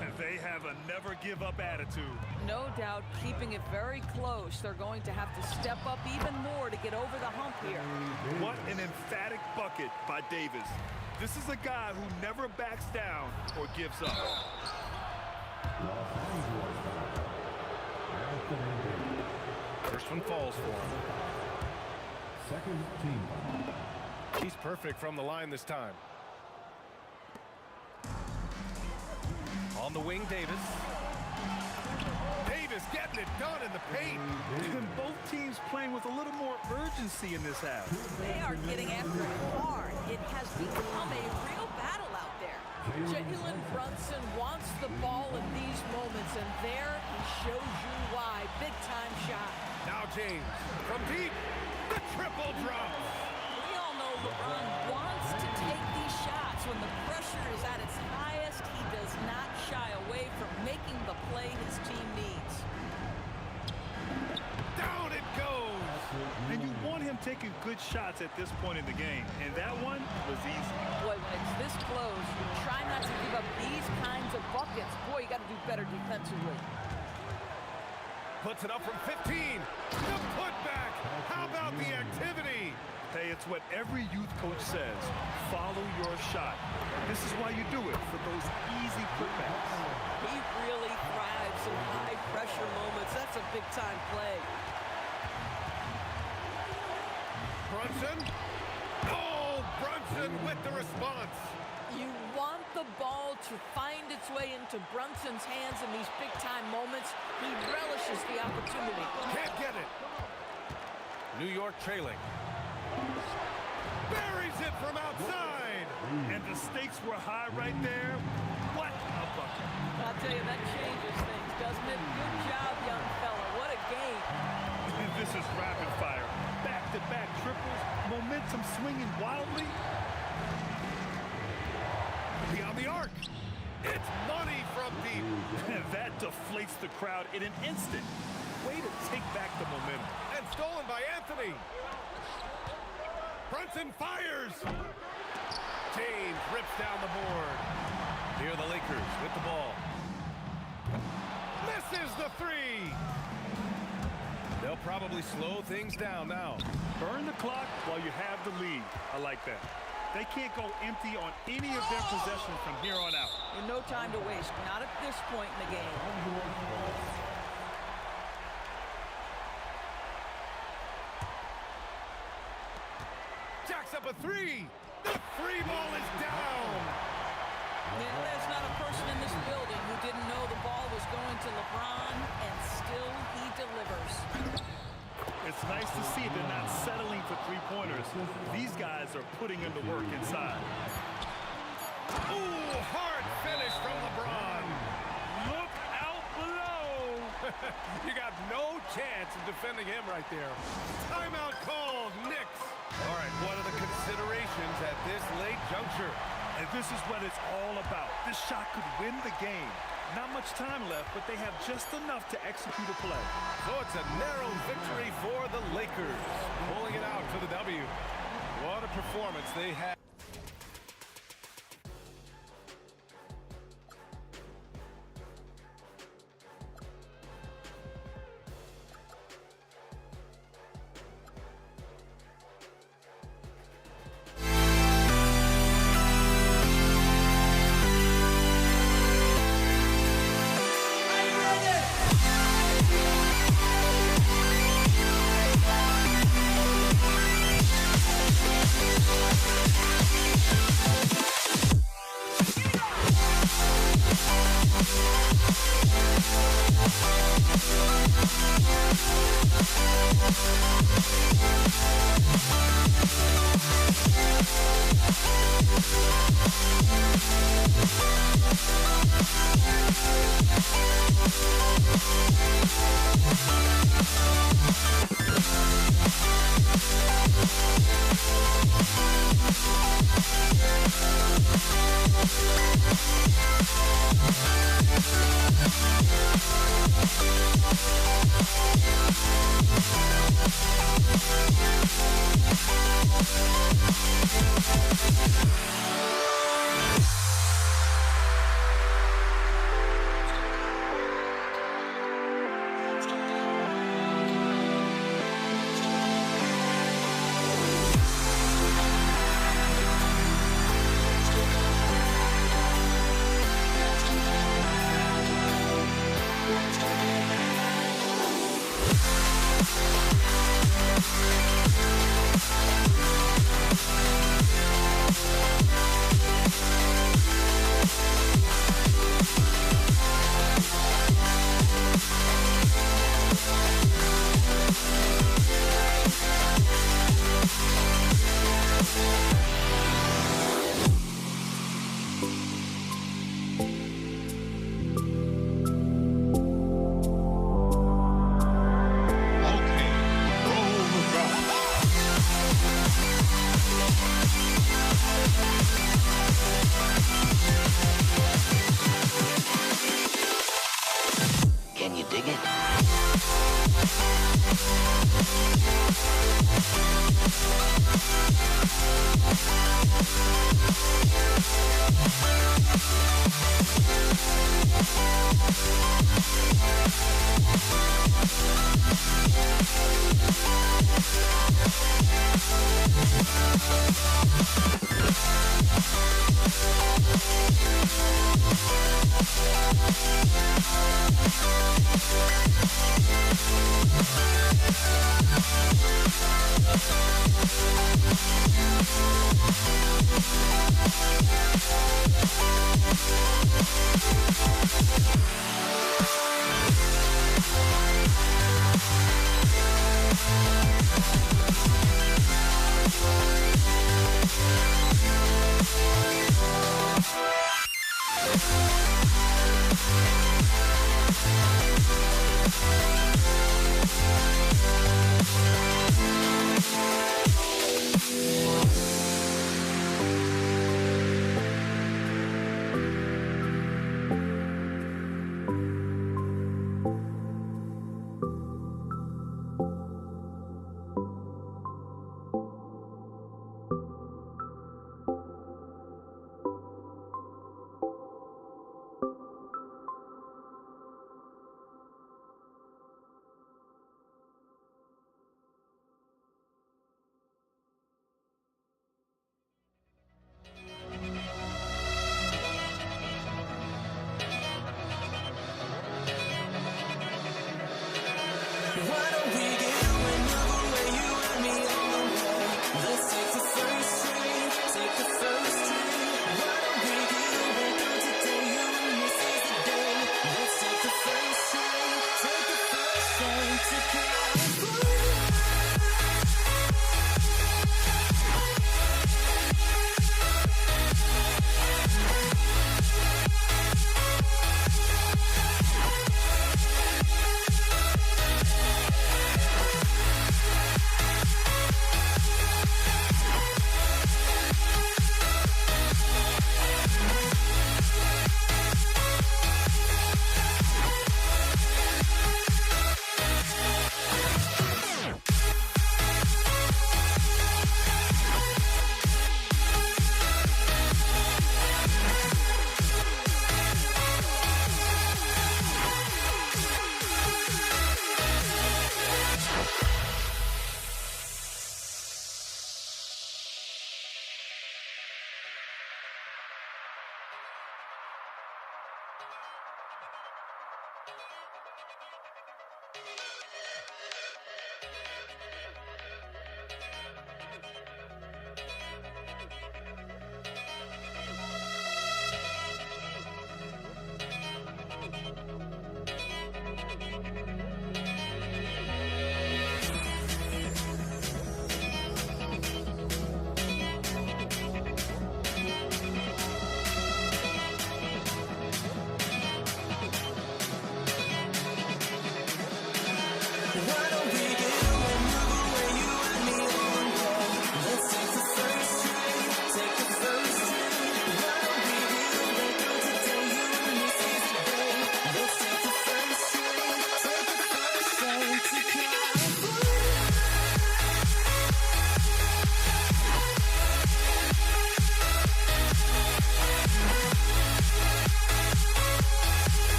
And they have a never-give-up attitude. No doubt, keeping it very close. They're going to have to step up even more to get over the hump here. What an emphatic bucket by Davis. This is a guy who never backs down or gives up. First one falls for him. Second team. He's perfect from the line this time. On the wing, Davis. Davis getting it done in the paint. And both teams playing with a little more urgency in this half. They are getting after it hard. It has become a real battle out there. Jalen Brunson wants the ball in these moments, and there he shows you why. Big-time shot. Now James from deep. The triple drop. We all know LeBron wants to take these shots. When the pressure is at its highest, he does not shy away from making the play his team needs. Down it goes. And you want him taking good shots at this point in the game. And that one was easy. Boy, when it's this close, you try not to give up these kinds of buckets. Boy, you got to do better defensively. Puts it up from 15. The putback. How about the activity? Hey, it's what every youth coach says. Follow your shot. This is why you do it, for those easy putbacks. He really thrives in high-pressure moments. That's a big-time play. Brunson. Oh, Brunson with the response. You want the ball to find its way into Brunson's hands in these big-time moments. He relishes the opportunity. Can't get it. New York trailing. Buries it from outside. And the stakes were high right there. What a bucket. I'll tell you, that changes things, doesn't it? Good job, young fella. What a game. And this is rapid fire. Back-to-back triples. Momentum swinging wildly. Beyond the arc. It's money from deep. And that deflates the crowd in an instant. Way to take back the momentum. And stolen by Anthony. Brunson fires. James rips down the board. Here are the Lakers with the ball. Misses the three. They'll probably slow things down now. Burn the clock while you have the lead. I like that. They can't go empty on any of their possessions from here on out. And no time to waste. Not at this point in the game. Jacks up a three. The three ball is down. Yeah, there's not a person in this building who didn't know the ball was going to LeBron, and still he delivers. It's nice to see they're not settling for three-pointers. These guys are putting in the work inside. Ooh, hard finish from LeBron. Look out below. You got no chance of defending him right there. Timeout called, Knicks. All right, what are the considerations at this late juncture? And this is what it's all about. This shot could win the game. Not much time left, but they have just enough to execute a play. So it's a narrow victory for the Lakers, pulling it out for the W. What a performance they had. We'll be right back.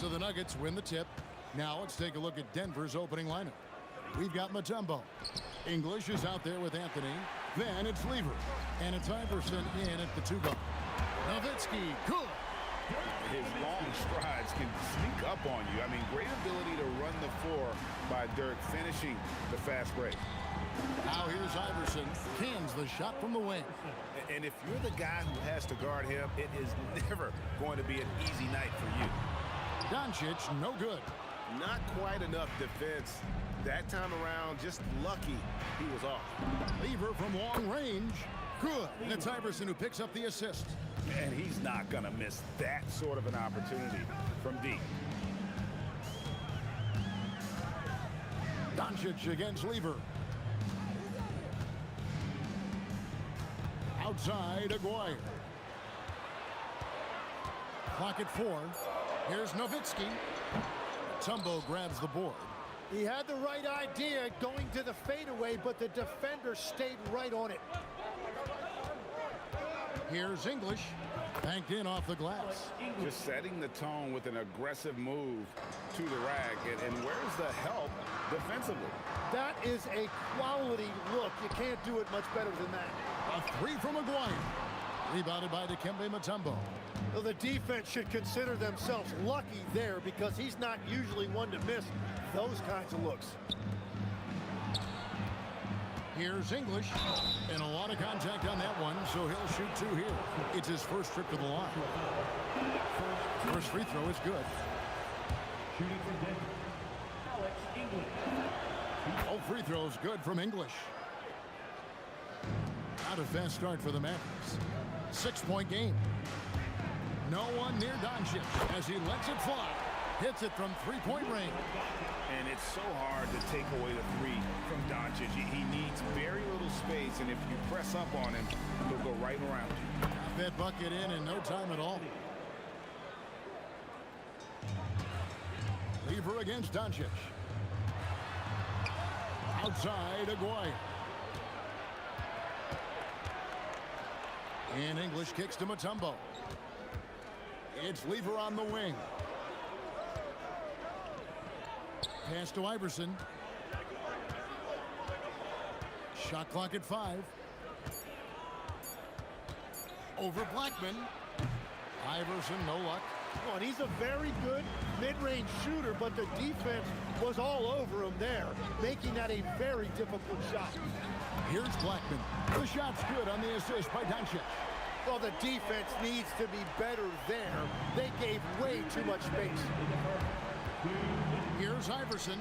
So the Nuggets win the tip. Now let's take a look at Denver's opening lineup. We've got Mutombo. English is out there with Anthony. Then it's Lever. And it's Iverson in at the 2-guard. Nowitzki, good. His long strides can sneak up on you. I mean, great ability to run the floor by Dirk, finishing the fast break. Now here's Iverson. Cans the shot from the wing. And if you're the guy who has to guard him, it is never going to be an easy night for you. Doncic, no good. Not quite enough defense. That time around, just lucky he was off. Lever from long range. Good. And it's Iverson who picks up the assist. And he's not going to miss that sort of an opportunity from deep. Doncic against Lever. Outside, Aguirre. Clock at 4. Here's Nowitzki. Mutombo grabs the board. He had the right idea going to the fadeaway, but the defender stayed right on it. Here's English. Banked in off the glass. Just setting the tone with an aggressive move to the rack. And where's the help defensively? That is a quality look. You can't do it much better than that. A 3 from Aguirre. Rebounded by Dikembe Mutombo. Well, the defense should consider themselves lucky there because he's not usually one to miss those kinds of looks. Here's English. And a lot of contact on that one, so he'll shoot 2 here. It's his first trip to the line. First free throw is good. Shooting for Denver, Alex English. All free throws good from English. Not a fast start for the Mavericks. 6-point game. No one near Doncic as he lets it fly. Hits it from 3-point range. And it's so hard to take away the 3 from Doncic. He needs very little space, and if you press up on him, he'll go right around you. Got that bucket in no time at all. Lever against Doncic. Outside, Aguirre. And English kicks to Mutombo. It's Lever on the wing. Pass to Iverson. Shot clock at 5. Over Blackman. Iverson, no luck. Oh, and he's a very good mid-range shooter, but the defense was all over him there, making that a very difficult shot. Here's Blackman. The shot's good on the assist by Doncic. Well, the defense needs to be better there. They gave way too much space. Here's Iverson.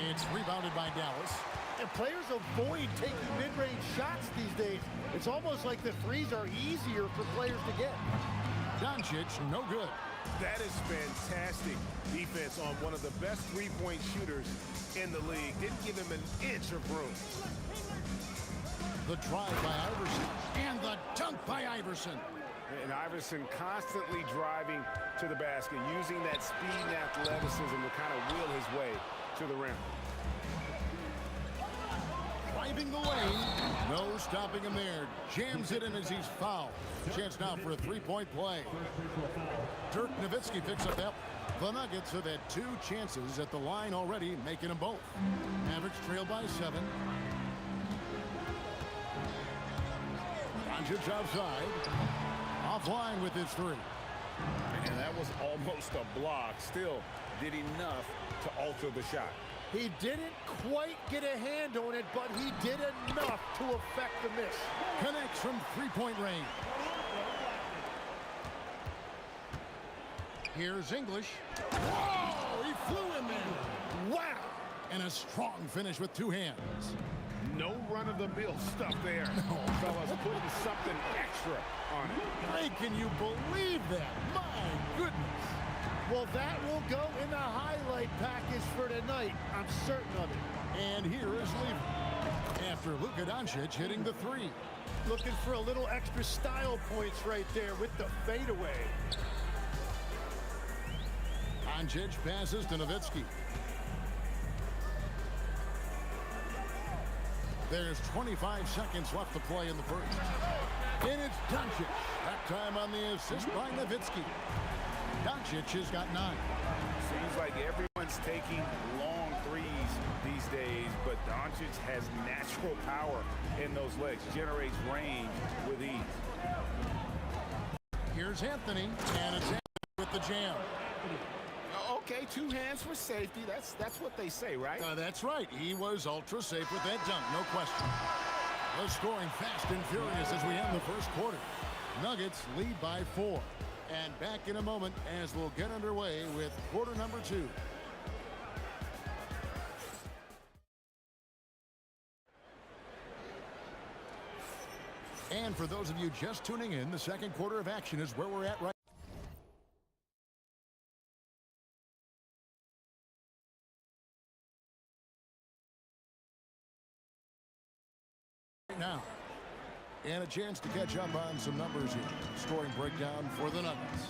It's rebounded by Dallas. And players avoid taking mid-range shots these days. It's almost like the threes are easier for players to get. Doncic, no good. That is fantastic defense on one of the best three-point shooters in the league. Didn't give him an inch of room. The drive by Iverson. And the dunk by Iverson. And Iverson constantly driving to the basket, using that speed and athleticism to kind of wheel his way to the rim. Driving the lane. No stopping him there. Jams it in as he's fouled. Chance now for a three-point play. Dirk Nowitzki picks up that. The Nuggets have had 2 chances at the line already, making them both. Mavericks trail by 7. Doncic outside. Offline with his 3. And that was almost a block. Still did enough to alter the shot. He didn't quite get a hand on it, but he did enough to affect the miss. Connects from 3-point range. Here's English. Whoa! He flew him in. Wow! And a strong finish with 2 hands. No run-of-the-mill stuff there. No. Fellas putting something extra on it. Hey, can you believe that? My goodness. Well, that will go in the highlight package for tonight. I'm certain of it. And here is Lever. After Luka Doncic hitting the 3. Looking for a little extra style points right there with the fadeaway. Doncic passes to Nowitzki. There's 25 seconds left to play in the first. And it's Doncic. That time on the assist by Nowitzki. Doncic has got 9. Seems like everyone's taking long threes these days, but Doncic has natural power in those legs, generates range with ease. Here's Anthony, and it's Anthony with the jam. Okay, 2 hands for safety. That's what they say, right? That's right. He was ultra safe with that dunk, no question. The scoring fast and furious as we end the first quarter. Nuggets lead by 4. And back in a moment as we'll get underway with quarter number 2. And for those of you just tuning in, the second quarter of action is where we're at right now. And a chance to catch up on some numbers here. Scoring breakdown for the Nuggets.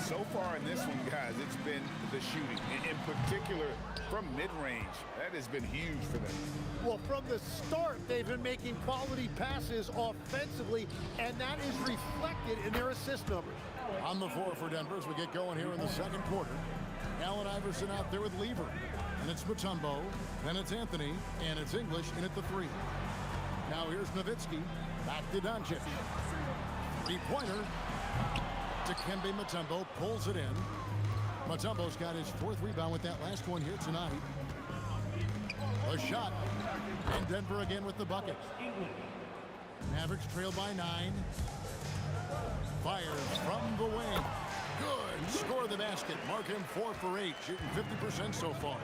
So far in this one, guys, it's been the shooting. In particular, from mid-range. That has been huge for them. Well, from the start, they've been making quality passes offensively, and that is reflected in their assist numbers. On the floor for Denver as we get going here in the second quarter. Allen Iverson out there with Lever. And it's Mutombo. Then it's Anthony. And it's English in at the 3. Now here's Nowitzki. Back to Doncic. 3-pointer. Dikembe Mutombo pulls it in. Mutombo's got his 4th rebound with that last one here tonight. A shot. And Denver again with the bucket. Mavericks trail by 9. Fires from the wing. Good. Score the basket. Mark him 4 for 8. Shooting 50% so far.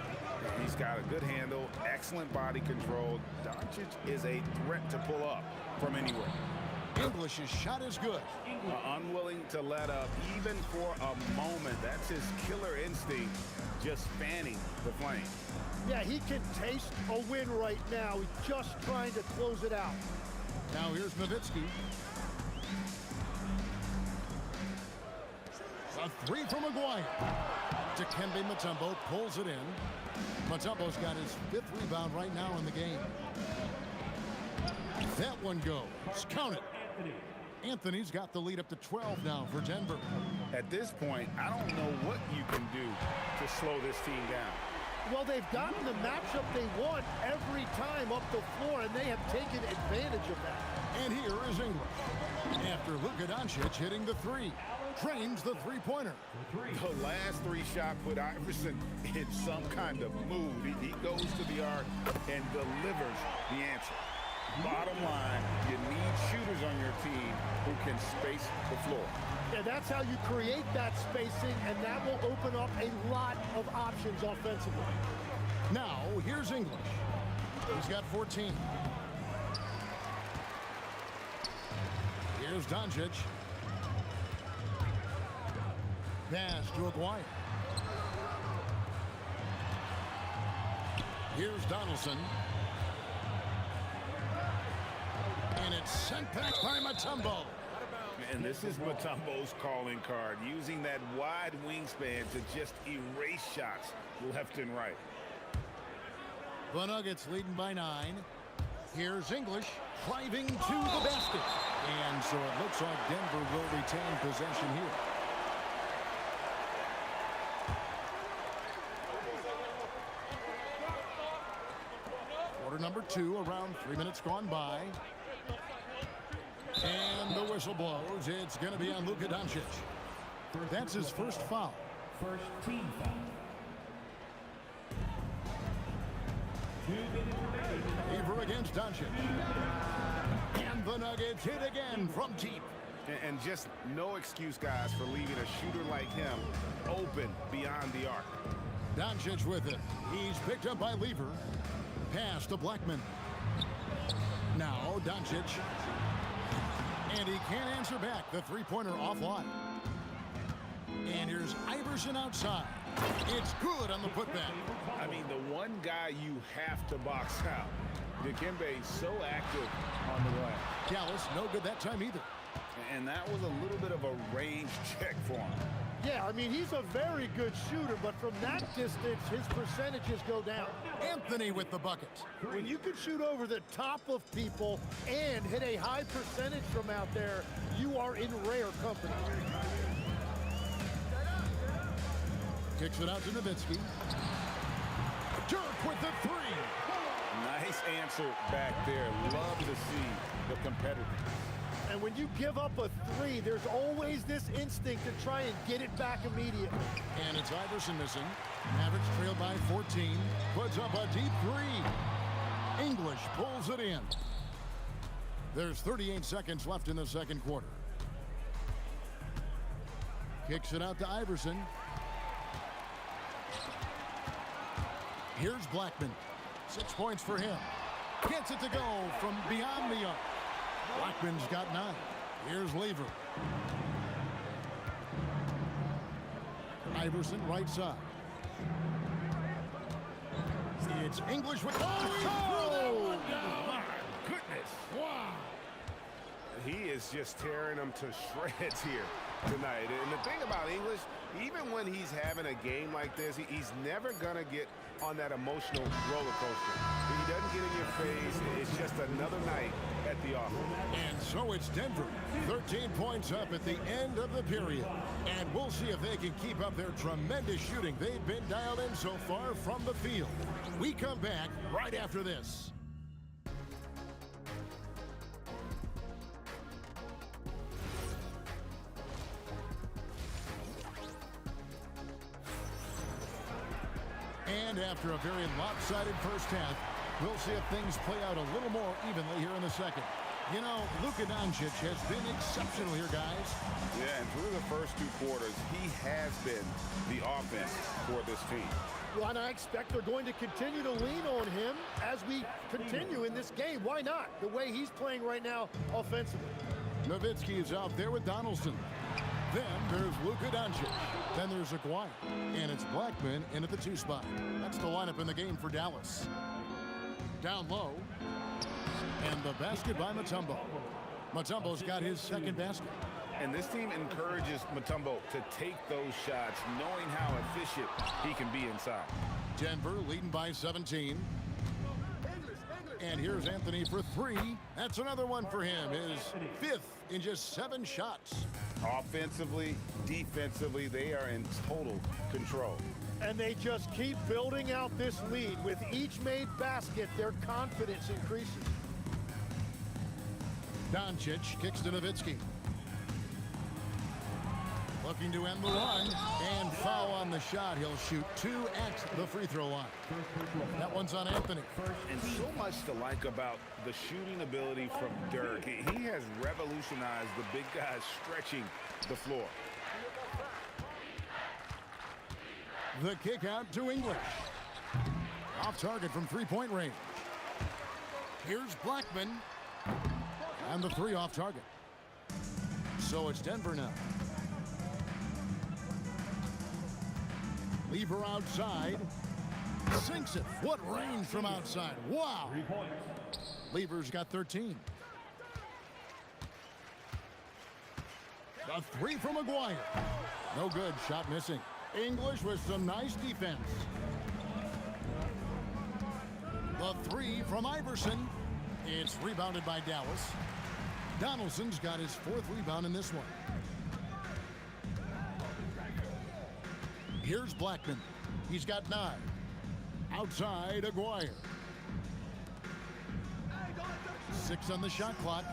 He's got a good handle, excellent body control. Doncic is a threat to pull up from anywhere. English's shot is good. Unwilling to let up even for a moment. That's his killer instinct, just fanning the flame. Yeah, he can taste a win right now. He's just trying to close it out. Now here's Nowitzki. A 3 from Maguire. Dikembe Mutombo pulls it in. Mutombo's got his 5th rebound right now in the game. That one goes. Count it. Anthony's got the lead up to 12 now for Denver. At this point, I don't know what you can do to slow this team down. Well, they've gotten the matchup they want every time up the floor, and they have taken advantage of that. And here is English. After Luka Doncic hitting the 3. Trains the 3-pointer. The last 3 shot put Iverson in some kind of mood. He goes to the arc and delivers the answer. Bottom line, you need shooters on your team who can space the floor. Yeah, that's how you create that spacing, and that will open up a lot of options offensively. Now, here's English. He's got 14. Here's Doncic. Pass to Aguirre. Here's Donaldson. And it's sent back by Mutombo. And this is Mutombo's calling card, using that wide wingspan to just erase shots left and right. The Nuggets leading by 9. Here's English driving to the basket. And so it looks like Denver will retain possession here. Quarter number 2, around 3 minutes gone by. And the whistle blows. It's going to be on Luka Doncic. That's his first foul. First team foul. Lever against Doncic. And the Nuggets hit again from deep. And just no excuse, guys, for leaving a shooter like him open beyond the arc. Doncic with it. He's picked up by Lever. Pass to Blackman. Now Doncic. And he can't answer back. The 3-pointer offline. And here's Iverson outside. It's good on the putback. I mean, the one guy you have to box out. Dikembe so active on the glass. Dallas, no good that time either. And that was a little bit of a range check for him. Yeah, I mean, he's a very good shooter, but from that distance, his percentages go down. Anthony with the bucket. When you can shoot over the top of people and hit a high percentage from out there, you are in rare company. Kicks it out to Nowitzki. Dirk with the three. Nice answer back there. Love to see the competitor. And when you give up a three, there's always this instinct to try and get it back immediately. And it's Iverson missing. Mavericks trail by 14. Puts up a deep three. English pulls it in. There's 38 seconds left in the second quarter. Kicks it out to Iverson. Here's Blackman. 6 points for him. Gets it to go from beyond the arc. Blackman's got 9. Here's Lever. Iverson right side. It's English with... Oh! My goodness. Wow. He is just tearing them to shreds here tonight. And the thing about English, even when he's having a game like this, he's never going to get on that emotional roller coaster. He doesn't get in your face. It's just another night at the office. And so it's Denver. 13 points up at the end of the period. And we'll see if they can keep up their tremendous shooting they've been dialed in so far from the field. We come back right after this. And after a very lopsided first half, we'll see if things play out a little more evenly here in the second. You know, Luka Doncic has been exceptional here, guys. Yeah, and through the first 2 quarters, he has been the offense for this team. Well, and I expect they're going to continue to lean on him as we continue in this game. Why not? The way he's playing right now offensively. Nowitzki is out there with Donaldson. Then there's Luka Doncic. Then there's Aguirre. And it's Blackman in at the 2 spot. That's the lineup in the game for Dallas. Down low. And the basket by Mutombo. Mutombo's got his second basket. And this team encourages Mutombo to take those shots, knowing how efficient he can be inside. Denver leading by 17. And here's Anthony for 3. That's another one for him. His 5th in just 7 shots. Offensively, defensively, they are in total control. And they just keep building out this lead. With each made basket, their confidence increases. Doncic kicks to Nowitzki. Looking to end the run. And foul on the shot. He'll shoot 2 at the free throw line. That one's on Anthony. And so much to like about the shooting ability from Dirk. He has revolutionized the big guys stretching the floor. The kick out to English. Off target from 3-point range. Here's Blackman. And the 3 off target. So it's Denver now. Lever outside. Sinks it. What range from outside. Wow. Lever's got 13. A 3 from Aguirre. No good. Shot missing. English with some nice defense. The 3 from Iverson. It's rebounded by Dallas. Donaldson's got his 4th rebound in this one. Here's Blackman. He's got 9. Outside, Aguirre. 6 on the shot clock.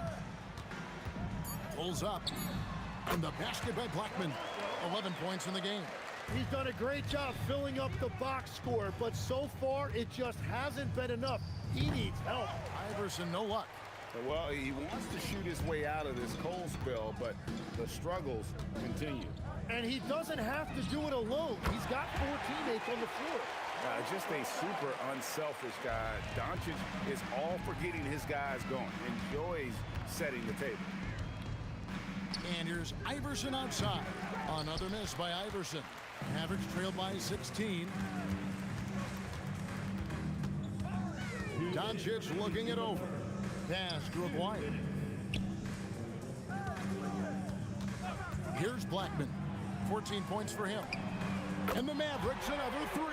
Pulls up. And the basket by Blackman. 11 points in the game. He's done a great job filling up the box score, but so far it just hasn't been enough. He needs help. Iverson, no luck. Well, he wants to shoot his way out of this cold spell, but the struggles continue. And he doesn't have to do it alone. He's got 4 teammates on the floor. Just a super unselfish guy. Doncic is all for getting his guys going. Enjoys setting the table. And here's Iverson outside. Another miss by Iverson. Mavericks trail by 16. Doncic looking it over. Pass to Aguirre. Here's Blackman. 14 points for him. And the Mavericks another 3.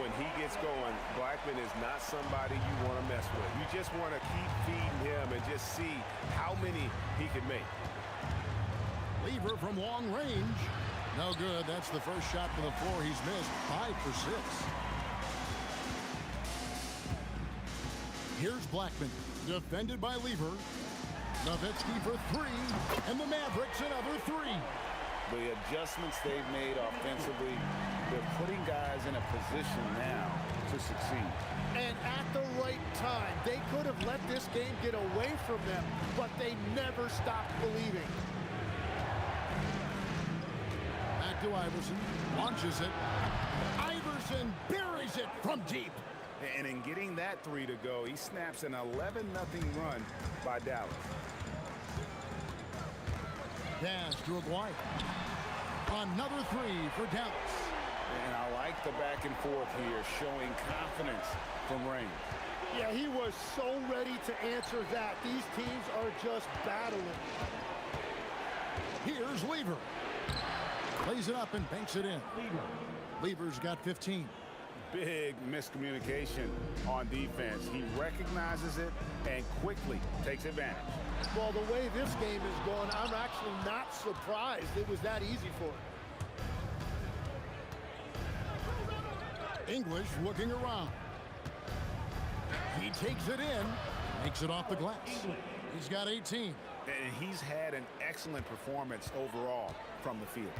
When he gets going, Blackman is not somebody you want to mess with. You just want to keep feeding him and just see how many he can make. Lever from long range. No good. That's the first shot to the floor he's missed. 5 for 6. Here's Blackman, defended by Lever. Nowitzki for 3, and the Mavericks another 3. The adjustments they've made offensively, they're putting guys in a position now to succeed. And at the right time, they could have let this game get away from them, but they never stopped believing. Back to Iverson, launches it. Iverson buries it from deep. And in getting that 3 to go, he snaps an 11-0 run by Dallas. Pass to Aguirre. Another 3 for Dallas. And I like the back and forth here, showing confidence from range. Yeah, he was so ready to answer that. These teams are just battling. Here's Lever. Plays it up and banks it in. Lever's got 15. Big miscommunication on defense. He recognizes it and quickly takes advantage. Well, the way this game is going, I'm actually not surprised it was that easy for him. English looking around. He takes it in, makes it off the glass. He's got 18. And he's had an excellent performance overall from the field.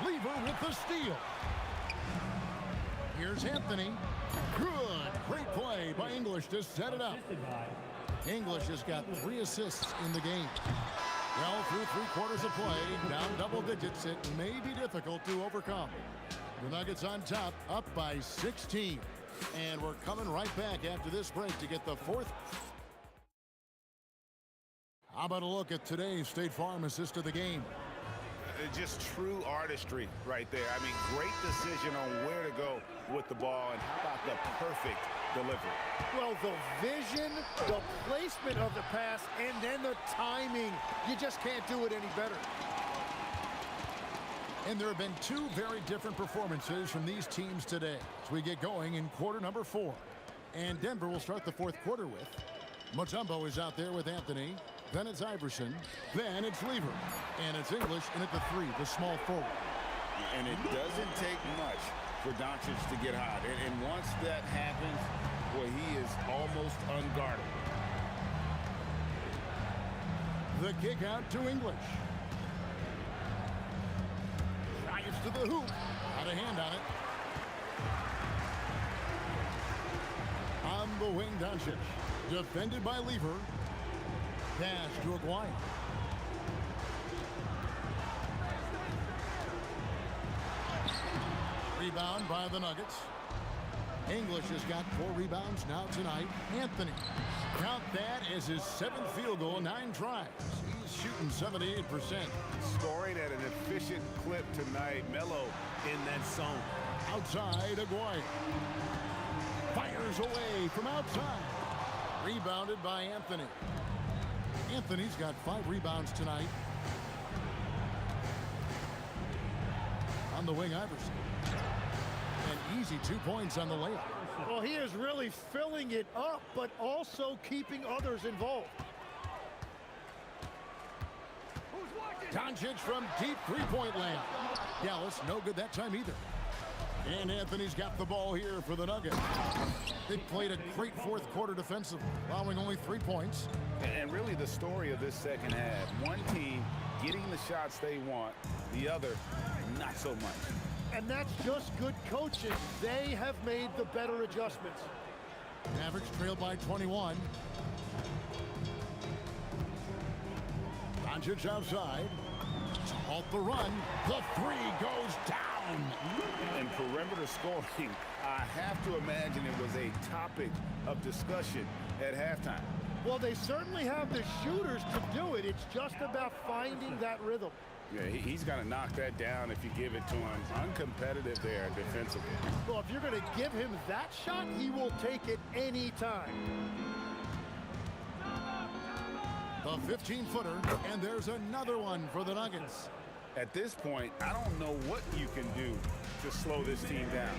Lever with the steal. Here's Anthony. Good. Great play by English to set it up. English has got 3 assists in the game. Well, through 3 quarters of play, down double digits, it may be difficult to overcome. The Nuggets on top, up by 16. And we're coming right back after this break to get the 4th. How about a look at today's State Farm assist of the game? Just true artistry right there. I mean, great decision on where to go with the ball, and how about the perfect delivery? Well, the vision, the placement of the pass, and then the timing. You just can't do it any better. And there have been 2 very different performances from these teams today as we get going in quarter number 4. And Denver will start the 4th quarter with Mutombo is out there with Anthony. Then it's Iverson. Then it's Lever. And it's English in at the 3, the small forward. And it doesn't take much for Doncic to get hot. And once that happens, well, he is almost unguarded. The kick out to English. Drives to the hoop. Got a hand on it. On the wing, Doncic. Defended by Lever. Pass to Aguirre. Rebound by the Nuggets. English has got 4 rebounds now tonight. Anthony. Count that as his 7th field goal, 9 tries. He's shooting 78%. Scoring at an efficient clip tonight. Melo in that zone. Outside, Aguirre. Fires away from outside. Rebounded by Anthony. Anthony's got 5 rebounds tonight. On the wing, Iverson. An easy 2 points on the layup. Well, he is really filling it up, but also keeping others involved. Doncic from deep 3-point land. Dallas, no good that time either. And Anthony's got the ball here for the Nuggets. They played a great 4th quarter defensively, allowing only 3 points. And really the story of this second half, one team getting the shots they want, the other not so much. And that's just good coaching. They have made the better adjustments. Mavericks trailed by 21. Doncic outside. To halt the run. The 3 goes down. And perimeter scoring, I have to imagine it was a topic of discussion at halftime. Well, they certainly have the shooters to do it. It's just about finding that rhythm. Yeah, he's got to knock that down if you give it to him. Uncompetitive there defensively. Well, if you're going to give him that shot, he will take it any time. The 15-footer, and there's another one for the Nuggets. At this point, I don't know what you can do to slow this team down.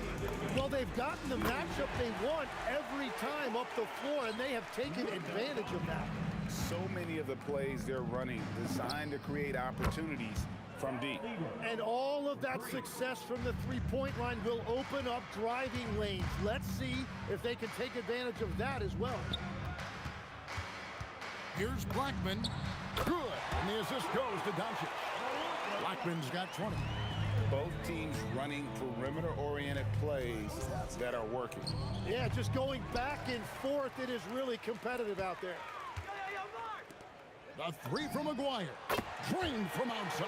Well, they've gotten the matchup they want every time up the floor, and they have taken advantage of that. so many of the plays they're running designed to create opportunities from deep. And all of that success from the three-point line will open up driving lanes. Let's see if they can take advantage of that as well. Here's Blackman. Good. And the assist goes to Doncic. Blackman's got 20. Both teams running perimeter-oriented plays that are working. Yeah, just going back and forth. It is really competitive out there. The three from McGuire. Drained from outside.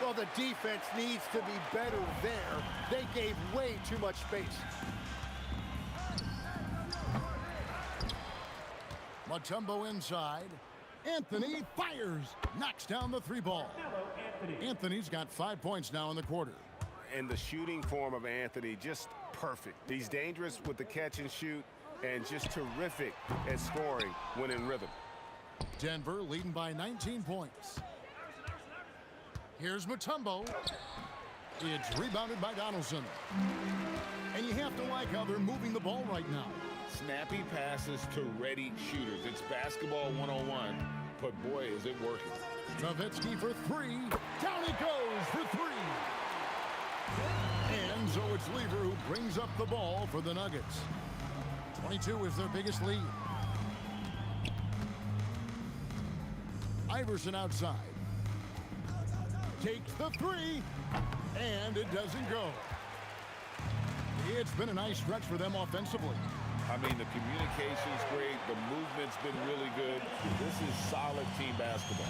Well, the defense needs to be better there. They gave way too much space. Mutombo inside. Anthony fires. Knocks down the three ball. Anthony's got 5 points now in the quarter. And the shooting form of Anthony, just perfect. He's dangerous with the catch and shoot and just terrific at scoring when in rhythm. Denver leading by 19 points. Here's Mutombo. It's rebounded by Donaldson. And you have to like how they're moving the ball right now. Snappy passes to ready shooters. It's basketball 101, but boy, is it working. Nowitzki for three. Down he goes for three. And so it's Lever who brings up the ball for the Nuggets. 22 is their biggest lead. Iverson outside. Takes the three. And it doesn't go. It's been a nice stretch for them offensively. I mean, the communication's great. The movement's been really good. This is solid team basketball.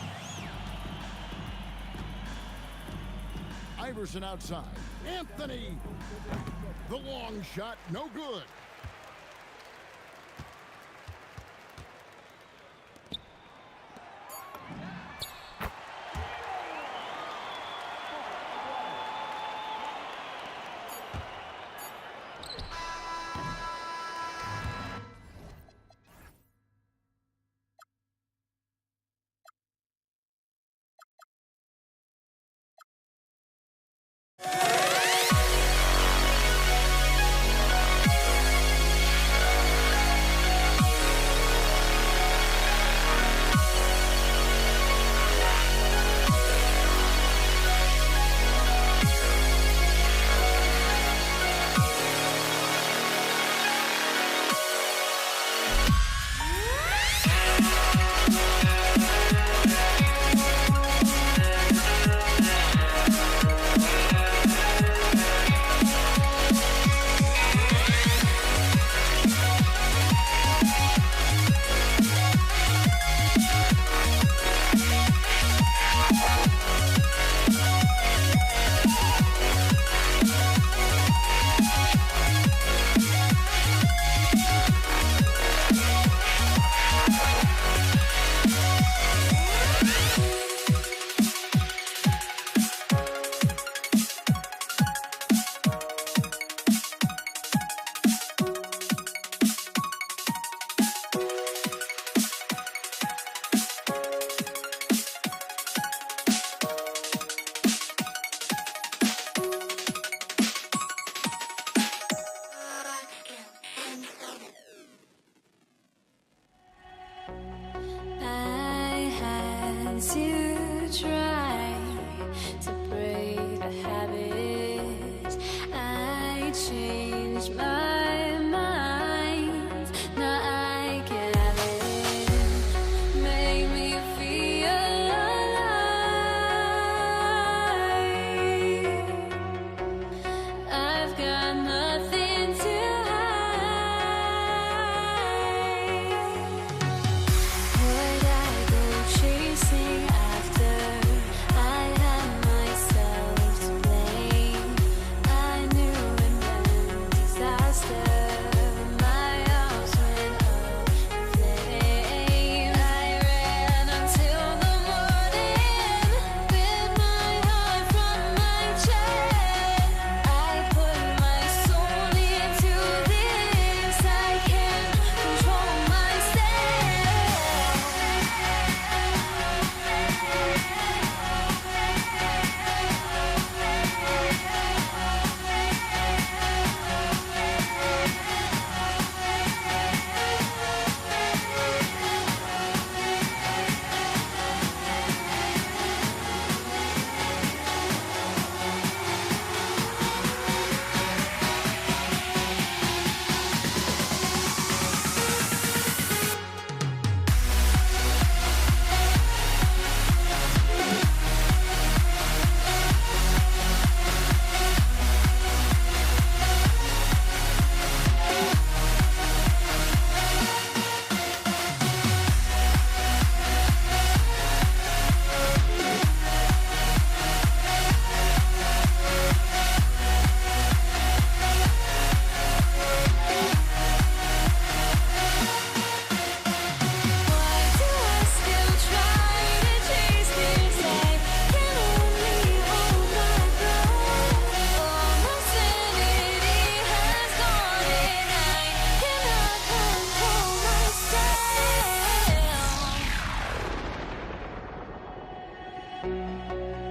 Iverson outside. Anthony. The long shot, no good.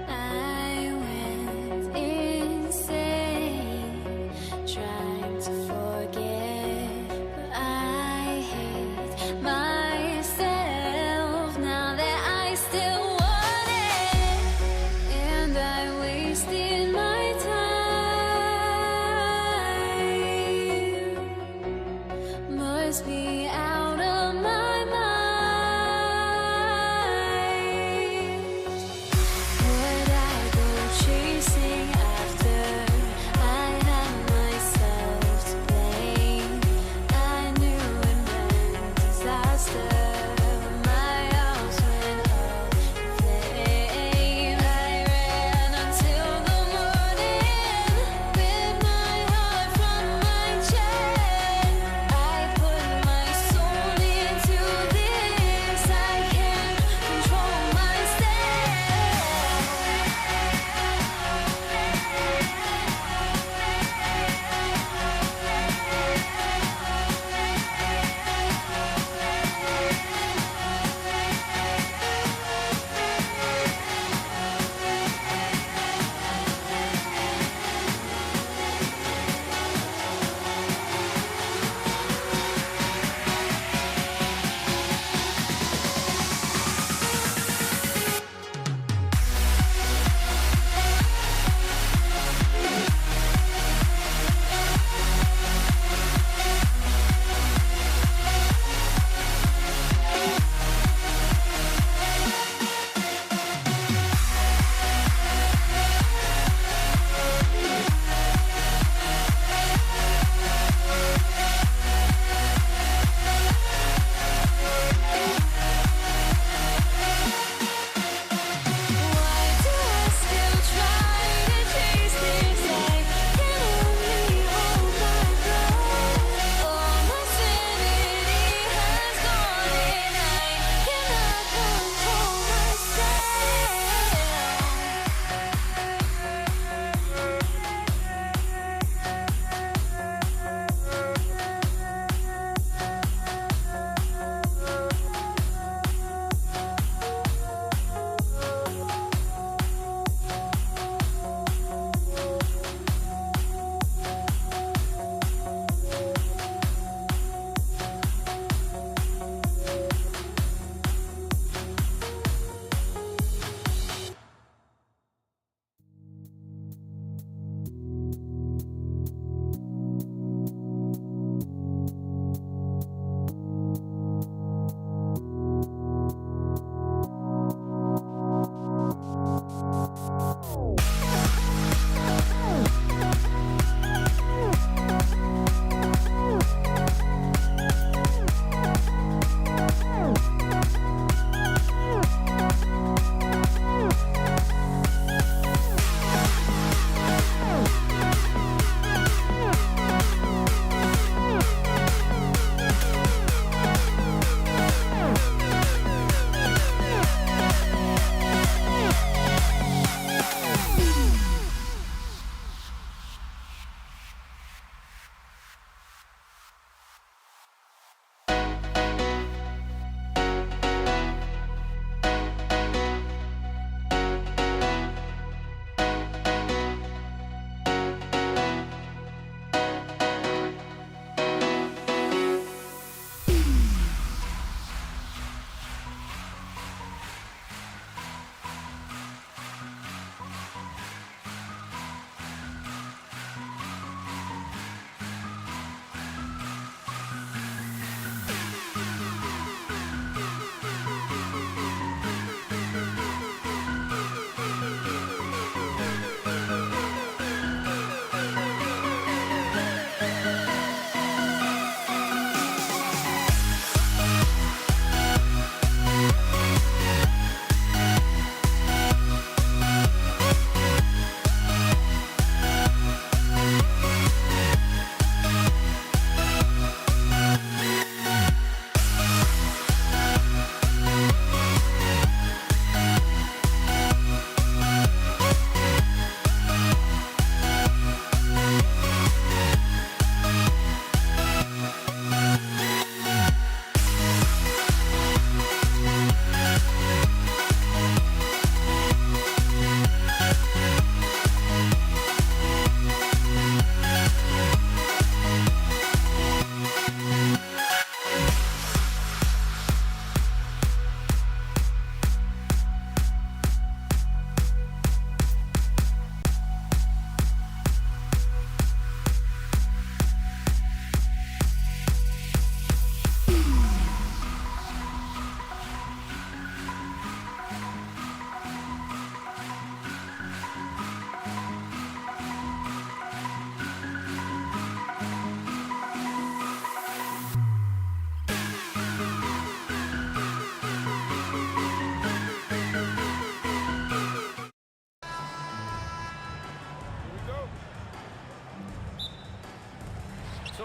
I went insane trying to forget, but I hate myself now that I still want it, and I wasted my time. Must be out of my mind.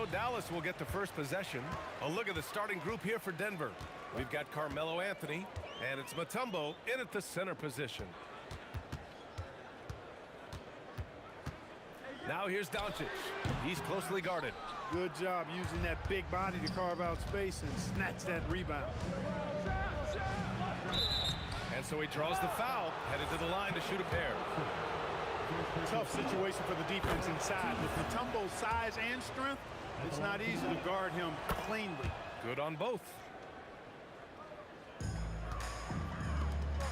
So Dallas will get the first possession. A look at the starting group here for Denver. We've got Carmelo Anthony, and it's Mutombo in at the center position. Now here's Doncic. He's closely guarded. Good job using that big body to carve out space and snatch that rebound. And so he draws the foul, headed to the line to shoot a pair. Tough situation for the defense inside. With Mutombo's size and strength, it's not easy to guard him cleanly. Good on both.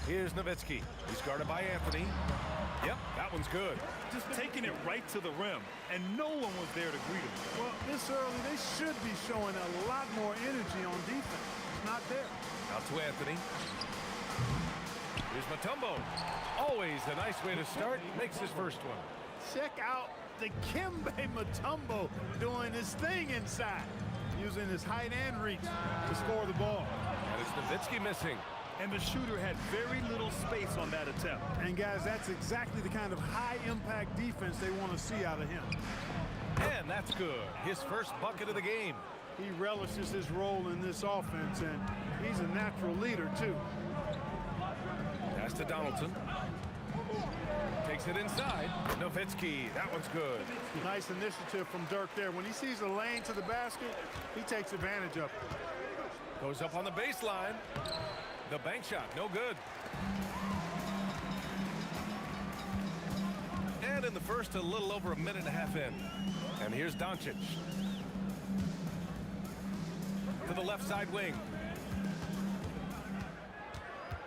Here's Nowitzki. He's guarded by Anthony. Yep, that one's good. Just taking it right to the rim, and no one was there to greet him. Well, this early, they should be showing a lot more energy on defense. It's not there. Out to Anthony. Here's Mutombo. Always a nice way to start. Makes his first one. Check out the Dikembe Mutombo doing his thing inside, using his height and reach to score the ball. And it's Nowitzki missing. And the shooter had very little space on that attempt. And guys, that's exactly the kind of high-impact defense they want to see out of him. And that's good. His first bucket of the game. He relishes his role in this offense, and he's a natural leader, too. Pass to Donaldson. Takes it inside. Nowitzki, that one's good. Nice initiative from Dirk there. When he sees a lane to the basket, he takes advantage of it. Goes up on the baseline. The bank shot, no good. And in the first, a little over a minute and a half in. And here's Doncic. To the left side wing.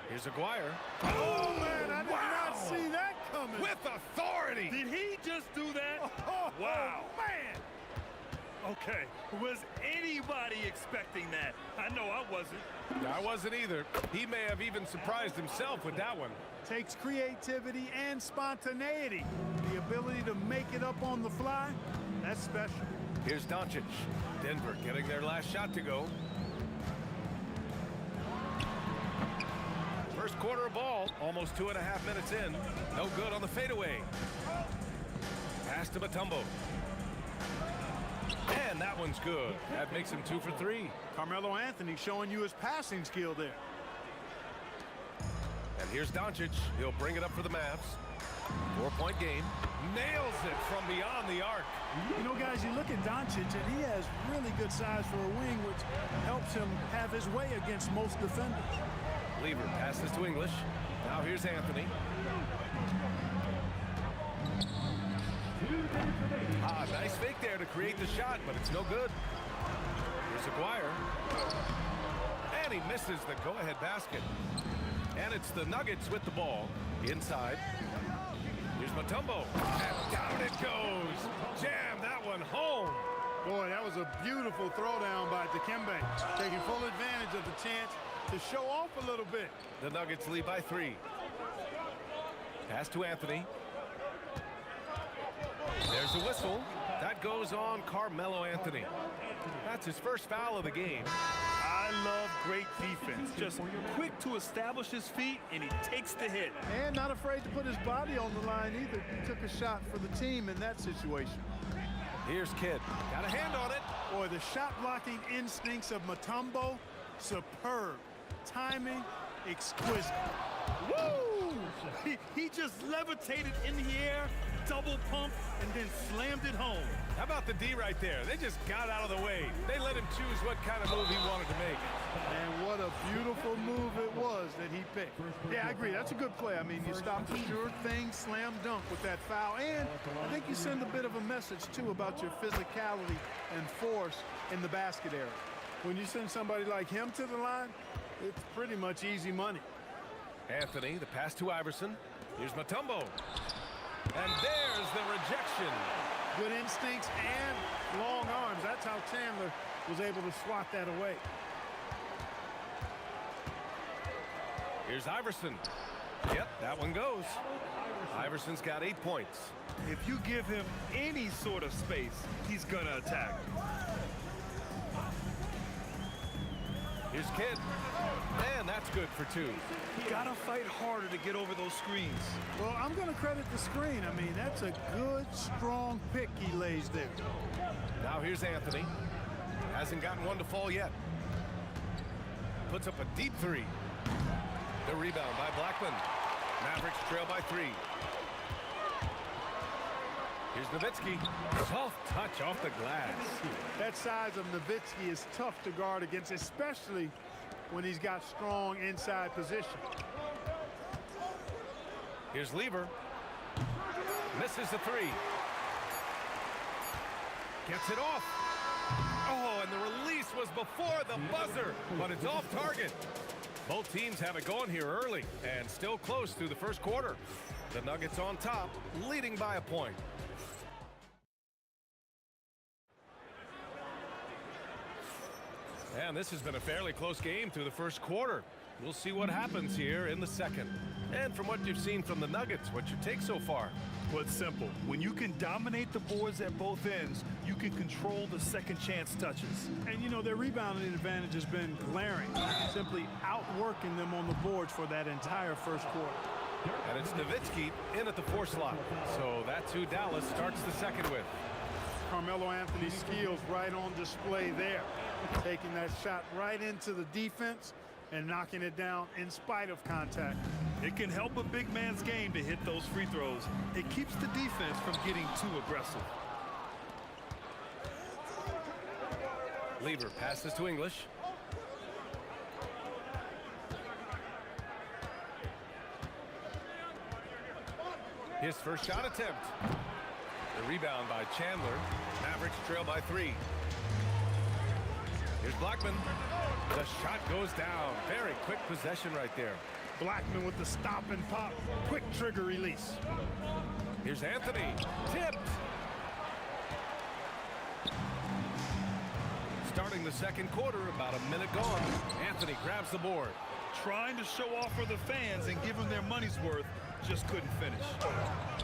Here's Aguirre. Oh, man, I did not see that coming. With authority. Did he just do that? Wow. Man. Okay, was anybody expecting that? I know I wasn't. I wasn't either. He may have even surprised himself with that one. Takes creativity and spontaneity. The ability to make it up on the fly, that's special. Here's Doncic. Denver getting their last shot to go. First quarter of ball, almost 2.5 minutes in. No good on the fadeaway. Pass to Mutombo. And that one's good. That makes him 2 for 3. Carmelo Anthony showing you his passing skill there. And here's Doncic. He'll bring it up for the Mavs. 4-point game. Nails it from beyond the arc. You know, guys, you look at Doncic, and he has really good size for a wing, which helps him have his way against most defenders. Lever passes to English. Now here's Anthony. Nice fake there to create the shot, but it's no good. Here's Aguirre. And he misses the go-ahead basket. And it's the Nuggets with the ball. Inside. Here's Mutombo. And down it goes. Jam that one home. Boy, that was a beautiful throwdown by Dikembe. Taking full advantage of the chance to show off a little bit. The Nuggets lead by 3. Pass to Anthony. There's a whistle. That goes on Carmelo Anthony. That's his first foul of the game. I love great defense. Just quick to establish his feet, and he takes the hit. And not afraid to put his body on the line either. He took a shot for the team in that situation. Here's Kidd. Got a hand on it. Boy, the shot blocking instincts of Mutombo, superb. Timing, exquisite. Woo! He just levitated in the air, double pump, and then slammed it home. How about the D right there? They just got out of the way. They let him choose what kind of move he wanted to make. And what a beautiful move it was that he picked. Yeah, I agree. That's a good play. I mean, you stop the sure thing, slam dunk with that foul. And I think you send a bit of a message, too, about your physicality and force in the basket area. When you send somebody like him to the line, it's pretty much easy money. Anthony, the pass to Iverson. Here's Mutombo. And there's the rejection. Good instincts and long arms. That's how Chandler was able to swat that away. Here's Iverson. Yep, that one goes. Iverson's got 8 points. If you give him any sort of space, he's gonna attack. Here's Kidd. And that's good for 2. Gotta fight harder to get over those screens. Well, I'm going to credit the screen. I mean, that's a good, strong pick he lays there. Now here's Anthony. Hasn't gotten one to fall yet. Puts up a deep 3. The rebound by Blackman. Mavericks trail by 3. Here's Nowitzki. Soft touch off the glass. That size of Nowitzki is tough to guard against, especially when he's got strong inside position. Here's Lever. Misses the 3. Gets it off. Oh, and the release was before the buzzer, but it's off target. Both teams have it going here early and still close through the first quarter. The Nuggets on top, leading by a point. And this has been a fairly close game through the first quarter. We'll see what happens here in the second. And from what you've seen from the Nuggets, what's your take so far? Well, it's simple. When you can dominate the boards at both ends, you can control the second chance touches. And, you know, their rebounding advantage has been glaring, simply outworking them on the boards for that entire first quarter. And it's Nowitzki in at the 4 slot. So that's who Dallas starts the second with. Carmelo Anthony's skills right on display there. Taking that shot right into the defense and knocking it down in spite of contact. It can help a big man's game to hit those free throws. It keeps the defense from getting too aggressive. Lever passes to English. His first shot attempt. The rebound by Chandler. Mavericks trail by 3. Here's Blackman. The shot goes down. Very quick possession right there. Blackman with the stop and pop. Quick trigger release. Here's Anthony. Tipped. Starting the second quarter, about a minute gone. Anthony grabs the board. Trying to show off for the fans and give them their money's worth. Just couldn't finish.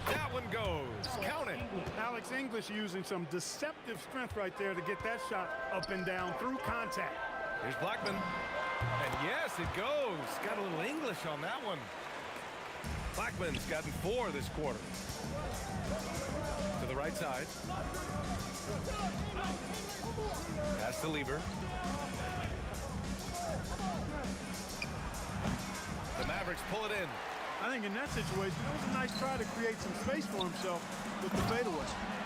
That one goes. Count it. Alex English using some deceptive strength right there to get that shot up and down through contact. Here's Blackman. And yes, it goes. Got a little English on that one. Blackman's gotten 4 this quarter. To the right side. Pass to Lever. The Mavericks pull it in. I think in that situation, it was a nice try to create some space for himself with the fadeaway.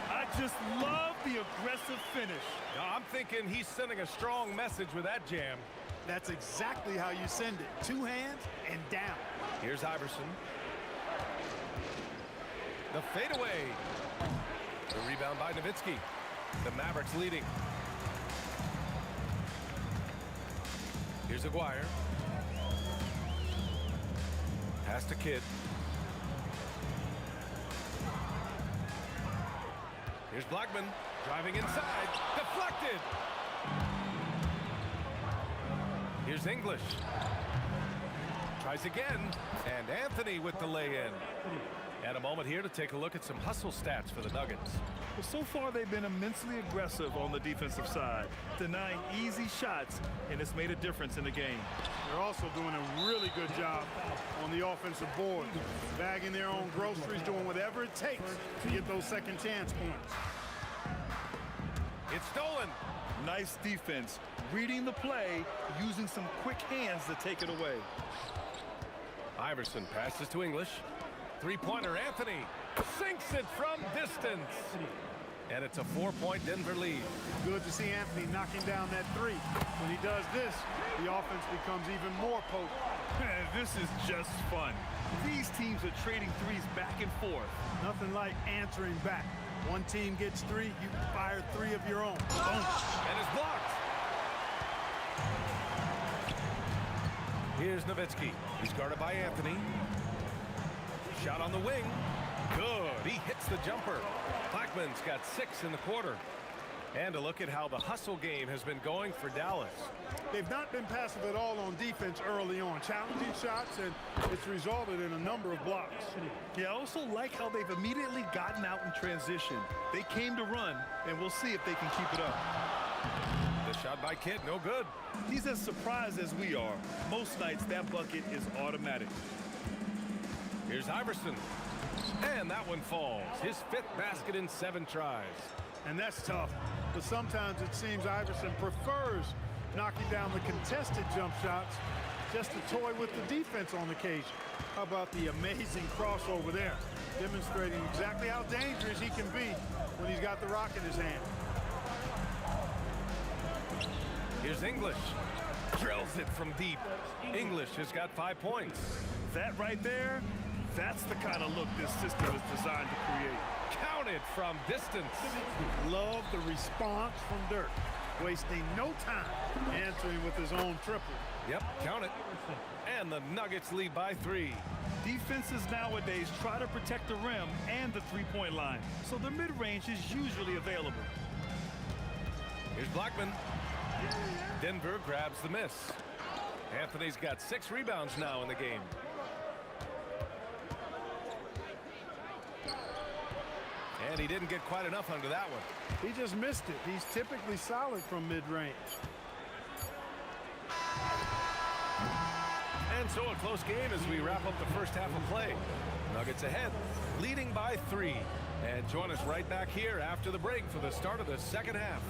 I just love the aggressive finish. Now, I'm thinking he's sending a strong message with that jam. That's exactly how you send it. 2 hands and down. Here's Iverson. The fadeaway. The rebound by Nowitzki. The Mavericks leading. Here's Aguirre. Pass to Kidd. Here's Blackman driving inside. Deflected. Here's English. Tries again. And Anthony with the lay-in. And a moment here to take a look at some hustle stats for the Nuggets. Well, so far they've been immensely aggressive on the defensive side, denying easy shots, and it's made a difference in the game. They're also doing a really good job on the offensive board, bagging their own groceries, doing whatever it takes to get those second chance points. It's stolen. Nice defense, reading the play, using some quick hands to take it away. Iverson passes to English. Three-pointer, Anthony sinks it from distance. And it's a 4-point Denver lead. Good to see Anthony knocking down that 3. When he does this, the offense becomes even more potent. Man, this is just fun. These teams are trading threes back and forth. Nothing like answering back. One team gets 3, you fire 3 of your own. Boom. And it's blocked. Here's Nowitzki. He's guarded by Anthony. Shot on the wing. Good. He hits the jumper. Blackman's got 6 in the quarter. And a look at how the hustle game has been going for Dallas. They've not been passive at all on defense early on. Challenging shots, and it's resulted in a number of blocks. Yeah, I also like how they've immediately gotten out in transition. They came to run, and we'll see if they can keep it up. The Shot by Kidd, no good. He's as surprised as we are. Most nights, that bucket is automatic. Here's Iverson. And that one falls. His 5th basket in 7 tries. And that's tough. But sometimes it seems Iverson prefers knocking down the contested jump shots just to toy with the defense on occasion. How about the amazing crossover there? Demonstrating exactly how dangerous he can be when he's got the rock in his hand. Here's English. Drills it from deep. English has got 5 points. That right there, that's the kind of look this system is designed to create. Counted from distance. Love the response from Dirk. Wasting no time answering with his own triple. Yep, count it. And the Nuggets lead by 3. Defenses nowadays try to protect the rim and the three-point line, so the mid-range is usually available. Here's Blackman. Denver grabs the miss. Anthony's got 6 rebounds now in the game. And he didn't get quite enough under that one. He just missed it. He's typically solid from mid-range. And so a close game as we wrap up the first half of play. Nuggets ahead, leading by 3. And join us right back here after the break for the start of the second half.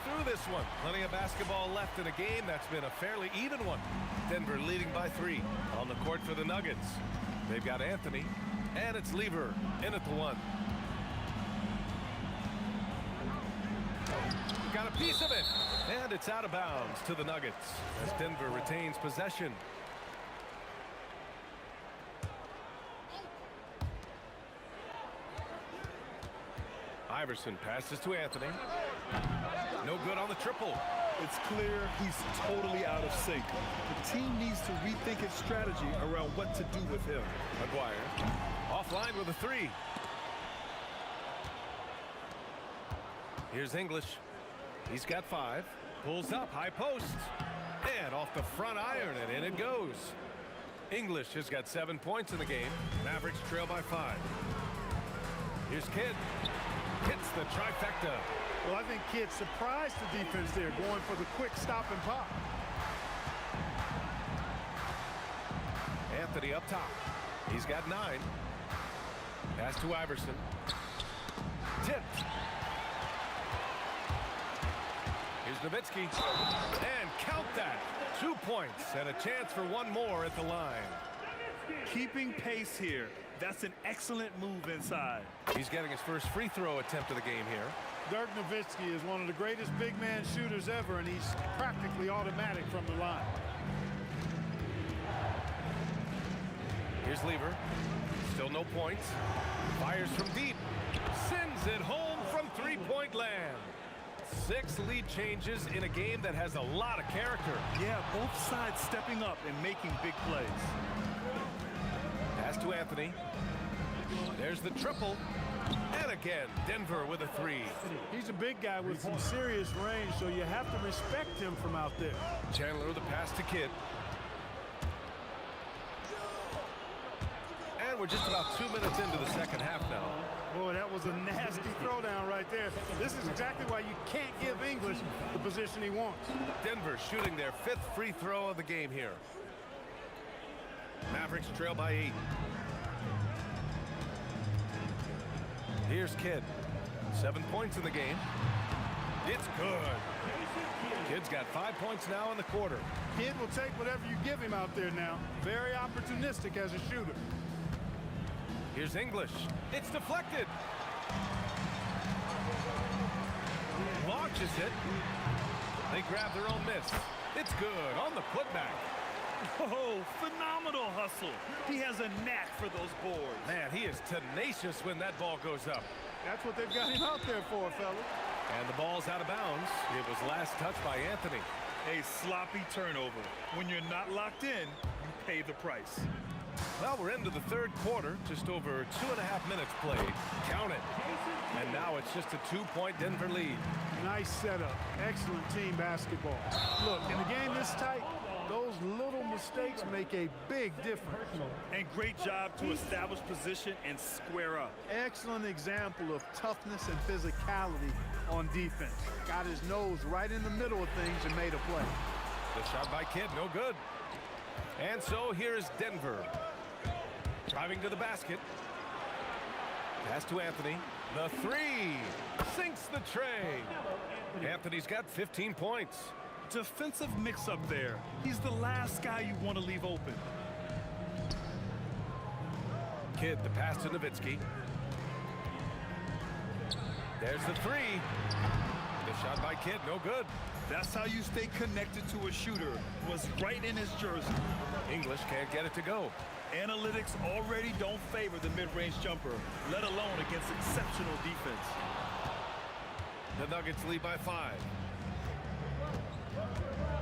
Through this one. Plenty of basketball left in a game that's been a fairly even one. Denver leading by 3 on the court for the Nuggets. They've got Anthony, and it's Lever in at the 1. Got a piece of it, and it's out of bounds to the Nuggets as Denver retains possession. Iverson passes to Anthony. No good on the triple. It's clear he's totally out of sync. The team needs to rethink its strategy around what to do with him. McGuire offline with a 3. Here's English. He's got 5. Pulls up, high post. And off the front iron, and in it goes. English has got 7 points in the game. Mavericks trail by 5. Here's Kidd. Hits the trifecta. Well, I think Kidd surprised the defense there, going for the quick stop and pop. Anthony up top. He's got 9. Pass to Iverson. Tipped. Here's Nowitzki. And count that. 2 points and a chance for one more at the line. Keeping pace here. That's an excellent move inside. He's getting his first free throw attempt of the game here. Dirk Nowitzki is one of the greatest big man shooters ever, and he's practically automatic from the line. Here's Lever. Still no points. Fires from deep. Sends it home from three-point land. 6 lead changes in a game that has a lot of character. Yeah, both sides stepping up and making big plays. Pass to Anthony. There's the triple. And again, Denver with a 3. He's a big guy with some serious range, so you have to respect him from out there. Chandler with a pass to Kidd. And we're just about 2 minutes into the second half now. Boy, that was a nasty throwdown right there. This is exactly why you can't give English the position he wants. Denver shooting their 5th free throw of the game here. Mavericks trail by 8. Here's Kidd. 7 points in the game. It's good. Kidd's got 5 points now in the quarter. Kidd will take whatever you give him out there now. Very opportunistic as a shooter. Here's English. It's deflected. Launches it. They grab their own miss. It's good on the putback. Oh, phenomenal hustle. He has a knack for those boards. Man, he is tenacious when that ball goes up. That's what they've got him out there for, fellas. And the ball's out of bounds. It was last touched by Anthony. A sloppy turnover. When you're not locked in, you pay the price. Well, we're into the third quarter, just over 2.5 minutes played. Count it. And now it's just a 2-point Denver lead. Nice setup. Excellent team basketball. Look, in a game this tight, those little mistakes make a big difference. And great job to establish position and square up. Excellent example of toughness and physicality on defense. Got his nose right in the middle of things and made a play. The shot by Kidd, no good. And so here's Denver. Driving to the basket. Pass to Anthony. The three. Sinks the tray. Anthony's got 15 points. Defensive mix-up there. He's the last guy you want to leave open. Kidd, the pass to Nowitzki. There's the three. The shot by Kidd, no good. That's how you stay connected to a shooter. Was right in his jersey. English can't get it to go. Analytics already don't favor the mid-range jumper, let alone against exceptional defense. The Nuggets lead by 5.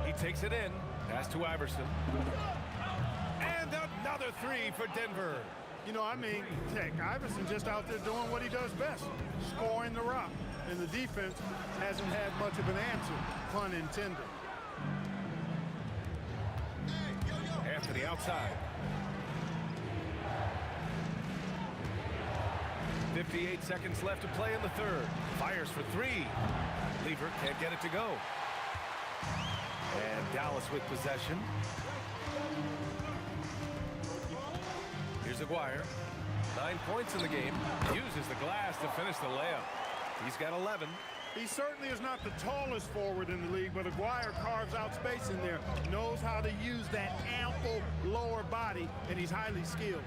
He takes it in. Pass to Iverson. And another three for Denver. You know, I mean, heck, Iverson just out there doing what he does best, scoring the rock. And the defense hasn't had much of an answer, pun intended. Anthony outside. 58 seconds left to play in the third. Fires for three. Lever can't get it to go. And Dallas with possession. Here's Aguirre. 9 points in the game. Uses the glass to finish the layup. He's got 11. He certainly is not the tallest forward in the league, but Aguirre carves out space in there, knows how to use that ample lower body, and he's highly skilled.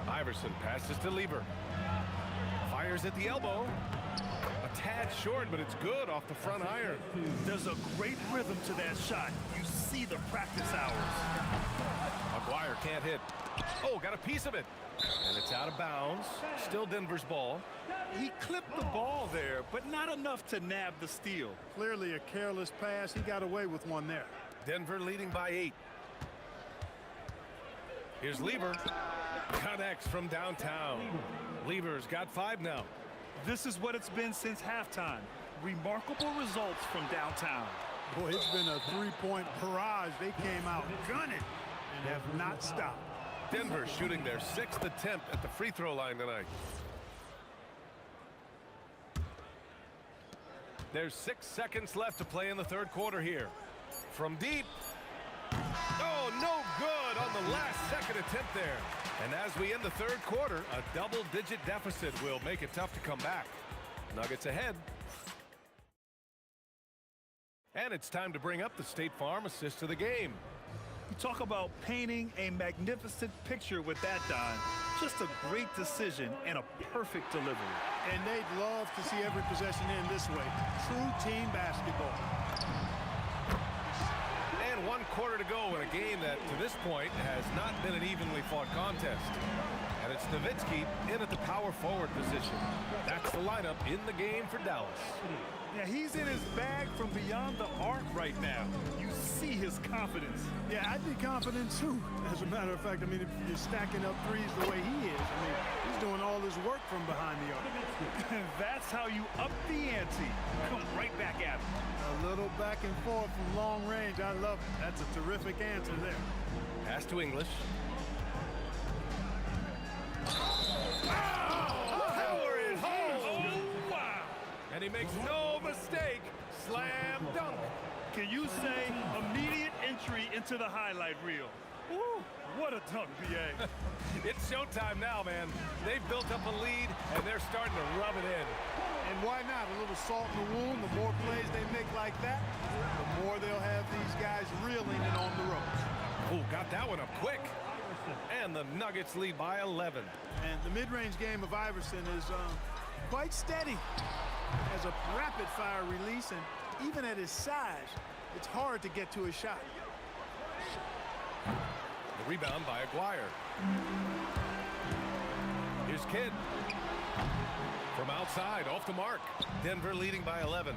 Iverson passes to Lever. Fires at the elbow. A tad short, but it's good off the front iron. There's a great rhythm to that shot. You see the practice hours. Aguirre can't hit. Oh, got a piece of it. And it's out of bounds. Still Denver's ball. He clipped the ball there, but not enough to nab the steal. Clearly a careless pass. He got away with one there. Denver leading by 8. Here's Lever. Connects from downtown. Lever's got 5 now. This is what it's been since halftime. Remarkable results from downtown. Boy, it's been a three-point barrage. They came out gunning and have not stopped. Denver shooting their 6th attempt at the free throw line tonight. There's 6 seconds left to play in the third quarter here. From deep. Oh, no good on the last second attempt there. And as we end the third quarter, a double-digit deficit will make it tough to come back. Nuggets ahead. And it's time to bring up the State Farm assist of the game. You talk about painting a magnificent picture with that dime. Just a great decision and a perfect delivery. And they'd love to see every possession end this way. True team basketball. And 1 quarter to go in a game that, to this point, has not been an evenly fought contest. And it's Nowitzki in at the power forward position. That's the lineup in the game for Dallas. Yeah, he's in his bag from beyond the arc right now. You see his confidence. Yeah, I'd be confident too. As a matter of fact, I mean, if you're stacking up threes the way he is, I mean, he's doing all his work from behind the arc. That's how you up the ante. Come right back at him. A little back and forth from long range. I love it. That's a terrific answer there. Pass to English. And he makes no mistake. Slam dunk. Can you say immediate entry into the highlight reel? Woo, what a dunk, B.A. It's showtime now, man. They've built up a lead, and they're starting to rub it in. And why not? A little salt in the wound. The more plays they make like that, the more they'll have these guys reeling and on the ropes. Oh, got that one up quick. And the Nuggets lead by 11. And the mid-range game of Iverson is quite steady. Has a rapid-fire release, and even at his size, it's hard to get to his shot. The rebound by Aguirre. Here's Kidd. From outside, off the mark. Denver leading by 11.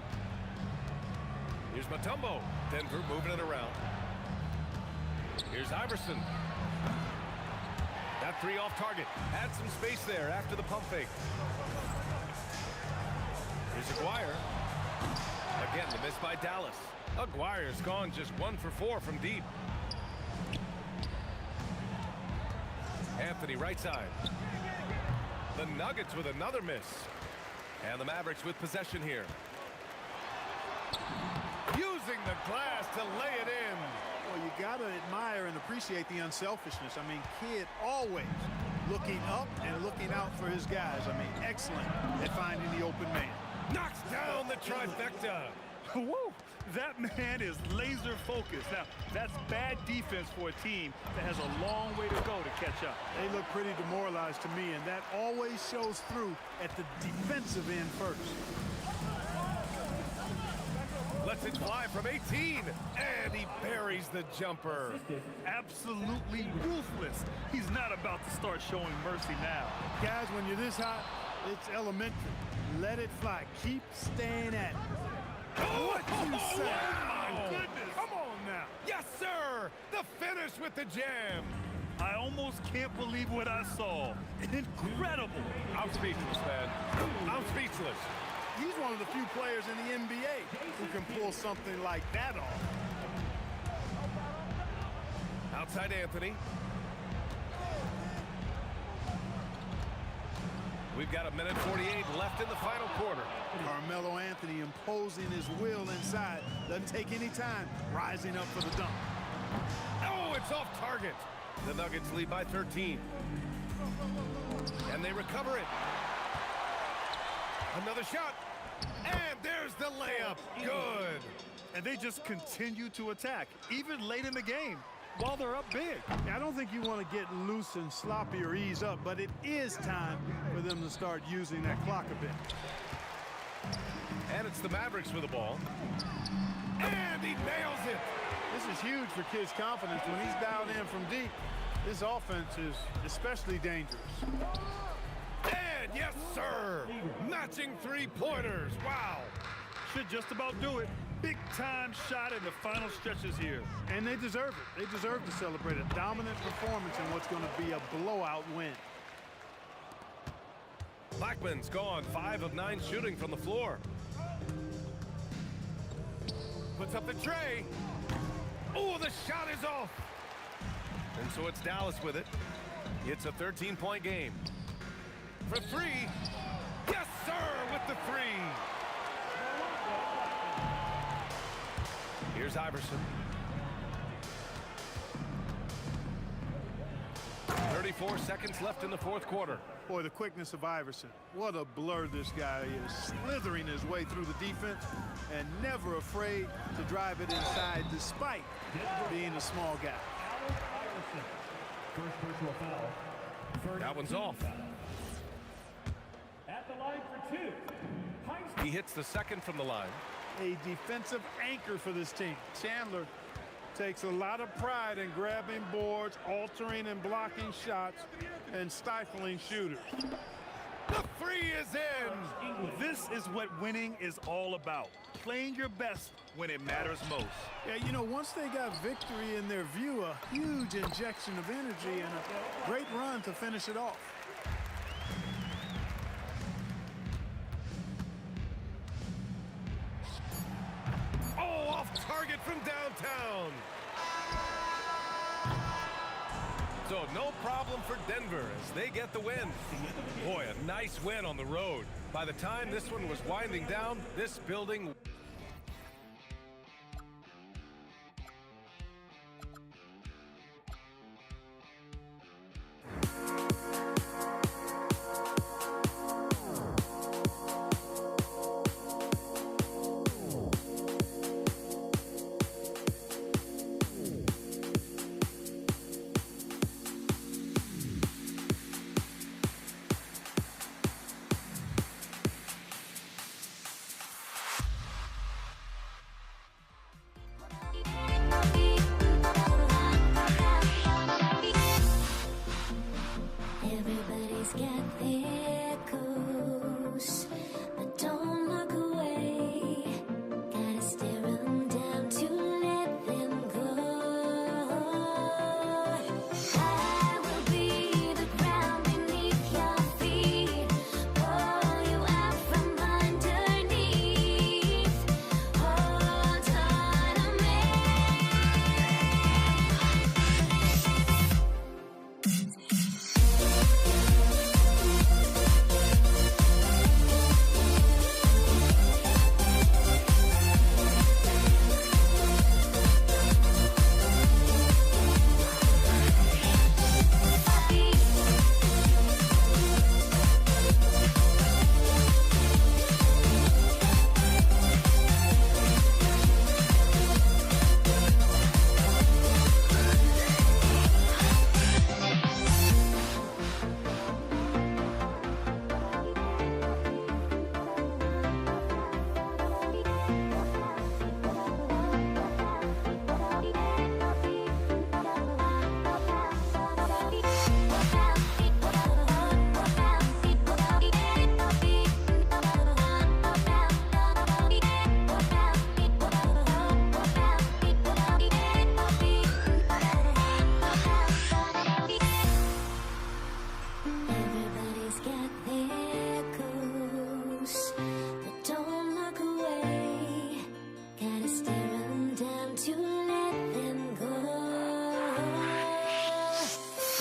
Here's Mutombo. Denver moving it around. Here's Iverson. That three off target. Had some space there after the pump fake. Here's Aguirre. Again, the miss by Dallas. Aguirre's gone just 1 for 4 from deep. Anthony right side. The Nuggets with another miss. And the Mavericks with possession here. Using the glass to lay it in. Well, you got to admire and appreciate the unselfishness. I mean, Kidd always looking up and looking out for his guys. I mean, excellent at finding the open man. Knocks down the trifecta. Woo! That man is laser focused. Now, that's bad defense for a team that has a long way to go to catch up. They look pretty demoralized to me, and that always shows through at the defensive end first. Lets it fly from 18, and he buries the jumper. Absolutely ruthless. He's not about to start showing mercy now. Guys, when you're this hot, it's elementary. Let it fly. Keep staying at it. What you say? Oh, my goodness. Come on now. Yes, sir. The finish with the jam. I almost can't believe what I saw. Incredible. I'm speechless, man. I'm speechless. He's one of the few players in the NBA who can pull something like that off. Outside Anthony. We've got 1:48 left in the final quarter. Carmelo Anthony imposing his will inside. Doesn't take any time. Rising up for the dunk. Oh, it's off target. The Nuggets lead by 13. And they recover it. Another shot. And there's the layup. Good. And they just continue to attack, even late in the game, while they're up big. I don't think you want to get loose and sloppy or ease up, but it is time for them to start using that clock a bit. And it's the Mavericks with the ball. And he nails it. This is huge for Kidd's confidence. When he's dialed in from deep, this offense is especially dangerous. And yes, sir. Matching three-pointers. Wow. Should just about do it. Big-time shot in the final stretches here. And they deserve it. They deserve to celebrate a dominant performance in what's going to be a blowout win. Blackman's gone 5 of 9 shooting from the floor. Puts up the tray. Oh, the shot is off. And so it's Dallas with it. It's a 13-point game. For three. Yes, sir, with the three. Here's Iverson. 34 seconds left in the fourth quarter. Boy, the quickness of Iverson. What a blur this guy is. Slithering his way through the defense and never afraid to drive it inside despite being a small guy. First personal foul. That one's off. At the line for two. He hits the second from the line. A defensive anchor for this team. Chandler takes a lot of pride in grabbing boards, altering and blocking shots, and stifling shooters. The three is in. This is what winning is all about. Playing your best when it matters most. Yeah, you know, once they got victory in their view, a huge injection of energy and a great run to finish it off. Oh, off target from downtown. So no problem for Denver as they get the win. Boy, a nice win on the road. By the time this one was winding down, this building... to let them go.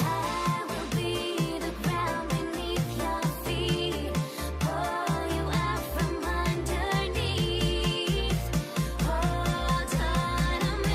I will be the ground beneath your feet, pull you out from underneath. Hold on to me.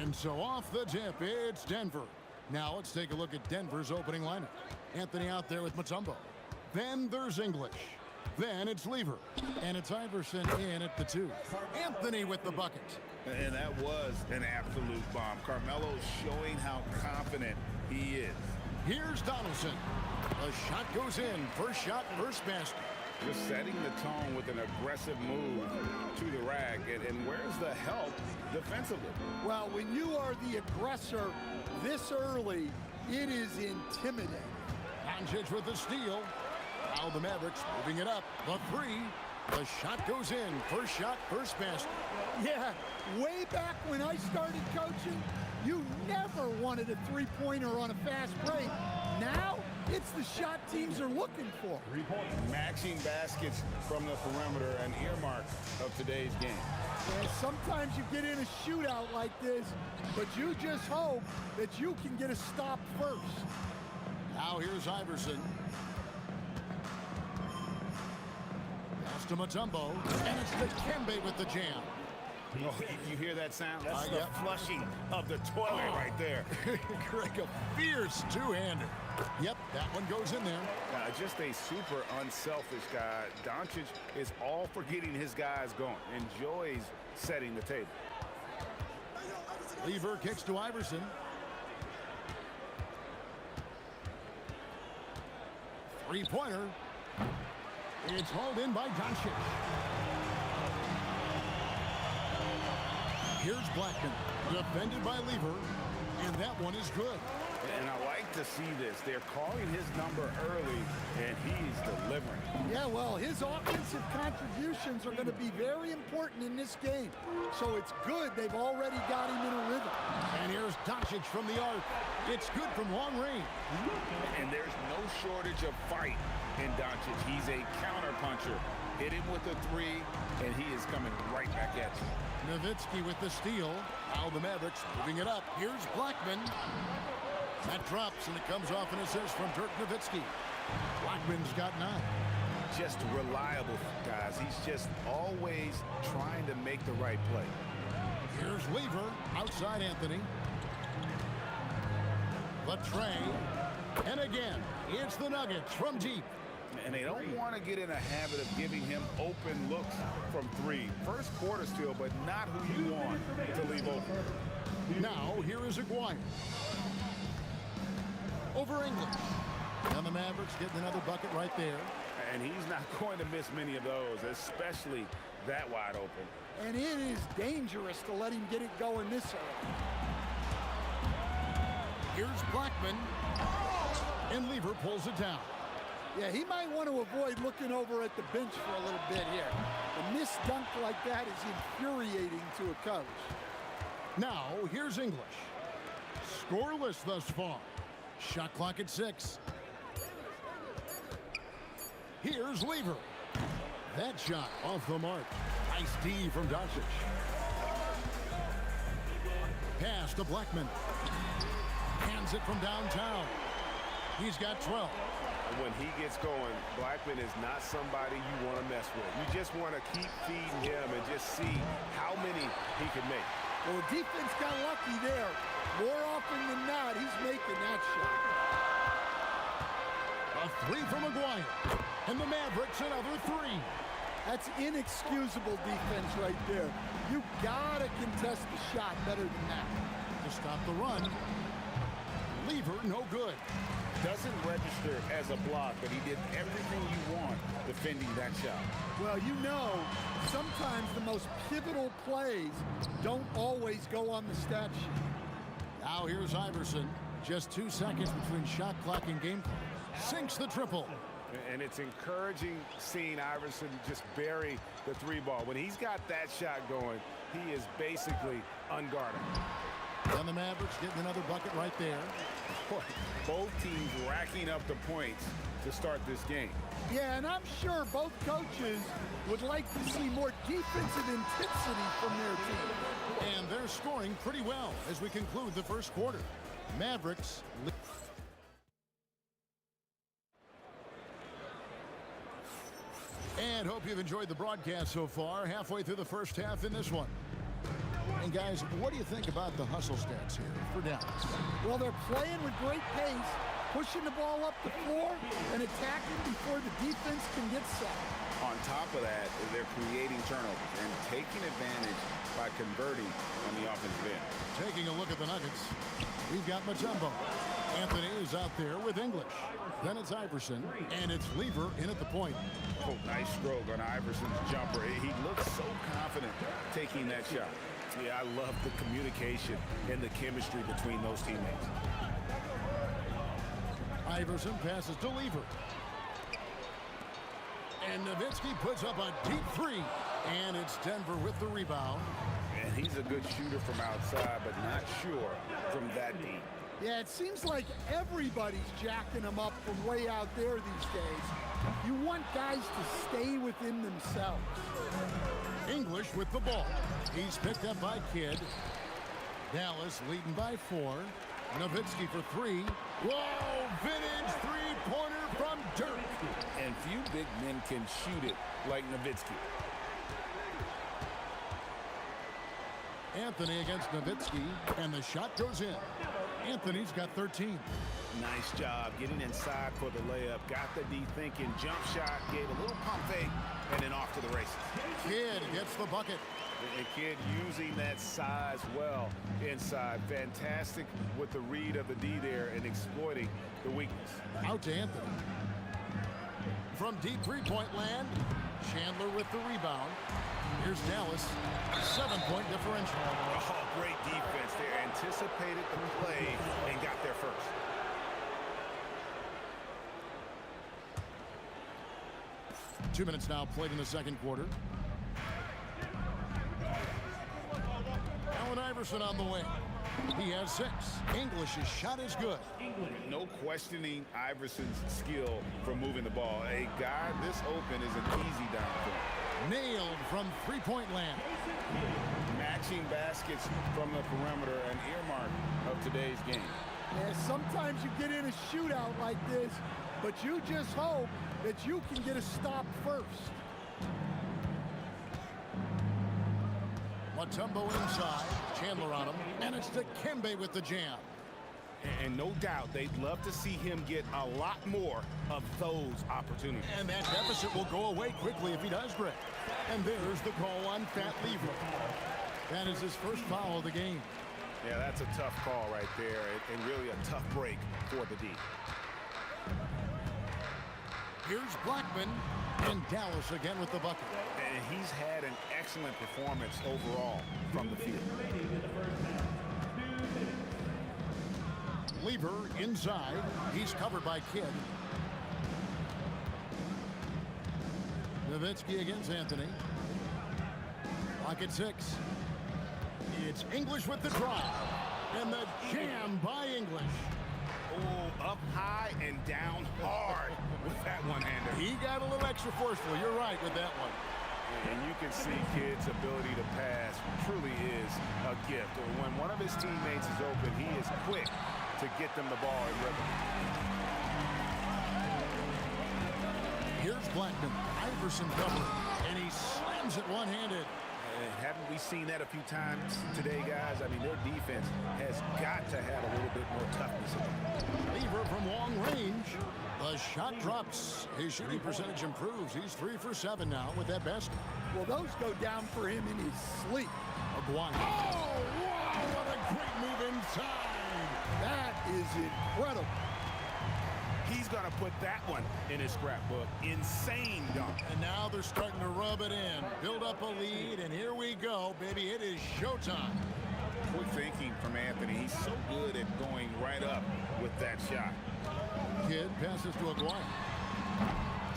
And so off the tip, it's Denver. Now let's take a look at Denver's opening lineup. Anthony out there with Mutombo. Then there's English. Then it's Lever. And it's Iverson in at the 2. Anthony with the bucket. And that was an absolute bomb. Carmelo's showing how confident he is. Here's Donaldson. The shot goes in. First shot, first basket. Just setting the tone with an aggressive move to the rack. And where's the help defensively? Well, when you are the aggressor this early, it is intimidating. Doncic with the steal. Now the Mavericks moving it up. The 3. The shot goes in. First shot, first basket. Yeah, way back when I started coaching, you never wanted a three-pointer on a fast break. Now, it's the shot teams are looking for. Matching baskets from the perimeter, an earmark of today's game. And sometimes you get in a shootout like this, but you just hope that you can get a stop first. Now here's Iverson. Pass to Mutombo, and it's Dikembe with the jam. Oh, you hear that sound? That's the yep. flushing of the toilet right there. Greg, a fierce two-hander. Yep, that one goes in there. Just a super unselfish guy. Doncic is all for getting his guys going. Enjoys setting the table. Lever kicks to Iverson. Three-pointer. It's hauled in by Doncic. Here's Blackman, defended by Lever, and that one is good. And I like to see this. They're calling his number early, and he's delivering. Yeah, well, his offensive contributions are going to be very important in this game. So it's good they've already got him in a rhythm. And here's Doncic from the arc. It's good from long range. And there's no shortage of fight in Doncic. He's a counterpuncher. Hit him with a 3, and he is coming right back at you. Nowitzki with the steal. Now the Mavericks moving it up. Here's Blackman. That drops, and it comes off an assist from Dirk Nowitzki. Blackman's got 9. Just reliable, guys. He's just always trying to make the right play. Here's Lever, outside Anthony. Latre. And again, it's the Nuggets from deep. And they don't want to get in a habit of giving him open looks from 3. First quarter still, but not who you want to leave open. Now, here is Aguirre. Over English. And the Mavericks getting another bucket right there. And he's not going to miss many of those, especially that wide open. And it is dangerous to let him get it going this early. Here's Blackman. And Lever pulls it down. Yeah, he might want to avoid looking over at the bench for a little bit here. A missed dunk like that is infuriating to a coach. Now, here's English. Scoreless thus far. Shot clock at 6. Here's Lever. That shot off the mark. Nice D from Doncic. Pass to Blackman. Hands it from downtown. He's got 12. When he gets going, Blackman is not somebody you want to mess with. You just want to keep feeding him and just see how many he can make. Well, the defense got lucky there. More often than not, he's making that shot. A 3 from Aguirre. And the Mavericks another 3. That's inexcusable defense right there. You got to contest the shot better than that. To stop the run. Lever, no good. Doesn't register as a block, but he did everything you want defending that shot. Well, you know, sometimes the most pivotal plays don't always go on the stat sheet. Now here's Iverson. Just 2 seconds between shot clock and game clock. Sinks the triple. And it's encouraging seeing Iverson just bury the three ball. When he's got that shot going, he is basically unguarded. And the Mavericks getting another bucket right there. Boy, both teams racking up the points to start this game. Yeah, and I'm sure both coaches would like to see more defensive intensity from their team. And they're scoring pretty well as we conclude the first quarter. Mavericks. And hope you've enjoyed the broadcast so far. Halfway through the first half in this one. And guys, what do you think about the hustle stats here for Dallas? Well, they're playing with great pace, pushing the ball up the floor and attacking before the defense can get set. On top of that, they're creating turnovers and taking advantage by converting on the offensive end. Taking a look at the Nuggets, we've got Mutombo. Anthony is out there with English. Then it's Iverson, and it's Lever in at the point. Oh, nice stroke on Iverson's jumper. He looks so confident taking that shot. Yeah, I love the communication and the chemistry between those teammates. Iverson passes to Lever. And Nowitzki puts up a deep three. And it's Denver with the rebound. And he's a good shooter from outside, but not sure from that deep. Yeah, it seems like everybody's jacking them up from way out there these days. You want guys to stay within themselves. English with the ball. He's picked up by Kidd. Dallas leading by 4. Nowitzki for 3. Whoa, vintage three-pointer from Dirk. And few big men can shoot it like Nowitzki. Anthony against Nowitzki, and the shot goes in. Anthony's got 13. Nice job getting inside for the layup. Got the D thinking. Jump shot, gave a little pump fake, and then off to the races. Kidd gets the bucket. And Kidd using that size well inside. Fantastic with the read of the D there and exploiting the weakness. Out to Anthony. From deep three-point land, Chandler with the rebound. Here's Dallas, 7-point differential. Oh, great defense there. Anticipated the play and got there first. Two minutes now played in the second quarter. Allen Iverson on the wing. He has 6. English's shot is good. No questioning Iverson's skill for moving the ball. A guy this open is an easy down for him. Nailed from three-point land. Matching baskets from the perimeter, an earmark of today's game. Yeah, sometimes you get in a shootout like this, but you just hope that you can get a stop first. Mutombo inside, Chandler on him, and it's Dikembe with the jam. And no doubt they'd love to see him get a lot more of those opportunities. And that deficit will go away quickly if he does, Greg. And there's the call on Fat Lever. That is his first foul of the game. Yeah, that's a tough call right there, and really a tough break for the D. Here's Blackman, and Dallas again with the bucket. And he's had an excellent performance overall from the field. Lever inside. He's covered by Kidd. Nowitzki against Anthony. Lock at 6. It's English with the drive. And the jam by English. Oh, up high and down hard with that one-hander. He got a little extra forceful. You're right with that one. And you can see Kidd's ability to pass truly is a gift. When one of his teammates is open, he is quick to get them the ball in rhythm. Here's Blackman. Iverson covered, and he slams it one-handed. Haven't we seen that a few times today, guys? I mean, their defense has got to have a little bit more toughness in it. Lever from long range. The shot drops. His shooting percentage improves. He's 3 for 7 now with that basket. Well, those go down for him in his sleep. Aguayo. Oh, wow, what a great move inside. That is incredible. He's going to put that one in his scrapbook. Insane dunk. And now they're starting to rub it in. Build up a lead, and here we go, baby. It is showtime. Quick thinking from Anthony. He's so good at going right up with that shot. Kidd passes to Aguayo.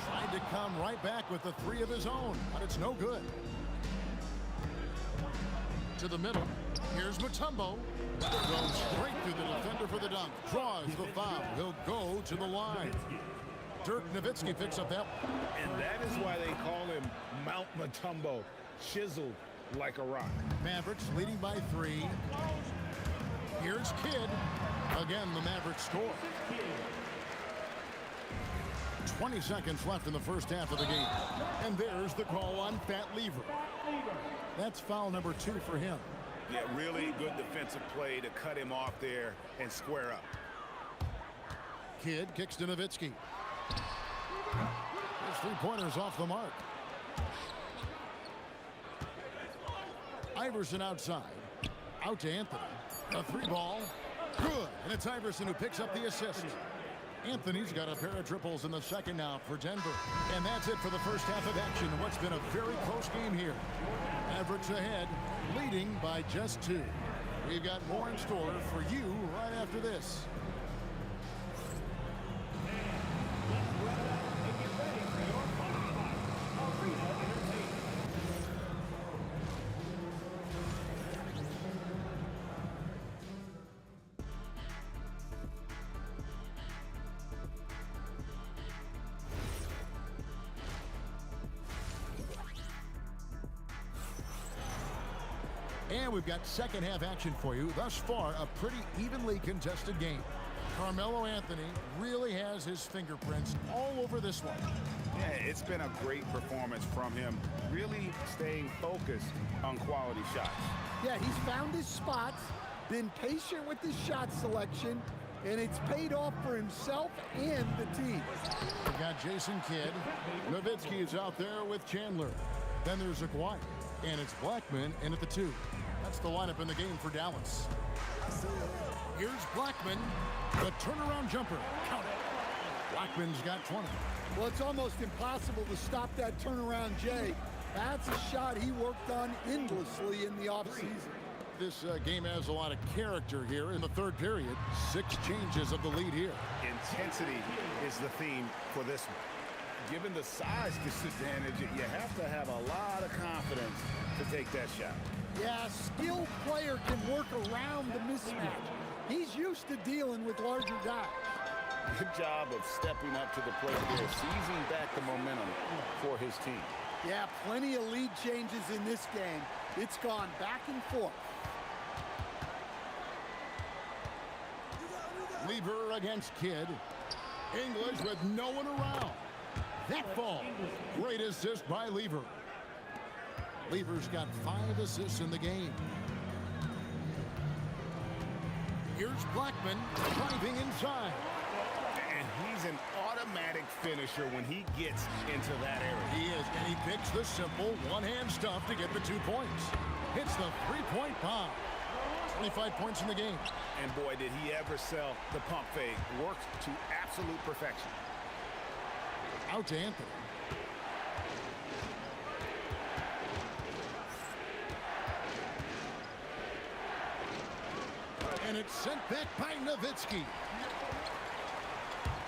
Tried to come right back with the three of his own, but it's no good. To the middle. Here's Mutombo. Goes straight through the defender for the dunk. Draws the foul. He'll go to the line. Dirk Nowitzki picks up that. And that is why they call him Mount Mutombo, chiseled like a rock. Mavericks leading by 3. Here's Kidd. Again, the Mavericks score. 20 seconds left in the first half of the game. And there's the call on Fat Lever. That's foul number 2 for him. Yeah, really good defensive play to cut him off there and square up. Kidd kicks to Nowitzki. His three-pointers off the mark. Iverson outside. Out to Anthony. A 3-ball. Good. And it's Iverson who picks up the assist. Anthony's got a pair of triples in the second now for Denver. And that's it for the first half of action in what's been a very close game here. Mavericks ahead, leading by just 2. We've got more in store for you right after this. And we've got second half action for you. Thus far, a pretty evenly contested game. Carmelo Anthony really has his fingerprints all over this one. Yeah, it's been a great performance from him, really staying focused on quality shots. Yeah, he's found his spots, been patient with his shot selection, and it's paid off for himself and the team. We've got Jason Kidd. Nowitzki is out there with Chandler. Then there's Aguirre, and it's Blackman in at the 2. That's the lineup in the game for Dallas. Here's Blackman, the turnaround jumper. Count it. Blackman's got 20. Well, it's almost impossible to stop that turnaround, Jay. That's a shot he worked on endlessly in the offseason. This game has a lot of character here in the third period. 6 changes of the lead here. Intensity is the theme for this one. Given the size disadvantage, you have to have a lot of confidence to take that shot. Yeah, a skilled player can work around the mismatch. He's used to dealing with larger guys. Good job of stepping up to the plate there, seizing back the momentum for his team. Yeah, plenty of lead changes in this game. It's gone back and forth. Lever against Kidd. English with no one around. That ball. Great assist by Lever. Lever's got 5 assists in the game. Here's Blackman driving inside. And he's an automatic finisher when he gets into that area. He is, and he picks the simple one-hand stuff to get the 2 points. Hits the 3-point bomb. 25 points in the game. And boy, did he ever sell the pump fake. Worked to absolute perfection. Out to Anthony. And it's sent back by Nowitzki.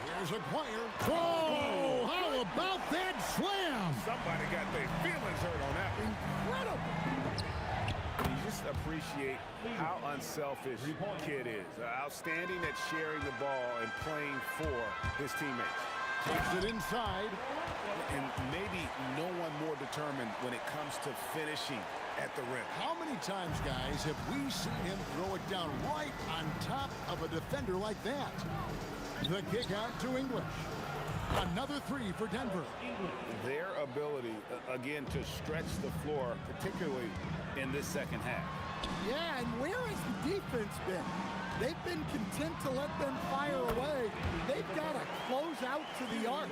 Here's Aguirre. Oh, how about that slam? Somebody got their feelings hurt on that one. Incredible. You just appreciate how unselfish Kidd is. Outstanding at sharing the ball and playing for his teammates. Takes it inside. And maybe no one more determined when it comes to finishing at the rim. How many times, guys, have we seen him throw it down right on top of a defender like that? The kick out to English. Another 3 for Denver. Their ability, again, to stretch the floor, particularly in this second half. Yeah, and where has the defense been? They've been content to let them fire away. They've got to close out to the arc.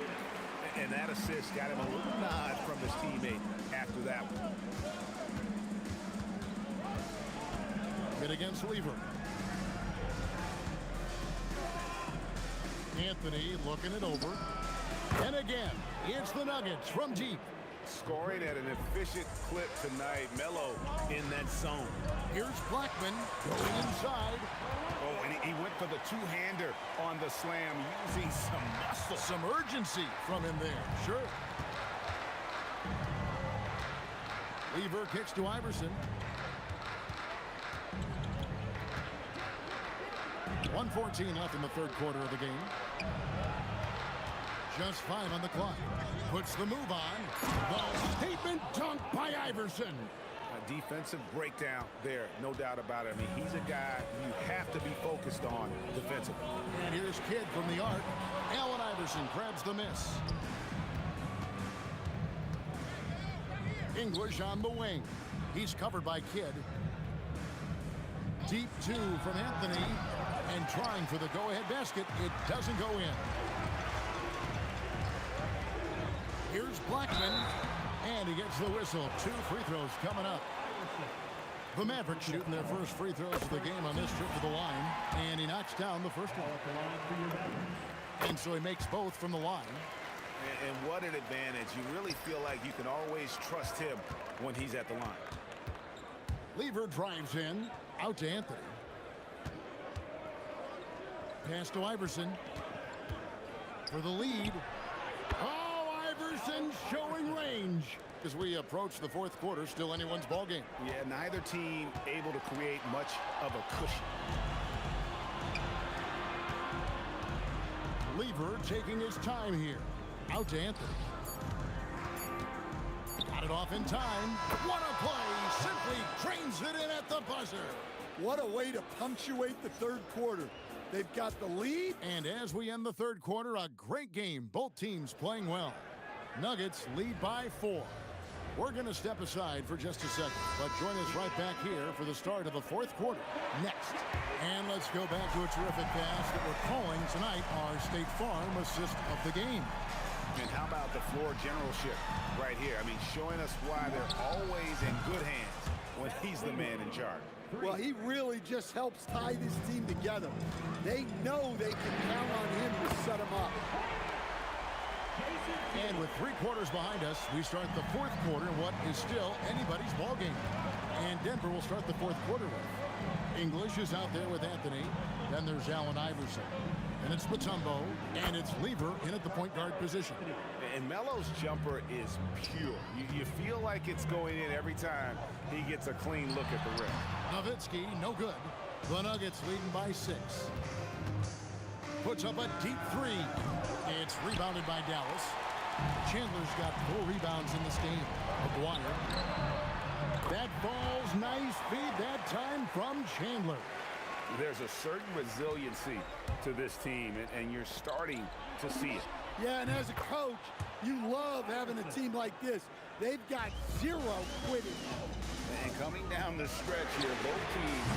And that assist got him a little nod from his teammate after that one. Hit against Lever. Anthony looking it over. And again, it's the Nuggets from deep. scoring at an efficient clip tonight. Melo in that zone. Here's Blackman going inside. Oh, and he went for the two-hander on the slam, using some muscle. Some urgency from him there, sure. Lever kicks to Iverson. 1:14 left in the third quarter of the game. Just 5 on the clock. Puts the move on. The statement dunk by Iverson. A defensive breakdown there, no doubt about it. I mean, he's a guy you have to be focused on defensively. And here's Kidd from the arc. Allen Iverson grabs the miss. English on the wing. He's covered by Kidd. Deep two from Anthony. And trying for the go-ahead basket. It doesn't go in. Here's Blackman. And he gets the whistle. 2 free throws coming up. The Mavericks shooting their first free throws of the game on this trip to the line. And he knocks down the first one. And so he makes both from the line. And what an advantage. You really feel like you can always trust him when he's at the line. Lever drives in. Out to Anthony. Pass to Iverson. For the lead. Oh, Iverson showing range. As we approach the fourth quarter, still anyone's ball game. Yeah, neither team able to create much of a cushion. Lever taking his time here. Out to Anthony. Got it off in time. What a play. Simply drains it in at the buzzer. What a way to punctuate the third quarter. They've got the lead. And as we end the third quarter, a great game. Both teams playing well. Nuggets lead by 4. We're going to step aside for just a second, but join us right back here for the start of the fourth quarter next. And let's go back to a terrific pass that we're calling tonight our State Farm assist of the game. And how about the floor generalship right here? I mean, showing us why they're always in good hands when he's the man in charge. Well, he really just helps tie this team together. They know they can count on him to set them up. And with 3 quarters behind us, we start the fourth quarter in what is still anybody's ball game. And Denver will start the fourth quarter with. English is out there with Anthony. Then there's Allen Iverson. And it's Mutombo. And it's Lever in at the point guard position. And Melo's jumper is pure. You feel like it's going in every time he gets a clean look at the rim. Nowitzki, no good. The Nuggets leading by 6. Puts up a deep 3. It's rebounded by Dallas. Chandler's got 4 rebounds in this game. McGuire. That ball's nice feed that time from Chandler. There's a certain resiliency to this team, and you're starting to see it. Yeah, and as a coach, you love having a team like this. They've got 0 quitting. And coming down the stretch here, both teams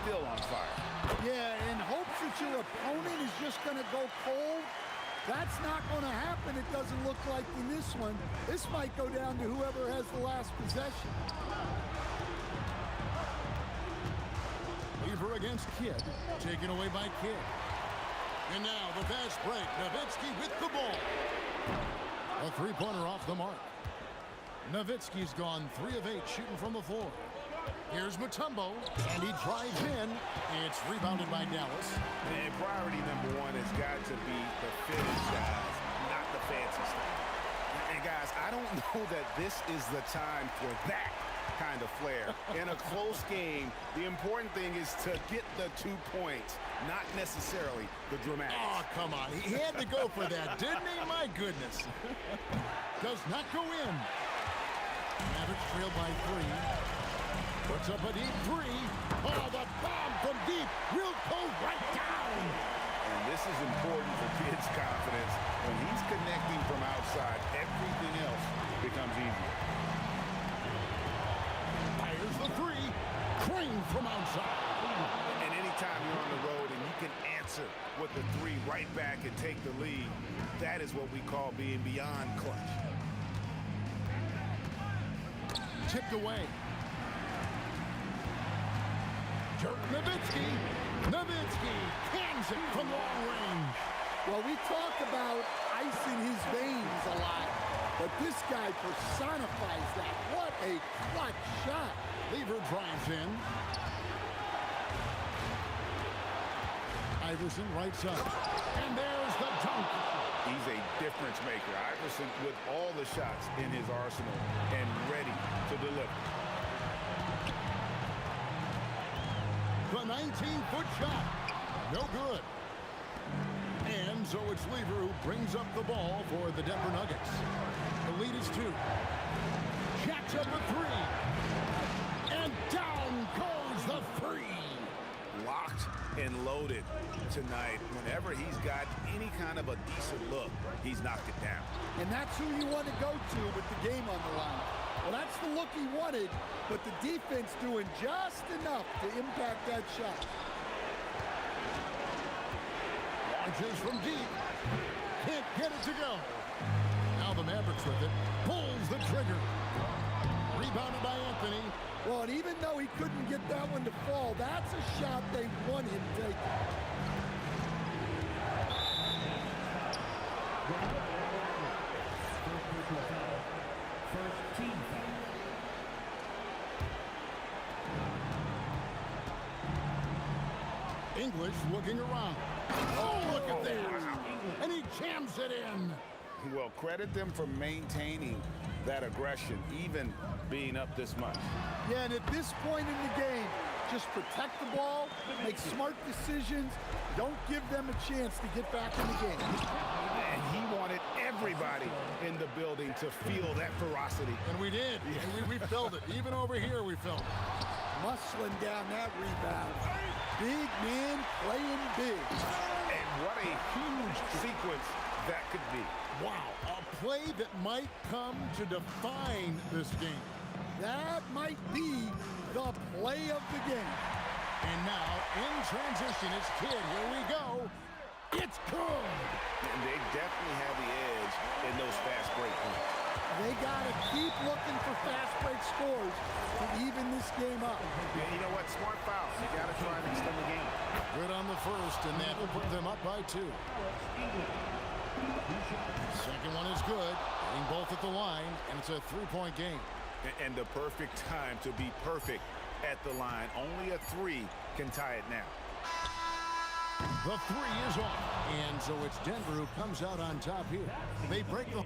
still on fire. Yeah, in hopes that your opponent is just going to go cold. That's not going to happen, it doesn't look like in this one. This might go down to whoever has the last possession. Lever against Kidd. Taken away by Kidd. And now the fast break. Nowitzki with the ball. A 3-pointer off the mark. Nowitzki's gone 3 of 8 shooting from the floor. Here's Mutombo, and he drives in. It's rebounded by Dallas. And priority number 1 has got to be the finish, guys, not the fancy stuff. And guys, I don't know that this is the time for that kind of flair. In a close game, the important thing is to get the 2 points, not necessarily the dramatics. Oh, come on. He had to go for that, didn't he? My goodness. Does not go in. Mavericks trail by 3. Puts up a deep 3. Oh, the bomb from deep will go right down. And this is important for Kidd's confidence. When he's connecting from outside, everything else becomes easier. Fires the 3. Crane from outside. And anytime you're on the road and you can answer with the 3 right back and take the lead, that is what we call being beyond clutch. Tipped away. Nowitzki cans it from long range. Well, we talk about ice in his veins a lot. but this guy personifies that. What a clutch shot. Lever drives in. Iverson right side. And there's the dunk. He's a difference maker. Iverson with all the shots in his arsenal and ready to deliver. The 19-foot shot. No good. And so it's Lever who brings up the ball for the Denver Nuggets. The lead is 2. Jacks up a 3. And down goes the 3. Locked and loaded tonight. Whenever he's got any kind of a decent look, he's knocked it down. And that's who you want to go to with the game on the line. Well, that's the look he wanted, but the defense doing just enough to impact that shot. Launches from deep. Can't get it to go. Now the Mavericks with it. Pulls the trigger. Rebounded by Anthony. Well, and even though he couldn't get that one to fall, that's a shot they want him taking. English looking around. Oh, look at that. And he jams it in. Well, credit them for maintaining that aggression, even being up this much. Yeah, and at this point in the game, just protect the ball, make smart decisions, don't give them a chance to get back in the game. And he wanted everybody in the building to feel that ferocity. And we did. And we felt it. Even over here, we felt it. Muscling down that rebound. Big man playing big. And what a huge sequence that could be. Wow, a play that might come to define this game. That might be the play of the game. And now, in transition, it's Kidd. Here we go. It's good. And they definitely have the edge in those fast break points. They got to keep looking for fast break scores to even this game up. Yeah, you know what? Smart foul. You got to try and extend the game. Good on the first, and that will put them up by 2. Second one is good. Getting both at the line, and it's a 3-point game. And the perfect time to be perfect at the line. Only a 3 can tie it now. The 3 is off, and so it's Denver who comes out on top here. They break the...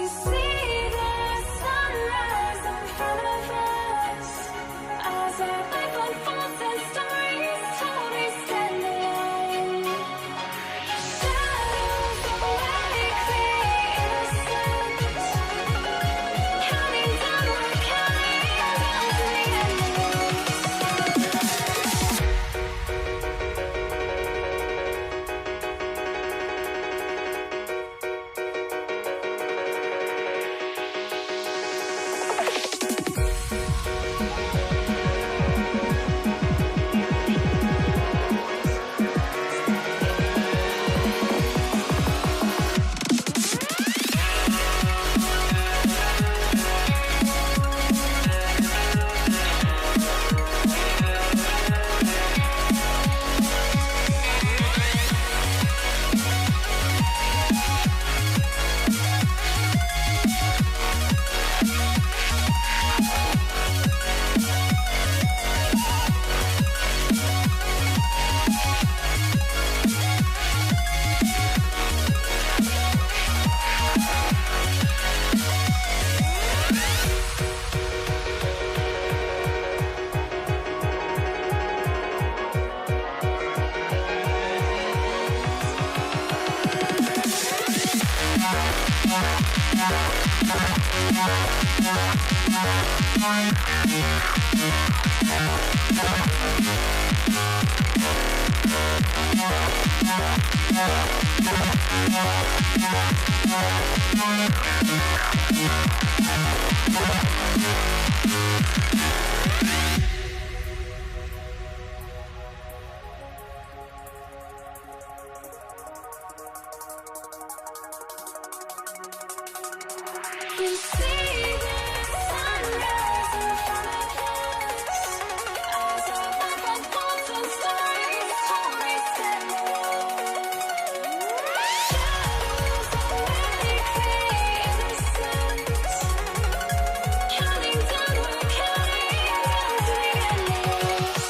We see the sunrise in front of us. As our life unfolds and stories told, we stand alone. Shadows away, clear innocence. Counting down, we're counting down to the end. We see the sunrise in front of us. As our life unfolds and stories told, we stand alone. Shadows away, clear innocence. Counting down, we're counting down to the endless.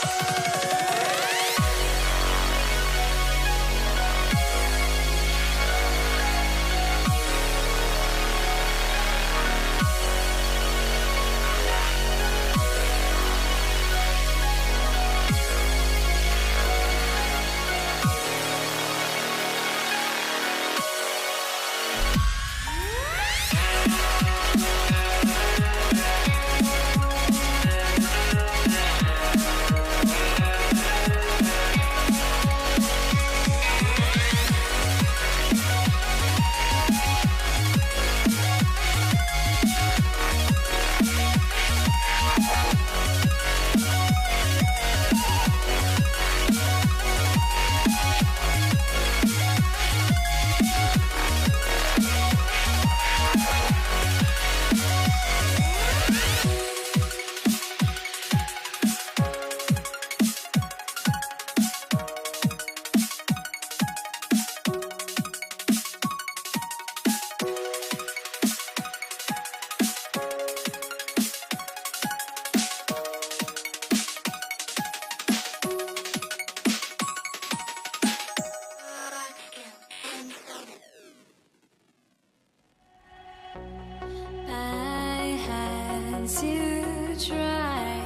I had to try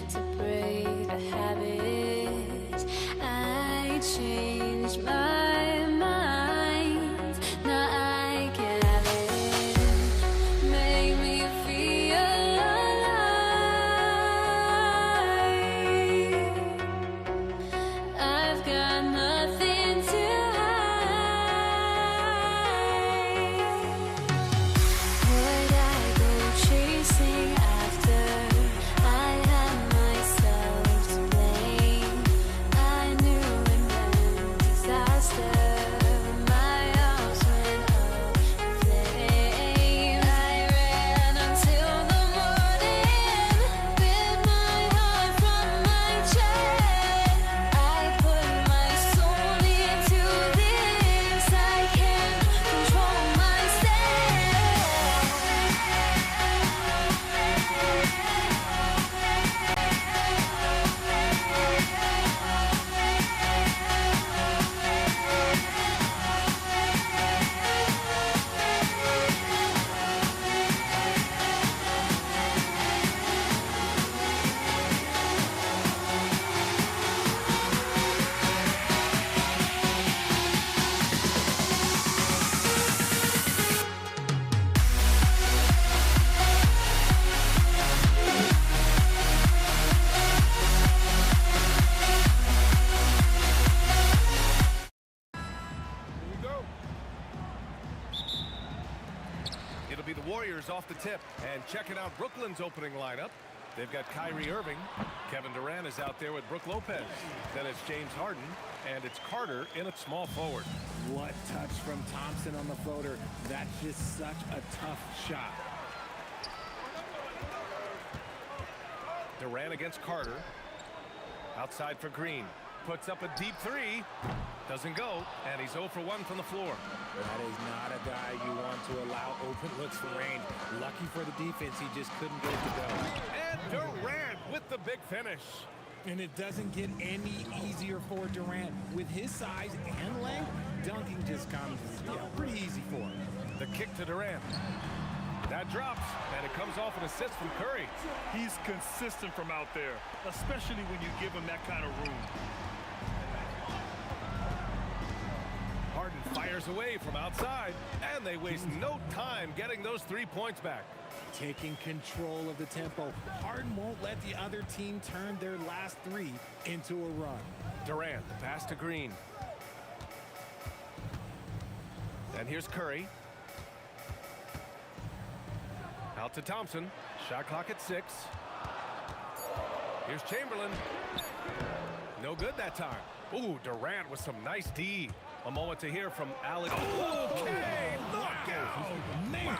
to break the habit. I changed my mind. Now I can have it. Make me feel alive. I've got nothing to hide. Would I go chasing after? I had myself to blame. I knew and then Warriors off the tip. And checking out Brooklyn's opening lineup. They've got Kyrie Irving. Kevin Durant is out there with Brook Lopez. Then it's James Harden. And it's Carter in at small forward. What touch from Thompson on the floater. That's just such a tough shot. Durant against Carter. Outside for Green. Puts up a deep three. Doesn't go. And he's 0 for 1 from the floor. That is not a guy you want to allow open looks for range. Lucky for the defense, he just couldn't get it to go. And Durant with the big finish. And it doesn't get any easier for Durant. With his size and length, dunking just comes pretty easy for him. The kick to Durant. That drops, and it comes off an assist from Curry. He's consistent from out there, especially when you give him that kind of room. Harden fires away from outside, and they waste no time getting those 3 points back. Taking control of the tempo. Harden won't let the other team turn their last 3 into a run. Durant, the pass to Green. And here's Curry. Out to Thompson. Shot clock at 6. Here's Chamberlain. No good that time. Ooh, Durant with some nice D. A moment to hear from Alex. Okay, knockout. Man. Wow.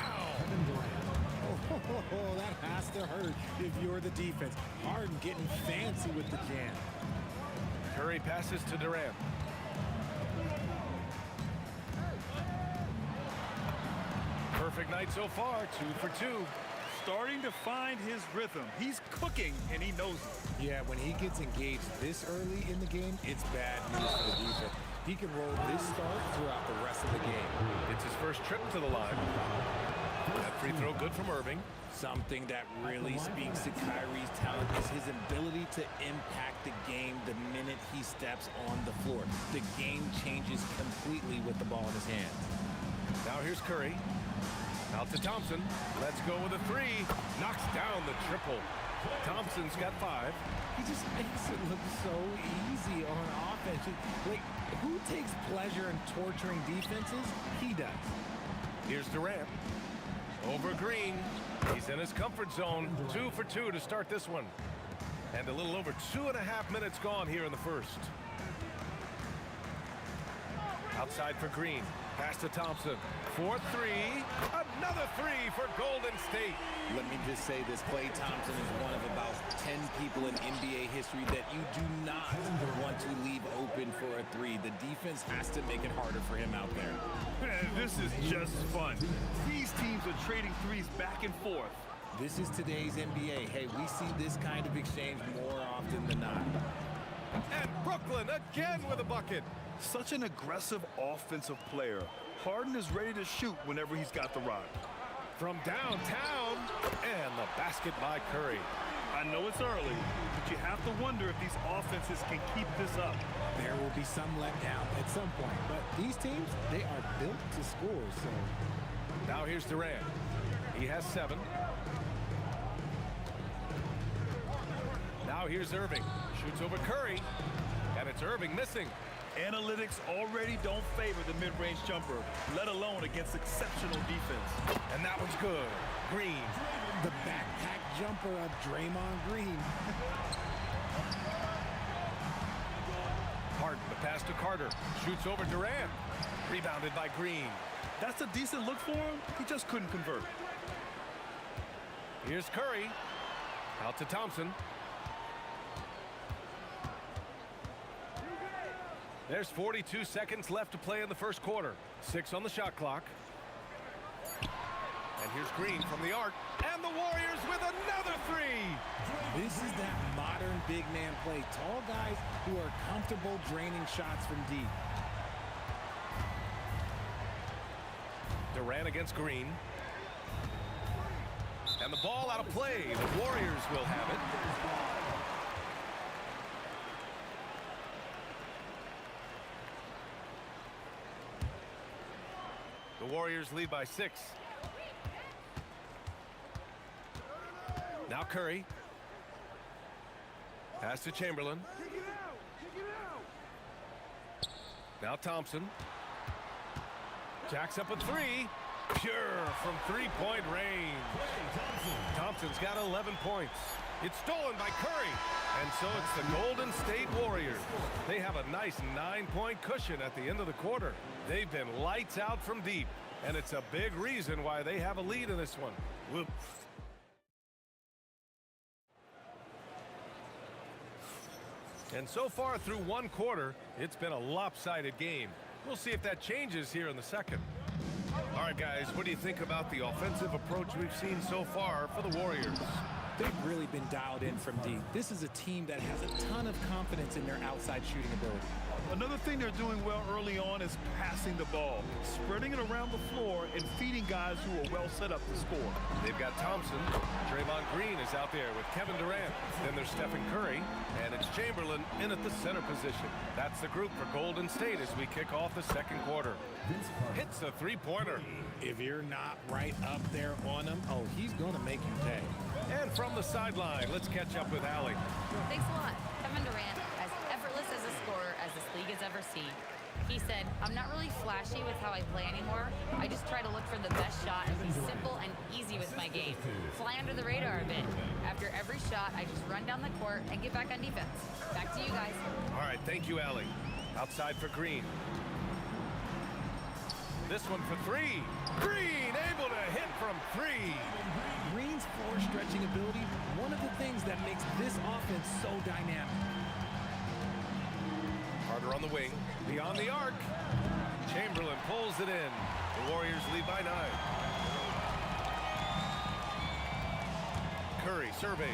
Oh, that has to hurt if you're the defense. Harden getting fancy with the jam. Curry passes to Durant. Perfect night so far, 2 for 2. Starting to find his rhythm. He's cooking, and he knows it. Yeah, when he gets engaged this early in the game, it's bad news for the defense. He can roll this start throughout the rest of the game. It's his first trip to the line. That free throw good from Irving. Something that really speaks to Kyrie's talent is his ability to impact the game the minute he steps on the floor. The game changes completely with the ball in his hands. Now here's Curry. Out to Thompson. Let's go with a 3. Knocks down the triple. Thompson's got 5. He just makes it look so easy on offense. Like, who takes pleasure in torturing defenses? He does. Here's Durant. Over Green. He's in his comfort zone. 2 for 2 to start this one. And a little over 2.5 minutes gone here in the first. Outside for Green. Pass to Thompson. 4-3. Another 3 for Golden State. Let me just say this. Klay Thompson is one of about 10 people in NBA history that you do not want to leave open for a 3. The defense has to make it harder for him out there. Man, this is just fun. These teams are trading threes back and forth. This is today's NBA. Hey, we see this kind of exchange more often than not. And Brooklyn again with a bucket. Such an aggressive offensive player. Harden is ready to shoot whenever he's got the rock. From downtown, and the basket by Curry. I know it's early, but you have to wonder if these offenses can keep this up. There will be some letdown at some point, but these teams, they are built to score, so. Now here's Durant. He has 7. Now here's Irving. Shoots over Curry, and it's Irving missing. Analytics already don't favor the mid-range jumper, let alone against exceptional defense. And that one's good. Green. The backpack jumper of Draymond Green. Harden, the pass to Carter. Shoots over Durant. Rebounded by Green. That's a decent look for him. He just couldn't convert. Here's Curry. Out to Thompson. There's 42 seconds left to play in the first quarter. 6 on the shot clock. And here's Green from the arc. And the Warriors with another 3. This is that modern big man play. Tall guys who are comfortable draining shots from deep. Durant against Green. And the ball out of play. The Warriors will have it. The Warriors lead by 6. Now Curry. Pass to Chamberlain. Now Thompson. Jacks up a 3. Pure from three-point range. Thompson's got 11 points. It's stolen by Curry. And so it's the Golden State Warriors. They have a nice 9-point cushion at the end of the quarter. They've been lights out from deep. And it's a big reason why they have a lead in this one. Whoop. And so far through one quarter, it's been a lopsided game. We'll see if that changes here in the second. All right, guys, what do you think about the offensive approach we've seen so far for the Warriors? They've really been dialed in from deep. This is a team that has a ton of confidence in their outside shooting ability. Another thing they're doing well early on is passing the ball, spreading it around the floor and feeding guys who are well set up to score. They've got Thompson. Draymond Green is out there with Kevin Durant. Then there's Stephen Curry, and it's Chamberlain in at the center position. That's the group for Golden State as we kick off the second quarter. Hits a three-pointer. If you're not right up there on him, oh, he's going to make you pay. And from the sideline, let's catch up with Allie. Thanks a lot. Kevin Durant, as effortless as a scorer as this league has ever seen. He said, I'm not really flashy with how I play anymore. I just try to look for the best shot and be simple and easy with my game. Fly under the radar a bit. After every shot, I just run down the court and get back on defense. Back to you guys. All right, thank you, Allie. Outside for Green. This one for three. Green able to hit from three. Green's floor stretching ability, one of the things that makes this offense so dynamic. Carter on the wing, beyond the arc. Chamberlain pulls it in. The Warriors lead by 9. Curry surveys.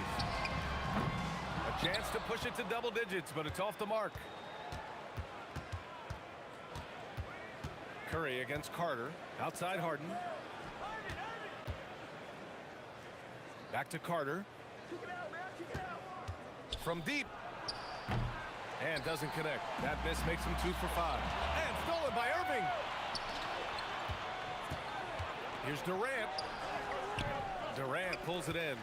A chance to push it to double digits, but it's off the mark. Curry against Carter. Outside Harden. Back to Carter. From deep. And doesn't connect. That miss makes him 2 for 5. And stolen by Irving. Here's Durant. Durant pulls it in.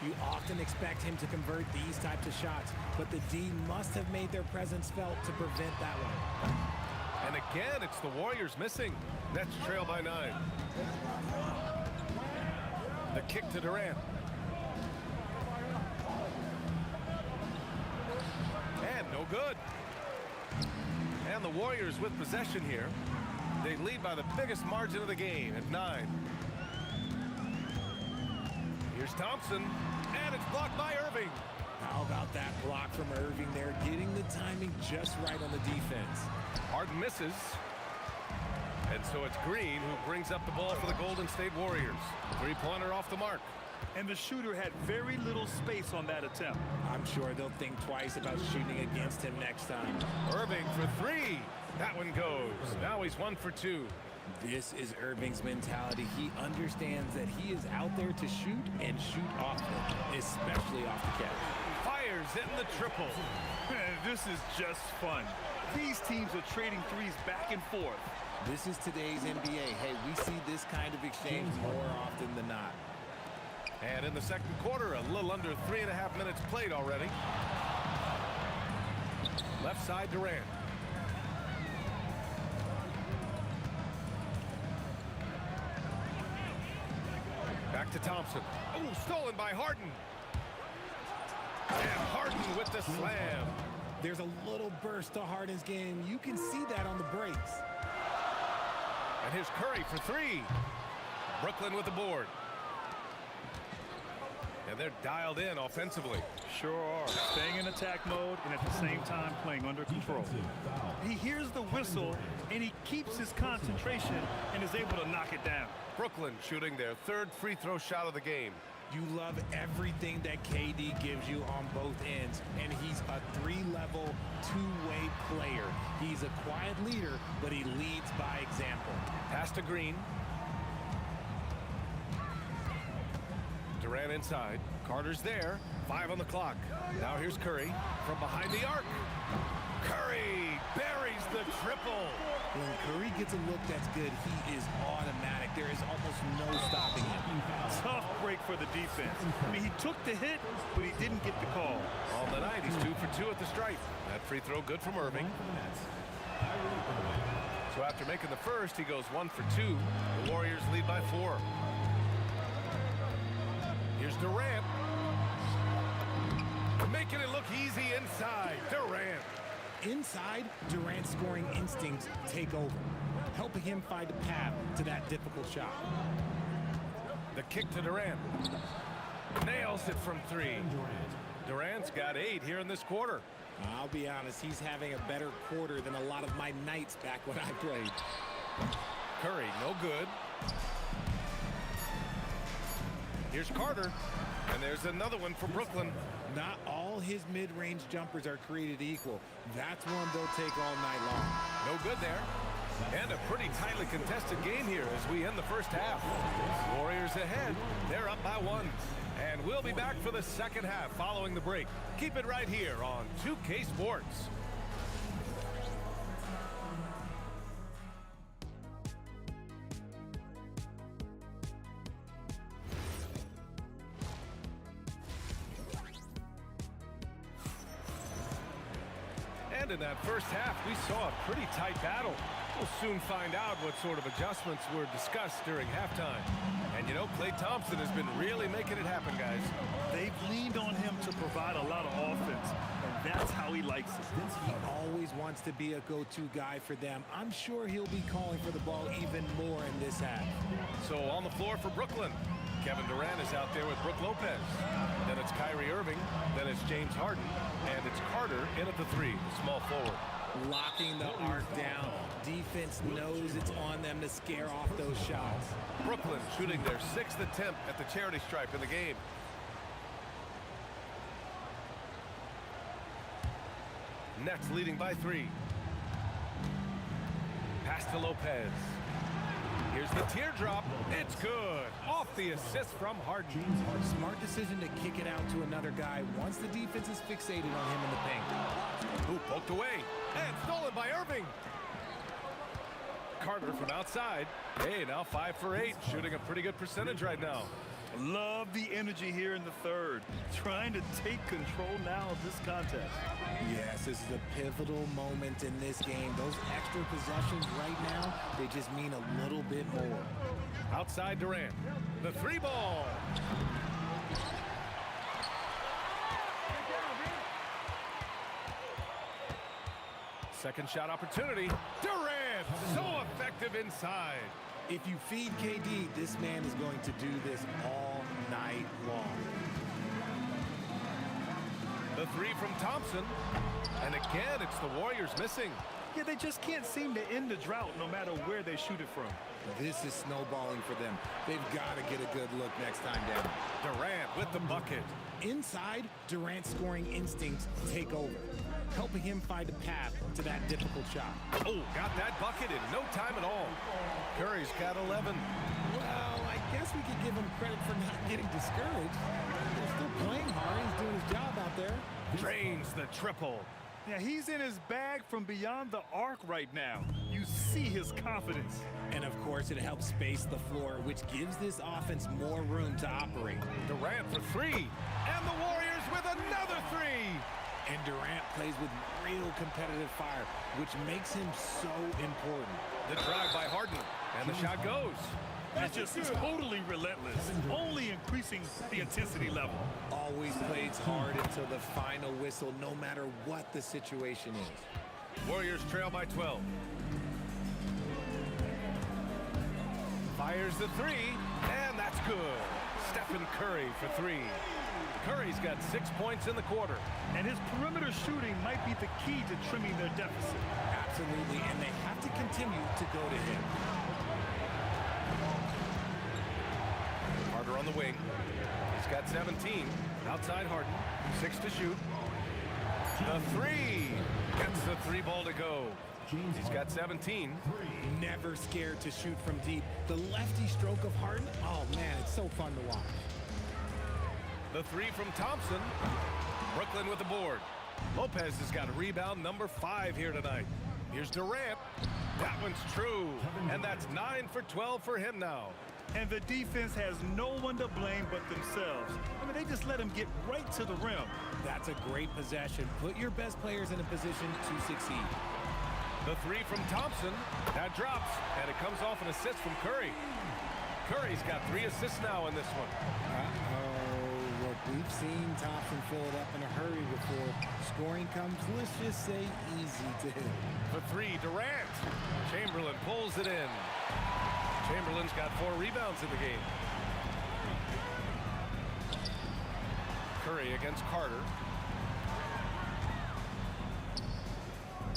You often expect him to convert these types of shots, but the D must have made their presence felt to prevent that one. And again, it's the Warriors missing. Nets trail by 9. The kick to Durant. And no good. And the Warriors with possession here. They lead by the biggest margin of the game at 9. Here's Thompson. And it's blocked by Irving. How about that block from Irving there, getting the timing just right on the defense. Harden misses. And so it's Green who brings up the ball for the Golden State Warriors. Three-pointer off the mark. And the shooter had very little space on that attempt. I'm sure they'll think twice about shooting against him next time. Irving for 3. That one goes. Now he's 1 for 2. This is Irving's mentality. He understands that he is out there to shoot and shoot often, especially off the catch. Fires in the triple. This is just fun. These teams are trading threes back and forth. This is today's NBA. Hey, we see this kind of exchange more often than not. And in the second quarter, a little under 3.5 minutes played already. Left side Durant. Back to Thompson. Oh, stolen by Harden. And Harden with the slam. There's a little burst to Harden's game. You can see that on the breaks. And here's Curry for 3. Brooklyn with the board. And they're dialed in offensively. Sure are. Staying in attack mode and at the same time playing under control. He hears the whistle and he keeps his concentration and is able to knock it down. Brooklyn shooting their 3rd free throw shot of the game. You love everything that KD gives you on both ends, and he's a 3-level, 2-way player. He's a quiet leader, but he leads by example. Pass to Green. Durant inside. Carter's there. 5 on the clock. Now here's Curry from behind the arc. Curry buries the triple. When Curry gets a look that's good, he is automatic. There is almost no stopping him. Tough break for the defense. I mean, he took the hit, but he didn't get the call. On the night, he's 2 for 2 at the stripe. That free throw good from Irving. So after making the first, he goes 1 for 2. The Warriors lead by 4. Here's Durant. Making it look easy inside. Durant. Inside, Durant's scoring instincts take over, helping him find a path to that difficult shot. The kick to Durant. Nails it from 3. Durant's got 8 here in this quarter. I'll be honest, he's having a better quarter than a lot of my nights back when I played. Curry, no good. Here's Carter. And there's another one for Brooklyn. Not all his mid-range jumpers are created equal. That's one they'll take all night long. No good there. And a pretty tightly contested game here as we end the first half. Warriors ahead. They're up by 1. And we'll be back for the second half following the break. Keep it right here on 2K Sports. And in that first half, we saw a pretty tight battle. We'll soon find out what sort of adjustments were discussed during halftime. And you know, Klay Thompson has been really making it happen, guys. They've leaned on him to provide a lot of offense, and that's how he likes it. He always wants to be a go-to guy for them. I'm sure he'll be calling for the ball even more in this half. So on the floor for Brooklyn, Kevin Durant is out there with Brook Lopez. Then it's Kyrie Irving. Then it's James Harden. And it's Carter in at the 3, the small forward. Locking the arc down. Defense knows it's on them to scare off those shots. Brooklyn shooting their 6th attempt at the charity stripe in the game. Nets leading by 3. Pass to Lopez. Here's the teardrop. It's good. Off the assist from Harden. Smart decision to kick it out to another guy once the defense is fixated on him in the paint. Who poked away. And stolen by Irving. Carter from outside. Hey, now 5 for 8. Shooting a pretty good percentage right now. Love the energy here in the third. Trying to take control now of this contest. Yes, this is a pivotal moment in this game. Those extra possessions right now, they just mean a little bit more. Outside Durant. The 3 ball. Second shot opportunity. Durant, so effective inside. If you feed KD, this man is going to do this all night long. The 3 from Thompson. And again, it's the Warriors missing. Yeah, they just can't seem to end the drought no matter where they shoot it from. This is snowballing for them. They've got to get a good look next time down. Durant with the bucket. Inside, Durant's scoring instincts take over, helping him find a path to that difficult shot. Oh, got that bucket in no time at all. Curry's got 11. Well, I guess we could give him credit for not getting discouraged. He's still playing hard. He's doing his job out there. Drains the triple. Yeah, he's in his bag from beyond the arc right now. You see his confidence. And of course, it helps space the floor, which gives this offense more room to operate. Durant for 3. And the Warriors with another 3. And Durant plays with real competitive fire, which makes him so important. The drive by Harden. And the shot goes. It's just totally relentless, only increasing the intensity level. Always plays hard until the final whistle, no matter what the situation is. Warriors trail by 12. Fires the 3, and that's good. Stephen Curry for 3. Curry's got 6 points in the quarter. And his perimeter shooting might be the key to trimming their deficit. Absolutely, and they have to continue to go to him. Carter on the wing. He's got 17. Outside Harden. 6 to shoot. The 3. Gets the 3 ball to go. He's got 17. Never scared to shoot from deep. The lefty stroke of Harden, oh man, it's so fun to watch. The 3 from Thompson. Brooklyn with the board. Lopez has got rebound number 5 here tonight. Here's Durant. That one's true. And that's 9 for 12 for him now. And the defense has no one to blame but themselves. I mean, they just let him get right to the rim. That's a great possession. Put your best players in a position to succeed. The three from Thompson. That drops, and it comes off an assist from Curry. Curry's got 3 assists now in this one. Uh-oh. Look, we've seen Thompson fill it up in a hurry before. Scoring comes, let's just say, easy to him. For 3, Durant. Chamberlain pulls it in. Chamberlain's got 4 rebounds in the game. Curry against Carter.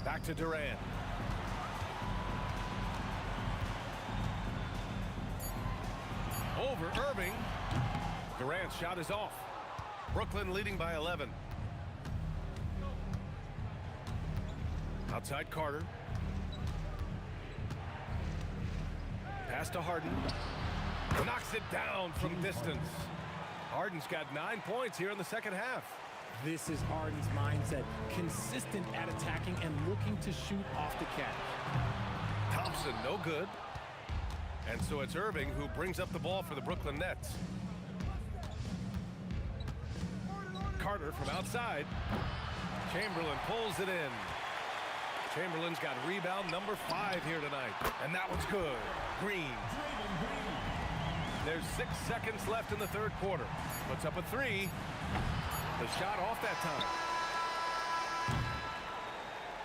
Back to Durant. Over Irving. Durant's shot is off. Brooklyn leading by 11. Outside Carter. Pass to Harden. Knocks it down from distance. Harden's got 9 points here in the second half. This is Harden's mindset. Consistent at attacking and looking to shoot off the catch. Thompson, no good. And so it's Irving who brings up the ball for the Brooklyn Nets. Carter from outside. Chamberlain pulls it in. Chamberlain's got rebound number 5 here tonight. And that one's good. Green. There's 6 seconds left in the third quarter. Puts up a 3. The shot off that time.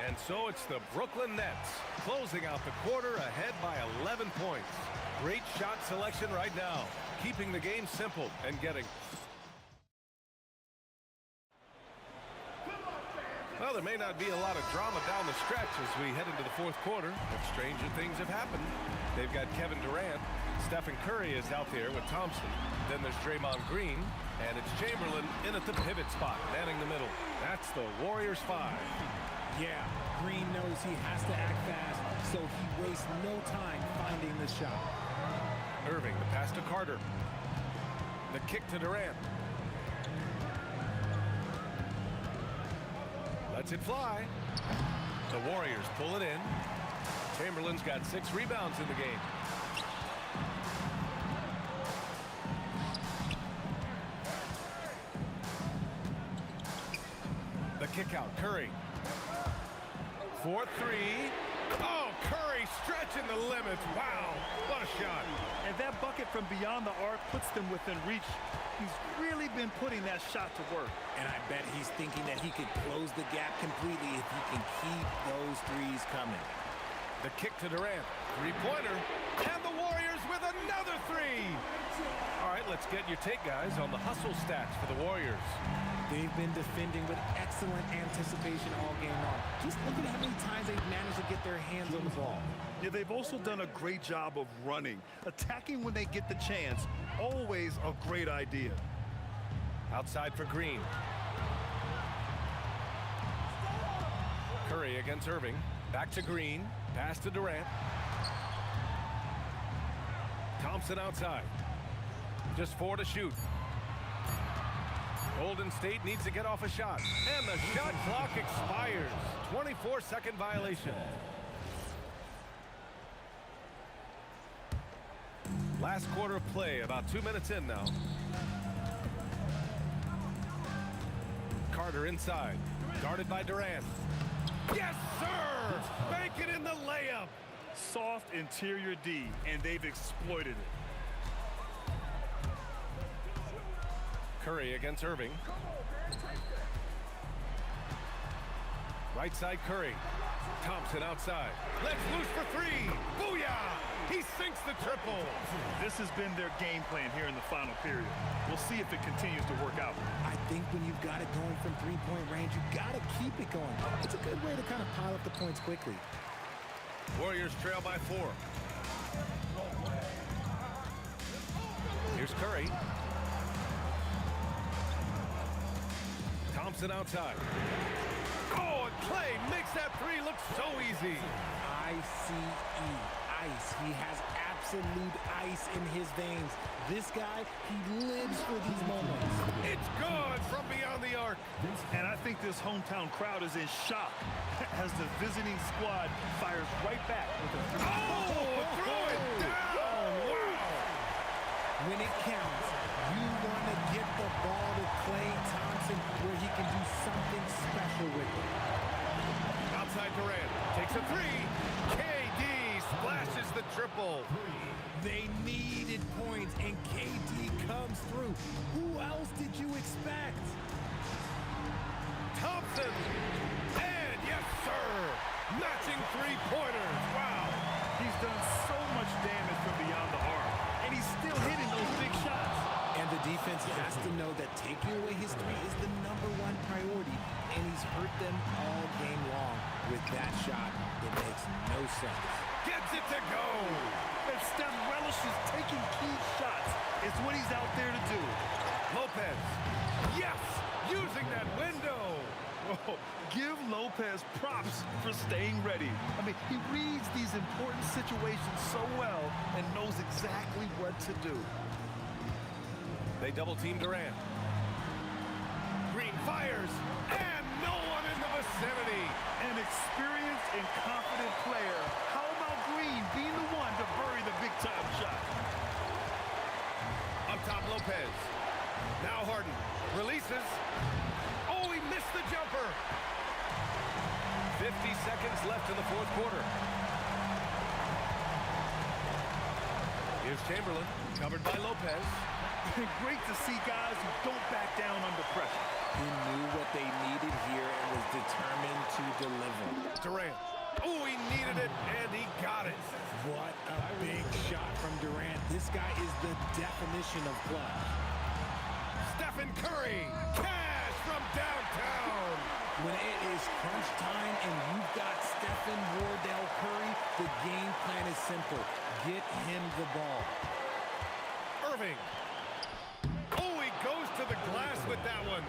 And so it's the Brooklyn Nets closing out the quarter ahead by 11 points. Great shot selection right now, keeping the game simple and getting... Well, there may not be a lot of drama down the stretch as we head into the fourth quarter, but stranger things have happened. They've got Kevin Durant. Stephen Curry is out there with Thompson. Then there's Draymond Green, and it's Chamberlain in at the pivot spot, manning the middle. That's the Warriors 5. Yeah, Green knows he has to act fast, so he wastes no time finding the shot. Irving, the pass to Carter. The kick to Durant. Lets it fly. The Warriors pull it in. Chamberlain's got 6 rebounds in the game. The kick out, Curry. 4-3. Oh, Curry stretching the limits. Wow, what a shot. And that bucket from beyond the arc puts them within reach. He's really been putting that shot to work. And I bet he's thinking that he could close the gap completely if he can keep those threes coming. The kick to Durant. 3-pointer. And the Warriors with another 3. All right, let's get your take, guys, on the hustle stats for the Warriors. They've been defending with excellent anticipation all game long. Just look at how many times they've managed to get their hands on the ball. Yeah, they've also done a great job of running. Attacking when they get the chance, always a great idea. Outside for Green. Curry against Irving. Back to Green. Pass to Durant. Thompson outside. Just 4 to shoot. Golden State needs to get off a shot. And the shot clock expires. 24-second violation. Last quarter of play, about 2 minutes in now. Carter inside. Guarded by Durant. Yes, sir! Bank it in the layup. Soft interior D, and they've exploited it. Curry against Irving. Right side Curry. Thompson outside. Let's loose for 3. Booyah! He sinks the triple. This has been their game plan here in the final period. We'll see if it continues to work out. I think when you've got it going from three-point range, you got to keep it going. It's a good way to kind of pile up the points quickly. Warriors trail by 4. Here's Curry. Thompson outside. Oh, and Clay makes that 3 look so easy. I-C-E, ice. He has absolute ice in his veins. This guy, he lives for these moments. It's good from beyond the arc. And I think this hometown crowd is in shock as the visiting squad fires right back with a 3. Oh, throw it down. Wow. When it counts, you want to get the ball to Klay Thompson where he can do something special with it. Outside Durant takes a three. KD splashes the triple. They needed points, and KD comes through. Who else did you expect? Thompson. And yes, sir. Matching three-pointers. Wow. He's done so much damage from beyond the arc, and he's still hitting those big shots. And the defense has to know that taking away his three is the #1 priority, and he's hurt them all game long with that shot. It makes no sense. Gets it to go. And Steph relishes taking key shots. It's what he's out there to do. Lopez. Yes, using that window. Whoa, give Lopez props for staying ready. I mean, he reads these important situations so well and knows exactly what to do. They double-team Durant. Green fires, and no one in the vicinity. An experienced and confident player. How about Green being the one to bury the big-time shot? Up top, Lopez. Now Harden releases. Oh, he missed the jumper. 50 seconds left in the fourth quarter. Here's Chamberlain, covered by Lopez. Great to see guys who don't back down under pressure. He knew what they needed here and was determined to deliver. Durant. Oh, he needed it, and he got it. What a big shot from Durant. This guy is the definition of clutch. Stephen Curry. Cash from downtown. When it is crunch time and you've got Stephen Wardell Curry, the game plan is simple. Get him the ball. Irving. Oh, he goes to the glass with that one.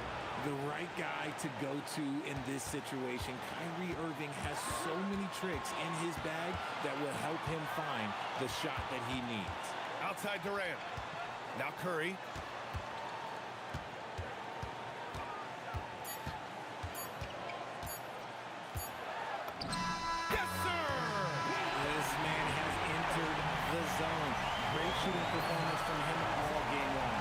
The right guy to go to in this situation. Kyrie Irving has so many tricks in his bag that will help him find the shot that he needs. Outside Durant. Now Curry. Yes, sir! This man has entered the zone. Great shooting performance from him all game long.